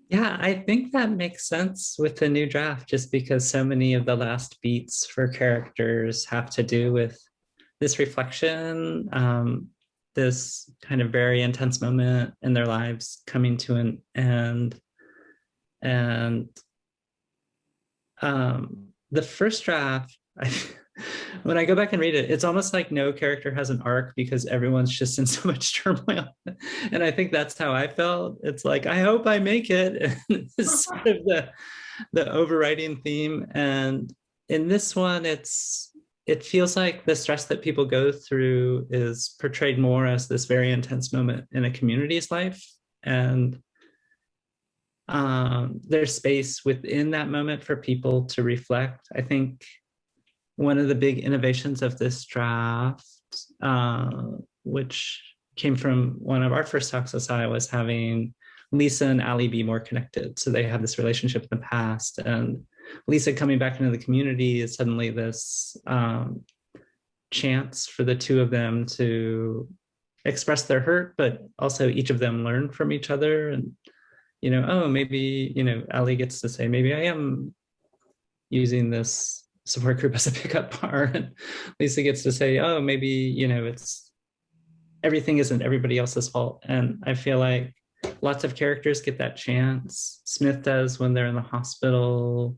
Yeah, I think that makes sense with the new draft, just because so many of the last beats for characters have to do with this reflection, this kind of very intense moment in their lives coming to an end. And the first draft, when I go back and read it, it's almost like no character has an arc because everyone's just in so much turmoil. And I think that's how I felt. It's like, I hope I make it. And it's sort of the overriding theme. And in this one, it feels like the stress that people go through is portrayed more as this very intense moment in a community's life. And there's space within that moment for people to reflect. I think one of the big innovations of this draft, which came from one of our first talks, Asae, was having Lisa and Ali be more connected. So they have this relationship in the past, and Lisa coming back into the community is suddenly this chance for the two of them to express their hurt, but also each of them learn from each other. And, you know, oh, maybe, you know, Ali gets to say, maybe I am using this support group as a pickup bar. And Lisa gets to say, oh, maybe, you know, everything isn't everybody else's fault. And I feel like lots of characters get that chance. Smith does when they're in the hospital.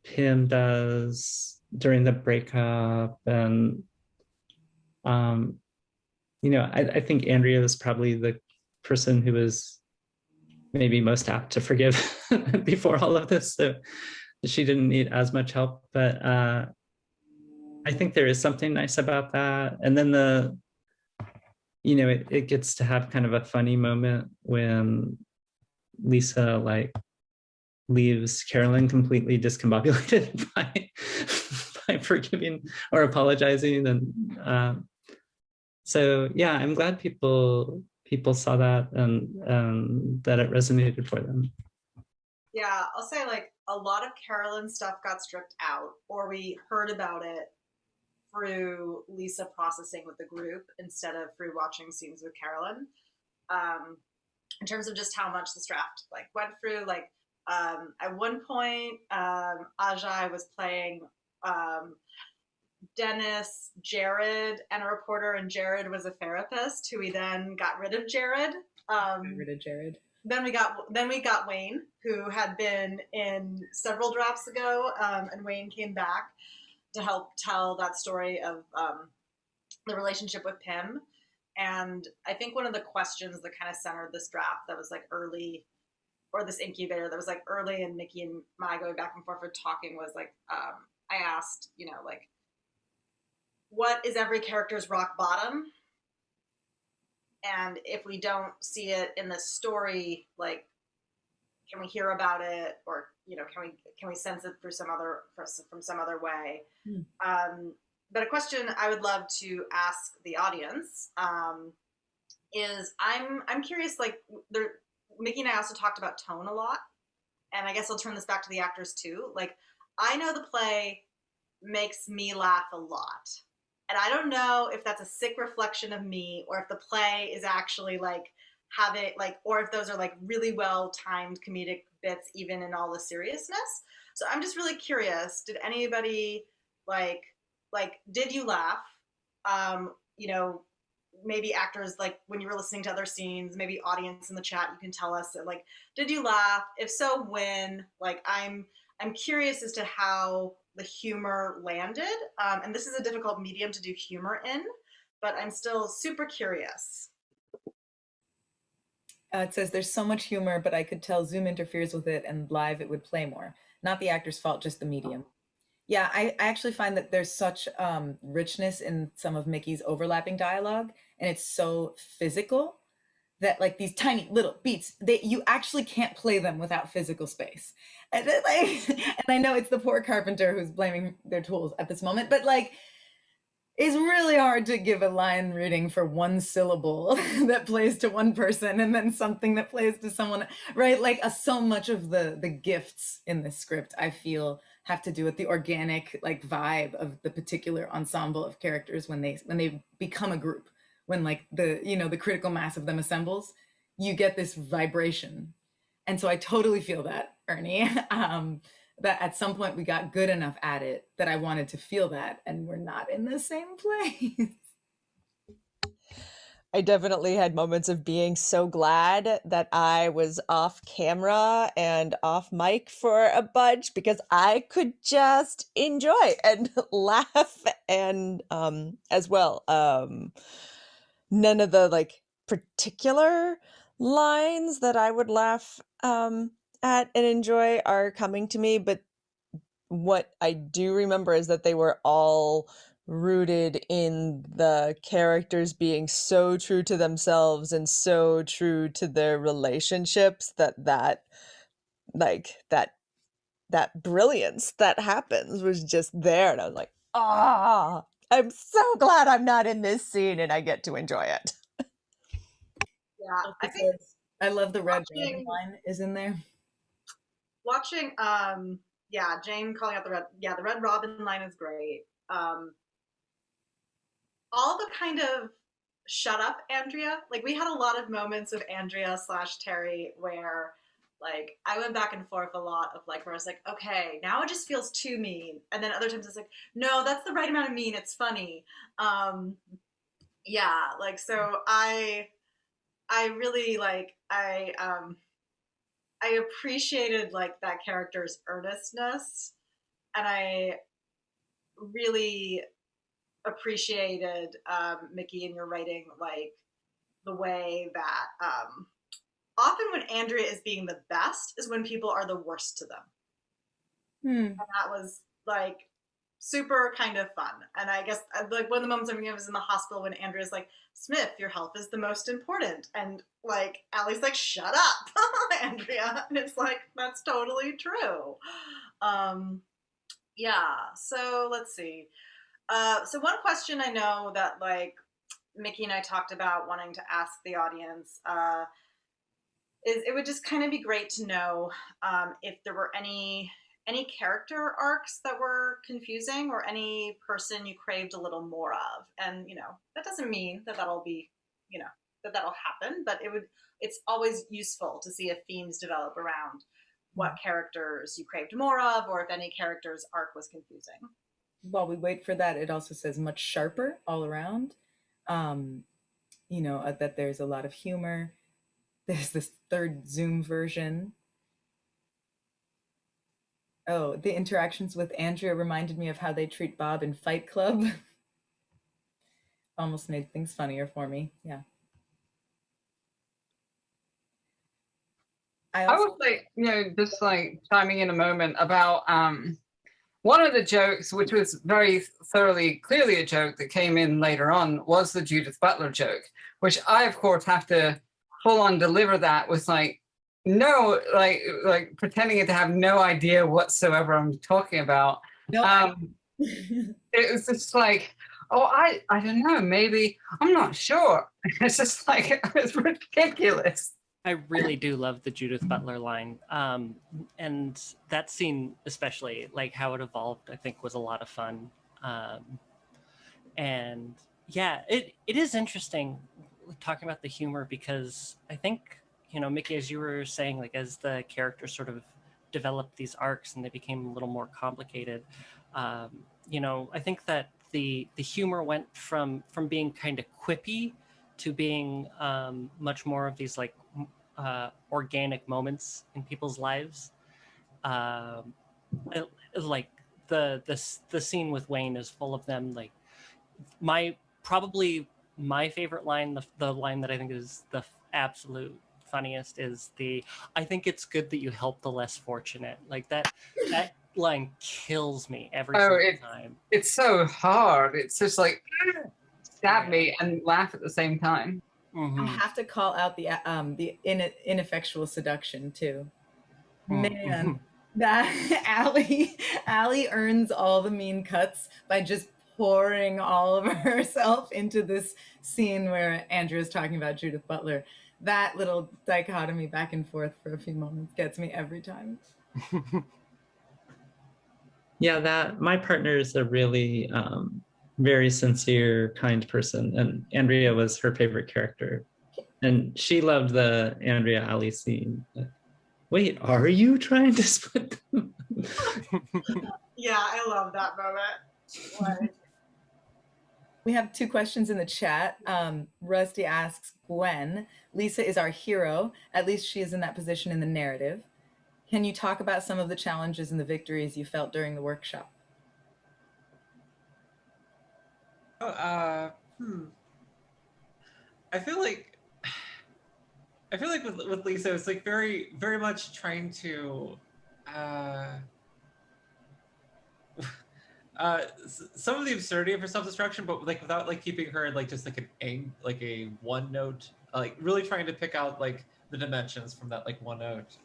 Pim does during the breakup. And, you know, I think Andrea was probably the person who was maybe most apt to forgive before all of this. So she didn't need as much help, but I think there is something nice about that. And then you know, it gets to have kind of a funny moment when Lisa like leaves Carolyn completely discombobulated by forgiving or apologizing. And so, yeah, I'm glad people saw that and that it resonated for them. Yeah, I'll say like a lot of Carolyn's stuff got stripped out, or we heard about it through Lisa processing with the group instead of through watching scenes with Carolyn. In terms of just how much this draft like went through, like at one point Ajai was playing Dennis, Jared, and a reporter, and Jared was a therapist who we then got rid of Jared. Then we got Wayne, who had been in several drafts ago, and Wayne came back to help tell that story of the relationship with Pim. And I think one of the questions that kind of centered this draft that was like early, or this incubator that was like early, and Mikki and Mai going back and forth for talking, was like, I asked, you know, like, what is every character's rock bottom? And if we don't see it in the story, like, can we hear about it, or, you know, can we sense it through from some other way? But a question I would love to ask the audience is, I'm curious, like, Mikki and I also talked about tone a lot, and I guess I'll turn this back to the actors too. Like, I know the play makes me laugh a lot, and I don't know if that's a sick reflection of me, or if the play is actually like or if those are like really well timed comedic bits even in all the seriousness. So I'm just really curious, did anybody like did you laugh? You know, maybe actors, like when you were listening to other scenes, maybe audience in the chat, you can tell us, like, did you laugh? If so, when? Like, I'm curious as to how the humor landed. And this is a difficult medium to do humor in, but I'm still super curious. It says there's so much humor, but I could tell Zoom interferes with it, and live it would play more. Not the actor's fault, just the medium. Yeah, I actually find that there's such richness in some of Mikki's overlapping dialogue, and it's so physical. that like these tiny little beats, you actually can't play them without physical space. And, and I know it's the poor carpenter who's blaming their tools at this moment, but like, it's really hard to give a line reading for one syllable that plays to one person and then something that plays to someone, right? Like so much of the gifts in this script, I feel, have to do with the organic like vibe of the particular ensemble of characters when they become a group. When like the critical mass of them assembles, you get this vibration. And so I totally feel that, Ernie. That at some point we got good enough at it that I wanted to feel that, and we're not in the same place. I definitely had moments of being so glad that I was off camera and off mic for a bunch because I could just enjoy and laugh and as well. None of the like particular lines that I would laugh at and enjoy are coming to me, but what I do remember is that they were all rooted in the characters being so true to themselves and so true to their relationships that brilliance that happens was just there, and I was like, I'm so glad I'm not in this scene and I get to enjoy it. Yeah, I think I love the red line is in there. Watching, Jane calling out the Red Robin line is great. All the kind of shut up Andrea, like we had a lot of moments of Andrea / Terry where like I went back and forth a lot of like where I was like, okay, now it just feels too mean, and then other times it's like, no, that's the right amount of mean, it's funny. Like so I really like I appreciated like that character's earnestness, and I really appreciated Mikki in your writing, like the way that often when Andrea is being the best is when people are the worst to them. And that was like super kind of fun. And I guess like one of the moments I was in the hospital when Andrea's like, Smith, your health is the most important. And like Allie's like, shut up, Andrea. And it's like, that's totally true. So let's see. So one question I know that like Mikki and I talked about wanting to ask the audience is it would just kind of be great to know if there were any character arcs that were confusing or any person you craved a little more of. And, that doesn't mean that that'll be, that'll happen, but it's always useful to see if themes develop around what characters you craved more of, or if any character's arc was confusing. While we wait for that, it also says much sharper all around. That there's a lot of humor. There's this third Zoom version. Oh, the interactions with Andrea reminded me of how they treat Bob in Fight Club. Almost made things funnier for me. Yeah. I would say, just like chiming in a moment about one of the jokes, which was very clearly a joke that came in later on, was the Judith Butler joke, which I, of course, have to full on deliver that with like pretending to have no idea whatsoever I'm talking about. No, it was just like, I don't know, maybe, I'm not sure. It's just like, it's ridiculous. I really do love the Judith Butler line. And that scene, especially, like how it evolved, I think was a lot of fun. And yeah, it is interesting talking about the humor, because I think, Mikki, as you were saying, like as the characters sort of developed these arcs and they became a little more complicated, I think that the humor went from being kind of quippy to being much more of these like organic moments in people's lives. Like the scene with Wayne is full of them. Like probably my favorite line, the line that I think is the absolute funniest is I think it's good that you help the less fortunate. Like that line kills me every single time. It's so hard. It's just like stab me and laugh at the same time. I have to call out the ineffectual seduction too. Man, that Allie earns all the mean cuts by just pouring all of herself into this scene where Andrea's talking about Judith Butler. That little dichotomy back and forth for a few moments gets me every time. Yeah, my partner is a really very sincere, kind person, and Andrea was her favorite character, and she loved the Andrea Ali scene. Wait, are you trying to split them? Yeah, I love that moment. Like, we have 2 questions in the chat. Rusty asks Gwen, Lisa is our hero. At least she is in that position in the narrative. Can you talk about some of the challenges and the victories you felt during the workshop? I feel like with Lisa, it's like very, very much trying to some of the absurdity of her self-destruction, but like without like keeping her like just like a one note, like really trying to pick out like the dimensions from that like one note,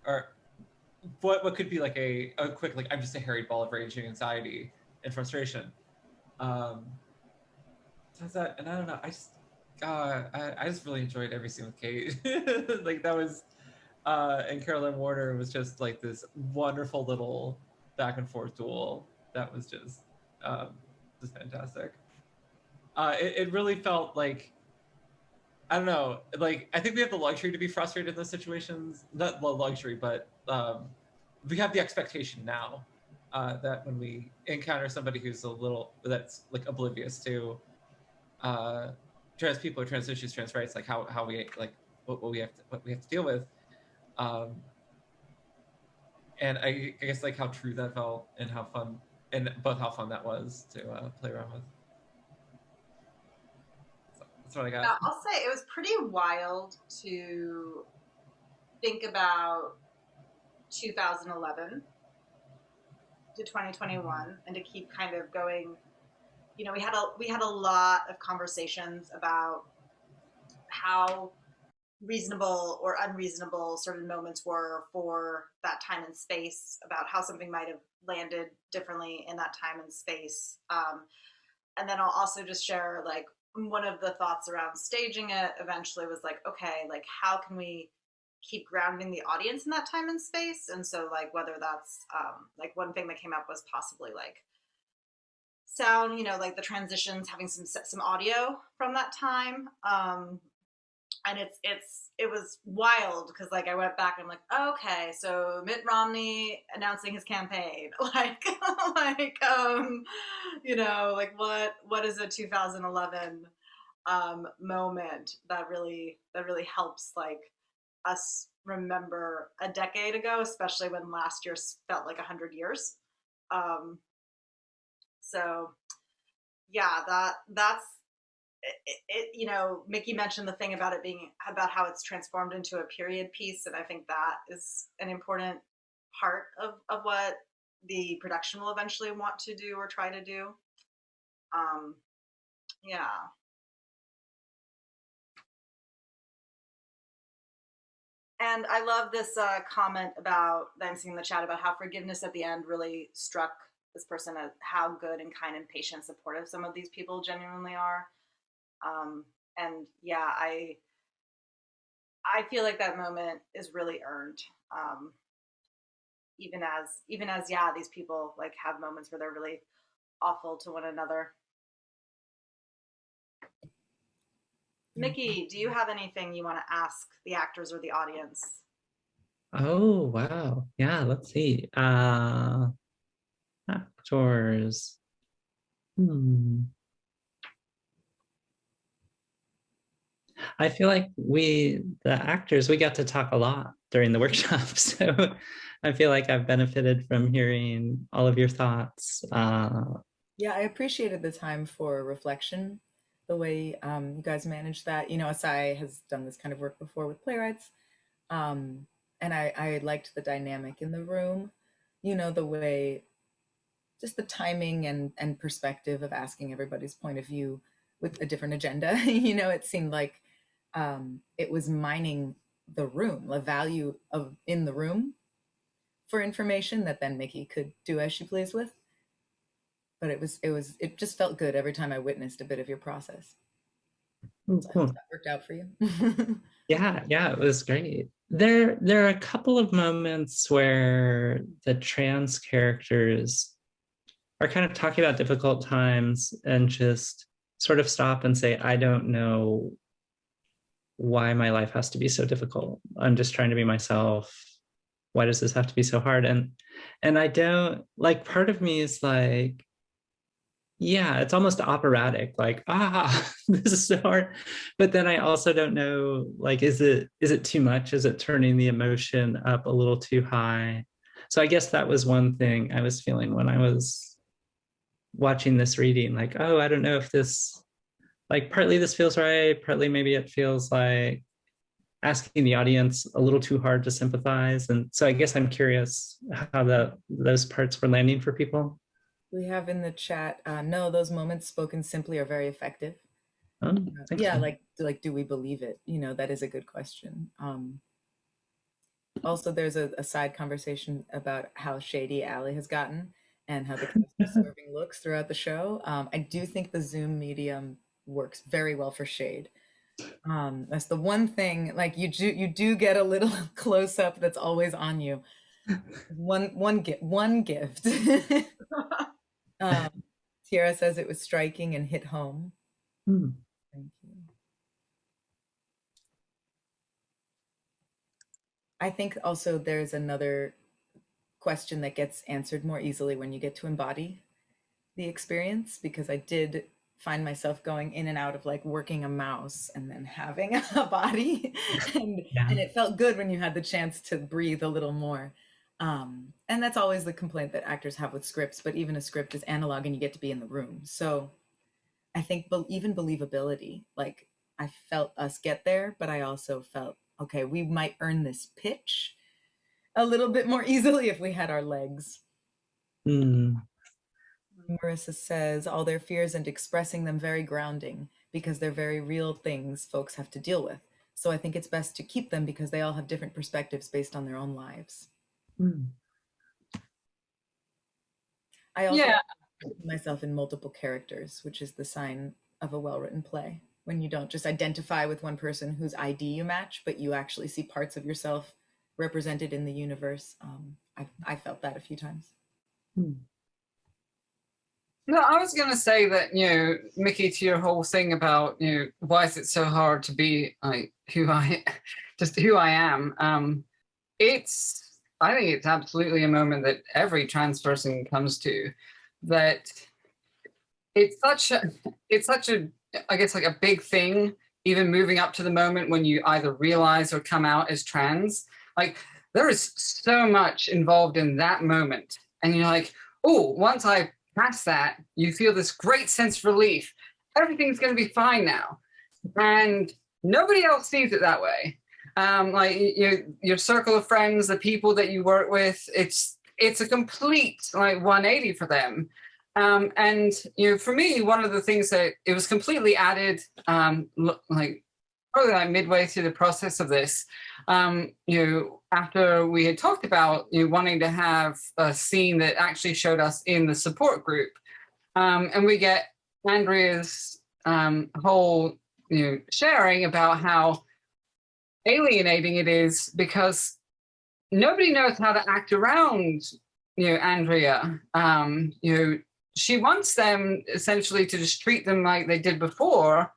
or what could be like a quick like I'm just a harried ball of raging anxiety and frustration. That's that, and I don't know. I just really enjoyed every scene with Kate. Like that was, and Carolyn Warner was just like this wonderful little back and forth duel that was just fantastic. It really felt like, I don't know, like I think we have the luxury to be frustrated in those situations. Not the luxury, but we have the expectation now that when we encounter somebody who's that's like oblivious to trans people or trans issues, trans rights, like how we like what we have to deal with, and I guess like how true that felt and how fun that was to play around with. So that's what I got. Yeah, I'll say it was pretty wild to think about 2011 to 2021 and to keep kind of going. You know, we had a lot of conversations about how reasonable or unreasonable certain moments were for that time and space, about how something might have landed differently in that time and space. And then I'll also just share like one of the thoughts around staging it eventually was like, okay, like how can we keep grounding the audience in that time and space? And so like whether that's like one thing that came up was possibly like sound, you know, like the transitions, having some audio from that time. And it was wild because like I went back and I'm like, okay, so Mitt Romney announcing his campaign, like you know, like what is a 2011 moment that really helps like us remember a decade ago, especially when last year felt like 100 years. So yeah, that's it. You know, Mikki mentioned the thing about it being about how it's transformed into a period piece, and I think that is an important part of what the production will eventually want to do or try to do. Yeah. And I love this comment about that I'm seeing in the chat about how forgiveness at the end really struck this person as how good and kind and patient, supportive some of these people genuinely are. And yeah, I feel like that moment is really earned. Even as yeah, these people like have moments where they're really awful to one another. Mikki, do you have anything you want to ask the actors or the audience? Oh, wow. Yeah, let's see. Actors. I feel like the actors, we got to talk a lot during the workshop. So I feel like I've benefited from hearing all of your thoughts. Yeah, I appreciated the time for reflection, the way you guys managed that. You know, Asae has done this kind of work before with playwrights. And I liked the dynamic in the room, you know, the way, just the timing and perspective of asking everybody's point of view with a different agenda. You know, it seemed like it was mining the room, the value of in the room for information that then Mikki could do as she pleased with. But it just felt good every time I witnessed a bit of your process. Oh, So I cool. hope that worked out for you. Yeah, it was great. There are a couple of moments where the trans characters are kind of talking about difficult times and just sort of stop and say, I don't know why my life has to be so difficult. I'm just trying to be myself. Why does this have to be so hard? And I don't, like, part of me is like, yeah, it's almost operatic, like, this is so hard. But then I also don't know, like, is it too much? Is it turning the emotion up a little too high? So I guess that was one thing I was feeling when I was watching this reading, like, oh, I don't know if this, like, partly this feels right, partly maybe it feels like asking the audience a little too hard to sympathize. And so I guess I'm curious how those parts were landing for people. We have in the chat, no, those moments spoken simply are very effective. Oh, thank yeah, you. like, do we believe it? You know, that is a good question. Also, there's a side conversation about how shady Allie has gotten and how the cast is serving looks throughout the show. I do think the Zoom medium works very well for shade. That's the one thing, like, you do get a little close up that's always on you. One gift. Tiara says it was striking and hit home. Hmm. Thank you. I think also there's another question that gets answered more easily when you get to embody the experience, because I did find myself going in and out of, like, working a mouse and then having a body and it felt good when you had the chance to breathe a little more. And that's always the complaint that actors have with scripts, but even a script is analog and you get to be in the room. So I think even believability, like, I felt us get there, but I also felt, okay, we might earn this pitch a little bit more easily if we had our legs. Marissa says, all their fears and expressing them very grounding because they're very real things folks have to deal with. So I think it's best to keep them because they all have different perspectives based on their own lives. I also put myself in multiple characters, which is the sign of a well-written play. When you don't just identify with one person whose ID you match, but you actually see parts of yourself represented in the universe. I felt that a few times. No, I was going to say that, you know, Mikki, to your whole thing about, you know, why is it so hard to be like who I am? I think it's absolutely a moment that every trans person comes to, that it's such a, I guess, like a big thing, even moving up to the moment when you either realize or come out as trans. Like, there is so much involved in that moment. And you're like, oh, once I past that, you feel this great sense of relief. Everything's going to be fine now. And nobody else sees it that way. Like, your circle of friends, the people that you work with, it's a complete, like, 180 for them. And, you know, for me, one of the things that it was completely added, like, probably like midway through the process of this, you know, after we had talked about, you know, wanting to have a scene that actually showed us in the support group, and we get Andrea's whole, you know, sharing about how alienating it is because nobody knows how to act around, you know, Andrea. You know, she wants them essentially to just treat them like they did before,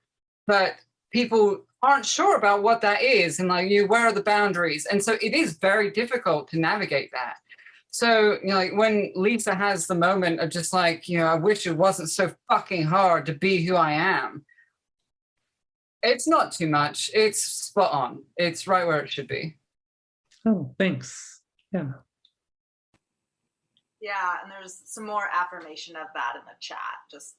but people aren't sure about what that is, and, like, where are the boundaries? And so it is very difficult to navigate that. So, you know, like, when Lisa has the moment of just like, you know, I wish it wasn't so fucking hard to be who I am. It's not too much. It's spot on. It's right where it should be. Oh, thanks. Yeah. Yeah, and there's some more affirmation of that in the chat. Just,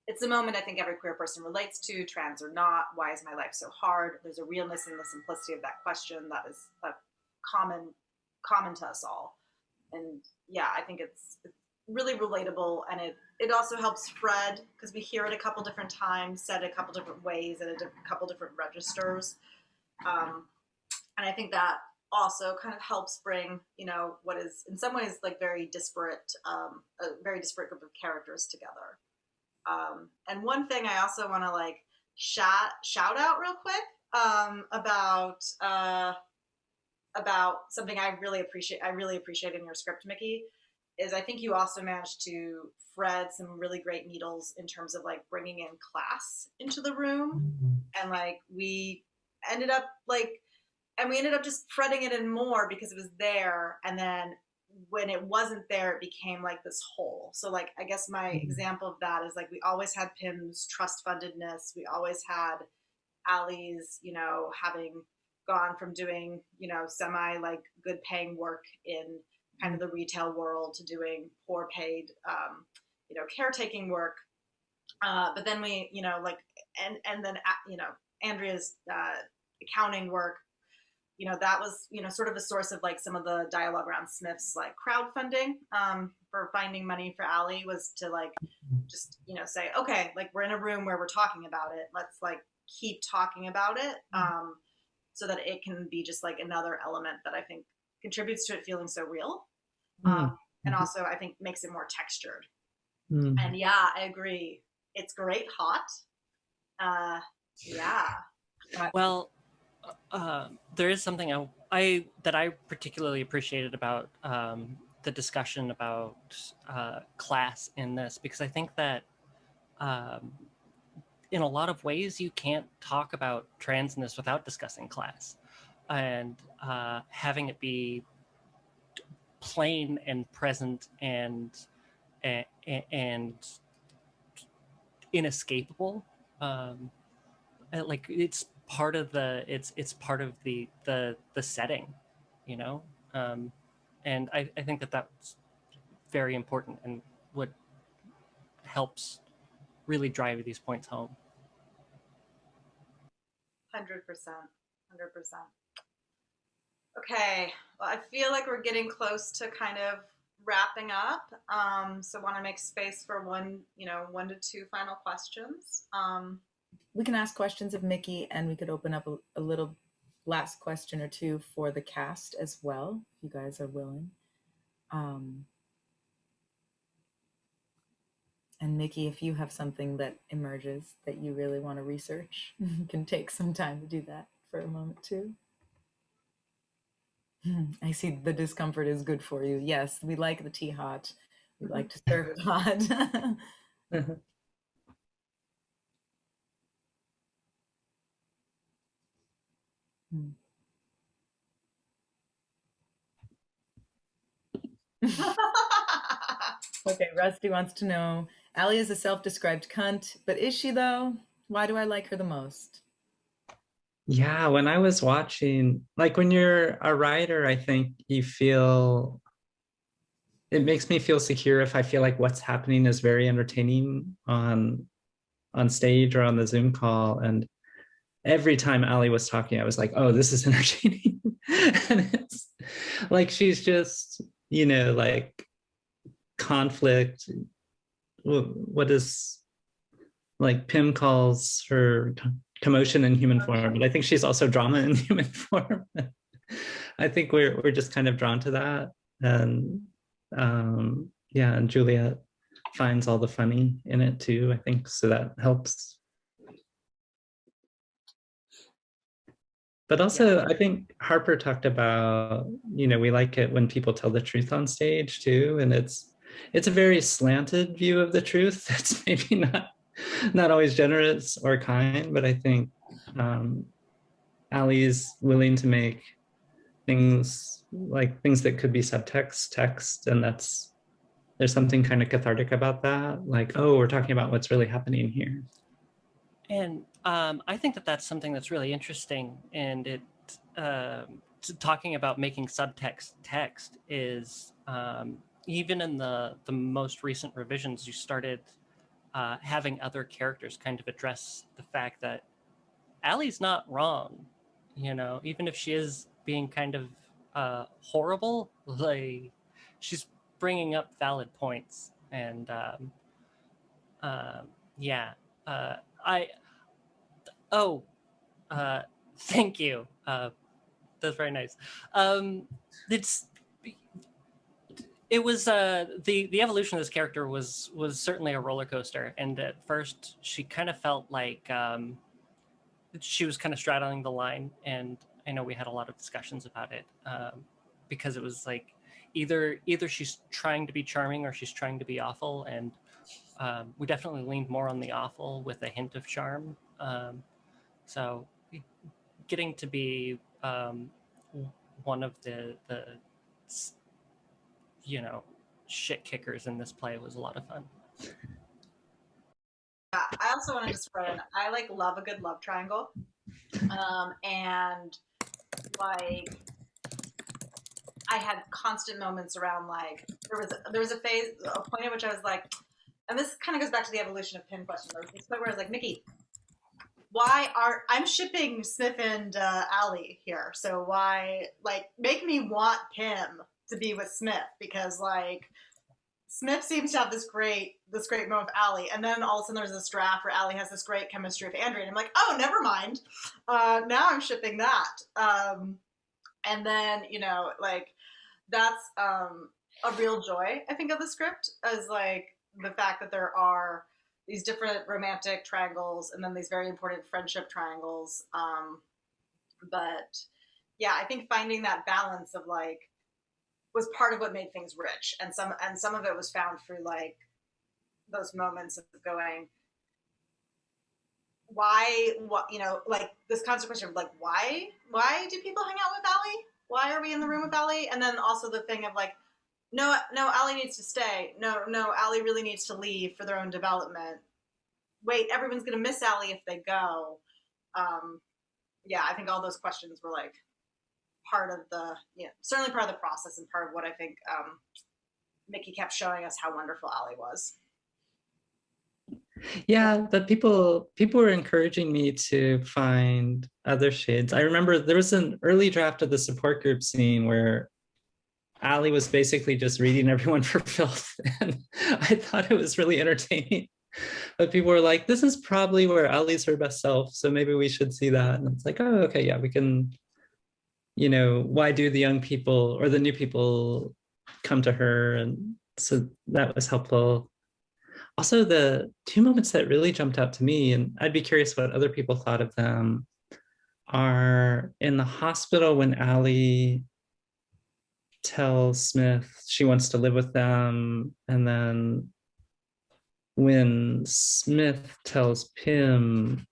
it's a moment I think every queer person relates to, trans or not. Why is my life so hard? There's a realness in the simplicity of that question that is common to us all. And yeah, I think it's really relatable, and it also helps Fred because we hear it a couple different times, said a couple different ways, at a couple different registers, and I think that also kind of helps bring, you know, what is in some ways like very disparate, a very disparate group of characters together. And one thing I also want to like shout out real quick, about something I really appreciate in your script, Mikki, is I think you also managed to thread some really great needles in terms of like bringing in class into the room, and like we ended up just threading it in more because it was there, and then when it wasn't there, it became like this whole. So like I guess my example of that is like we always had Pim's trust fundedness, we always had Ali's, you know, having gone from doing, you know, semi like good paying work in kind of the retail world to doing poor paid, you know, caretaking work. But then we, you know, like, and then, you know, Andrea's accounting work, you know, that was, you know, sort of a source of like some of the dialogue around Smith's like crowdfunding, for finding money for Ali, was to like, just, you know, say, okay, like we're in a room where we're talking about it. Let's like keep talking about it. So that it can be just like another element that I think contributes to it feeling so real. And also I think makes it more textured. And yeah, I agree. It's great hot. Yeah. Well, there is something that I particularly appreciated about the discussion about class in this, because I think that in a lot of ways you can't talk about transness without discussing class, and having it be plain and present and inescapable. Like it's part of it's part of the setting, you know, and I think that that's very important and what helps really drive these points home. 100%. Okay, well, I feel like we're getting close to kind of wrapping up. So want to make space for one to two final questions. We can ask questions of Mikki, and we could open up a little last question or two for the cast as well, if you guys are willing. And Mikki, if you have something that emerges that you really want to research, you can take some time to do that for a moment too. I see the discomfort is good for you. Yes, we like the tea hot. We like to serve it hot. Okay, Rusty wants to know, Ali is a self-described cunt, but is she though? Why do I like her the most? Yeah, when I was watching, like when you're a writer, I think you feel, it makes me feel secure if I feel like what's happening is very entertaining on stage or on the Zoom call. And every time Ali was talking, I was like, oh, this is entertaining. And it's like, she's just, you know, like conflict. What is, like Pim calls her commotion in human form, but I think she's also drama in human form. I think we're just kind of drawn to that. And yeah, and Juliet finds all the funny in it too, I think, so that helps. But also, I think Harper talked about, you know, we like it when people tell the truth on stage too, and it's a very slanted view of the truth. That's maybe not always generous or kind, but I think Ali's willing to make things that could be subtext text, and there's something kind of cathartic about that, like, oh, we're talking about what's really happening here. And I think that that's something that's really interesting, and it talking about making subtext text is even in the most recent revisions, you started having other characters kind of address the fact that Ali's not wrong, you know, even if she is being kind of horrible, like she's bringing up valid points, and yeah, I oh, thank you. That's very nice. It's it was the evolution of this character was certainly a roller coaster, and at first she kind of felt like she was kind of straddling the line, and I know we had a lot of discussions about it because it was like either she's trying to be charming or she's trying to be awful, and we definitely leaned more on the awful with a hint of charm. So getting to be one of the shit kickers in this play was a lot of fun. I also want to just throw in, I like love a good love triangle. And like I had constant moments around like there was a point at which I was like, and this kind of goes back to the evolution of Pym question. There was this point where I was like, Mikki, I'm shipping Smith and Allie here, so why like make me want Pym to be with Smith, because like Smith seems to have this great moment with Allie, and then all of a sudden there's this draft where Allie has this great chemistry with Andrea, and I'm like, oh, never mind. Now I'm shipping that. And then, like that's a real joy, I think, of the script, is like the fact that there are these different romantic triangles and then these very important friendship triangles. But yeah, I think finding that balance of like was part of what made things rich, and some of it was found through like those moments of going, why, what, like this constant question of like, why do people hang out with Allie? Why are we in the room with Allie? And then also the thing of like, no, Allie needs to stay. No, Allie really needs to leave for their own development. Wait, everyone's gonna miss Allie if they go. Yeah, I think all those questions were like part of the, certainly part of the process, and part of what I think Mikki kept showing us how wonderful Allie was. Yeah, but people were encouraging me to find other shades. I remember there was an early draft of the support group scene where Allie was basically just reading everyone for filth, and I thought it was really entertaining. But people were like, this is probably where Allie's her best self, so maybe we should see that. And it's like, oh, okay, yeah, we can, why do the young people or the new people come to her? And so that was helpful. Also, the two moments that really jumped out to me, and I'd be curious what other people thought of them, are in the hospital when Allie tells Smith she wants to live with them, and then when Smith tells Pym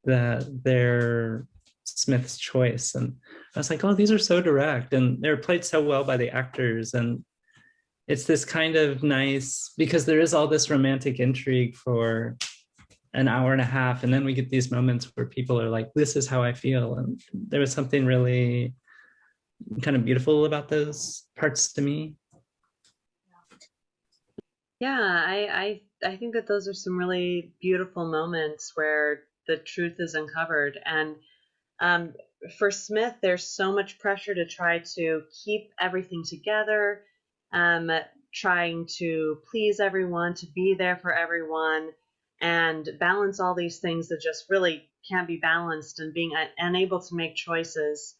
that they're Smith's choice. And I was like, oh, these are so direct, and they're played so well by the actors. And it's this kind of nice, because there is all this romantic intrigue for an hour and a half, and then we get these moments where people are like, this is how I feel. And there was something really kind of beautiful about those parts to me. Yeah, I think that those are some really beautiful moments where the truth is uncovered. And for Smith, there's so much pressure to try to keep everything together, trying to please everyone, to be there for everyone, and balance all these things that just really can't be balanced, and being unable to make choices.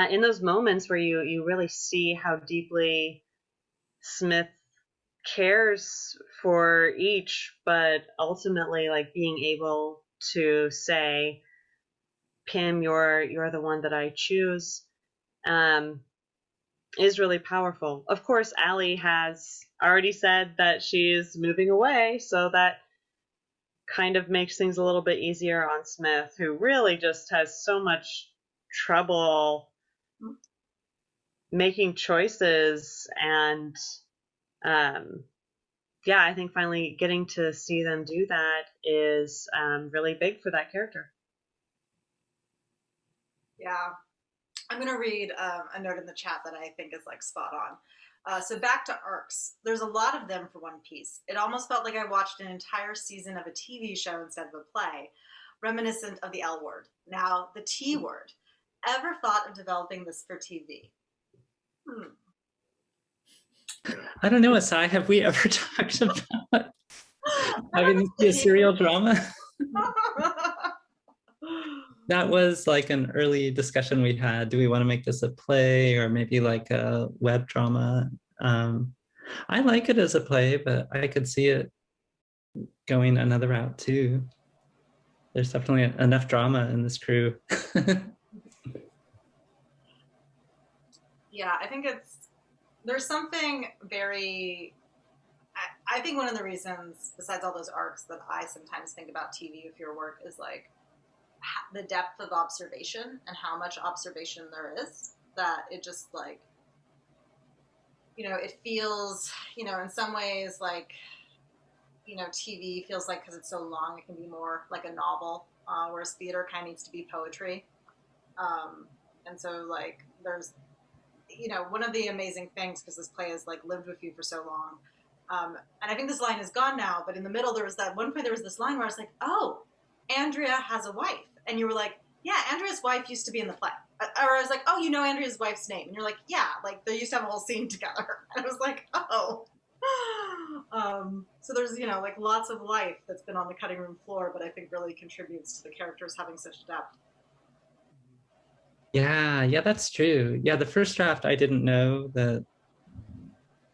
In those moments where you really see how deeply Smith cares for each, but ultimately like being able to say, Pym, you're the one that I choose, is really powerful. Of course, Allie has already said that she's moving away, so that kind of makes things a little bit easier on Smith, who really just has so much trouble making choices. And yeah, I think finally getting to see them do that is really big for that character. Yeah. I'm going to read a note in the chat that I think is like spot on. So back to arcs. There's a lot of them for One Piece. It almost felt like I watched an entire season of a TV show instead of a play, reminiscent of the L word. Now, the T word. Ever thought of developing this for TV? I don't know, Asae, have we ever talked about having this be a serial drama? That was like an early discussion we had. Do we want to make this a play or maybe like a web drama? I like it as a play, but I could see it going another route too. There's definitely enough drama in this crew. Yeah, I think there's something very, I think one of the reasons, besides all those arcs, that I sometimes think about TV with your work is like the depth of observation and how much observation there is, that it just like, it feels, in some ways like, TV feels like, because it's so long, it can be more like a novel, whereas theater kind of needs to be poetry. And so like there's, one of the amazing things, because this play has like lived with you for so long, and I think this line is gone now, but in the middle there was that one point, there was this line where I was like, oh, Andrea has a wife. And you were like, yeah, Andrea's wife used to be in the play. Or I was like, oh, you know Andrea's wife's name. And you're like, yeah, like they used to have a whole scene together. And I was like, oh. So there's, like lots of life that's been on the cutting room floor, but I think really contributes to the characters having such depth. Yeah, that's true. Yeah, the first draft, I didn't know that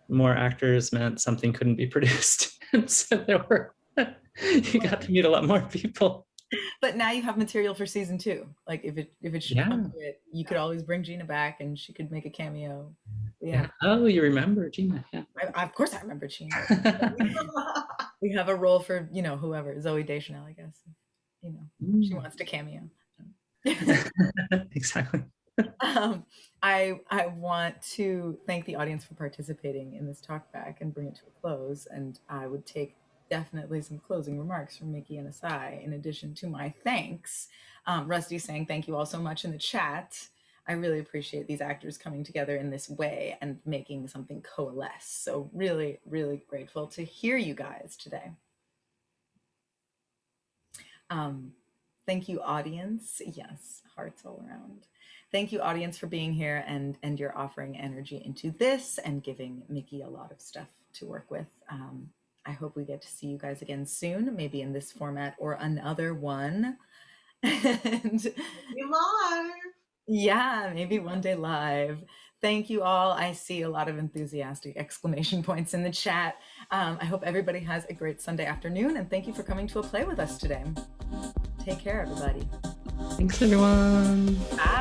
more actors meant something couldn't be produced. And so you got to meet a lot more people. But now you have material for season 2. Like if it should come to it, you could always bring Gina back and she could make a cameo. Yeah. Oh, you remember Gina? Yeah. Of course I remember Gina. We have a role for whoever, Zooey Deschanel, I guess. She wants to cameo. Exactly. I want to thank the audience for participating in this talk back and bring it to a close. And I would take definitely some closing remarks from Mikki and Asae, in addition to my thanks. Rusty saying thank you all so much in the chat. I really appreciate these actors coming together in this way and making something coalesce. So really, really grateful to hear you guys today. Thank you, audience. Yes, hearts all around. Thank you, audience, for being here and your offering energy into this and giving Mikki a lot of stuff to work with. I hope we get to see you guys again soon, maybe in this format or another one. And live. Yeah, maybe one day live. Thank you all. I see a lot of enthusiastic exclamation points in the chat. I hope everybody has a great Sunday afternoon, and thank you for coming to a play with us today. Take care, everybody. Thanks, everyone. Bye.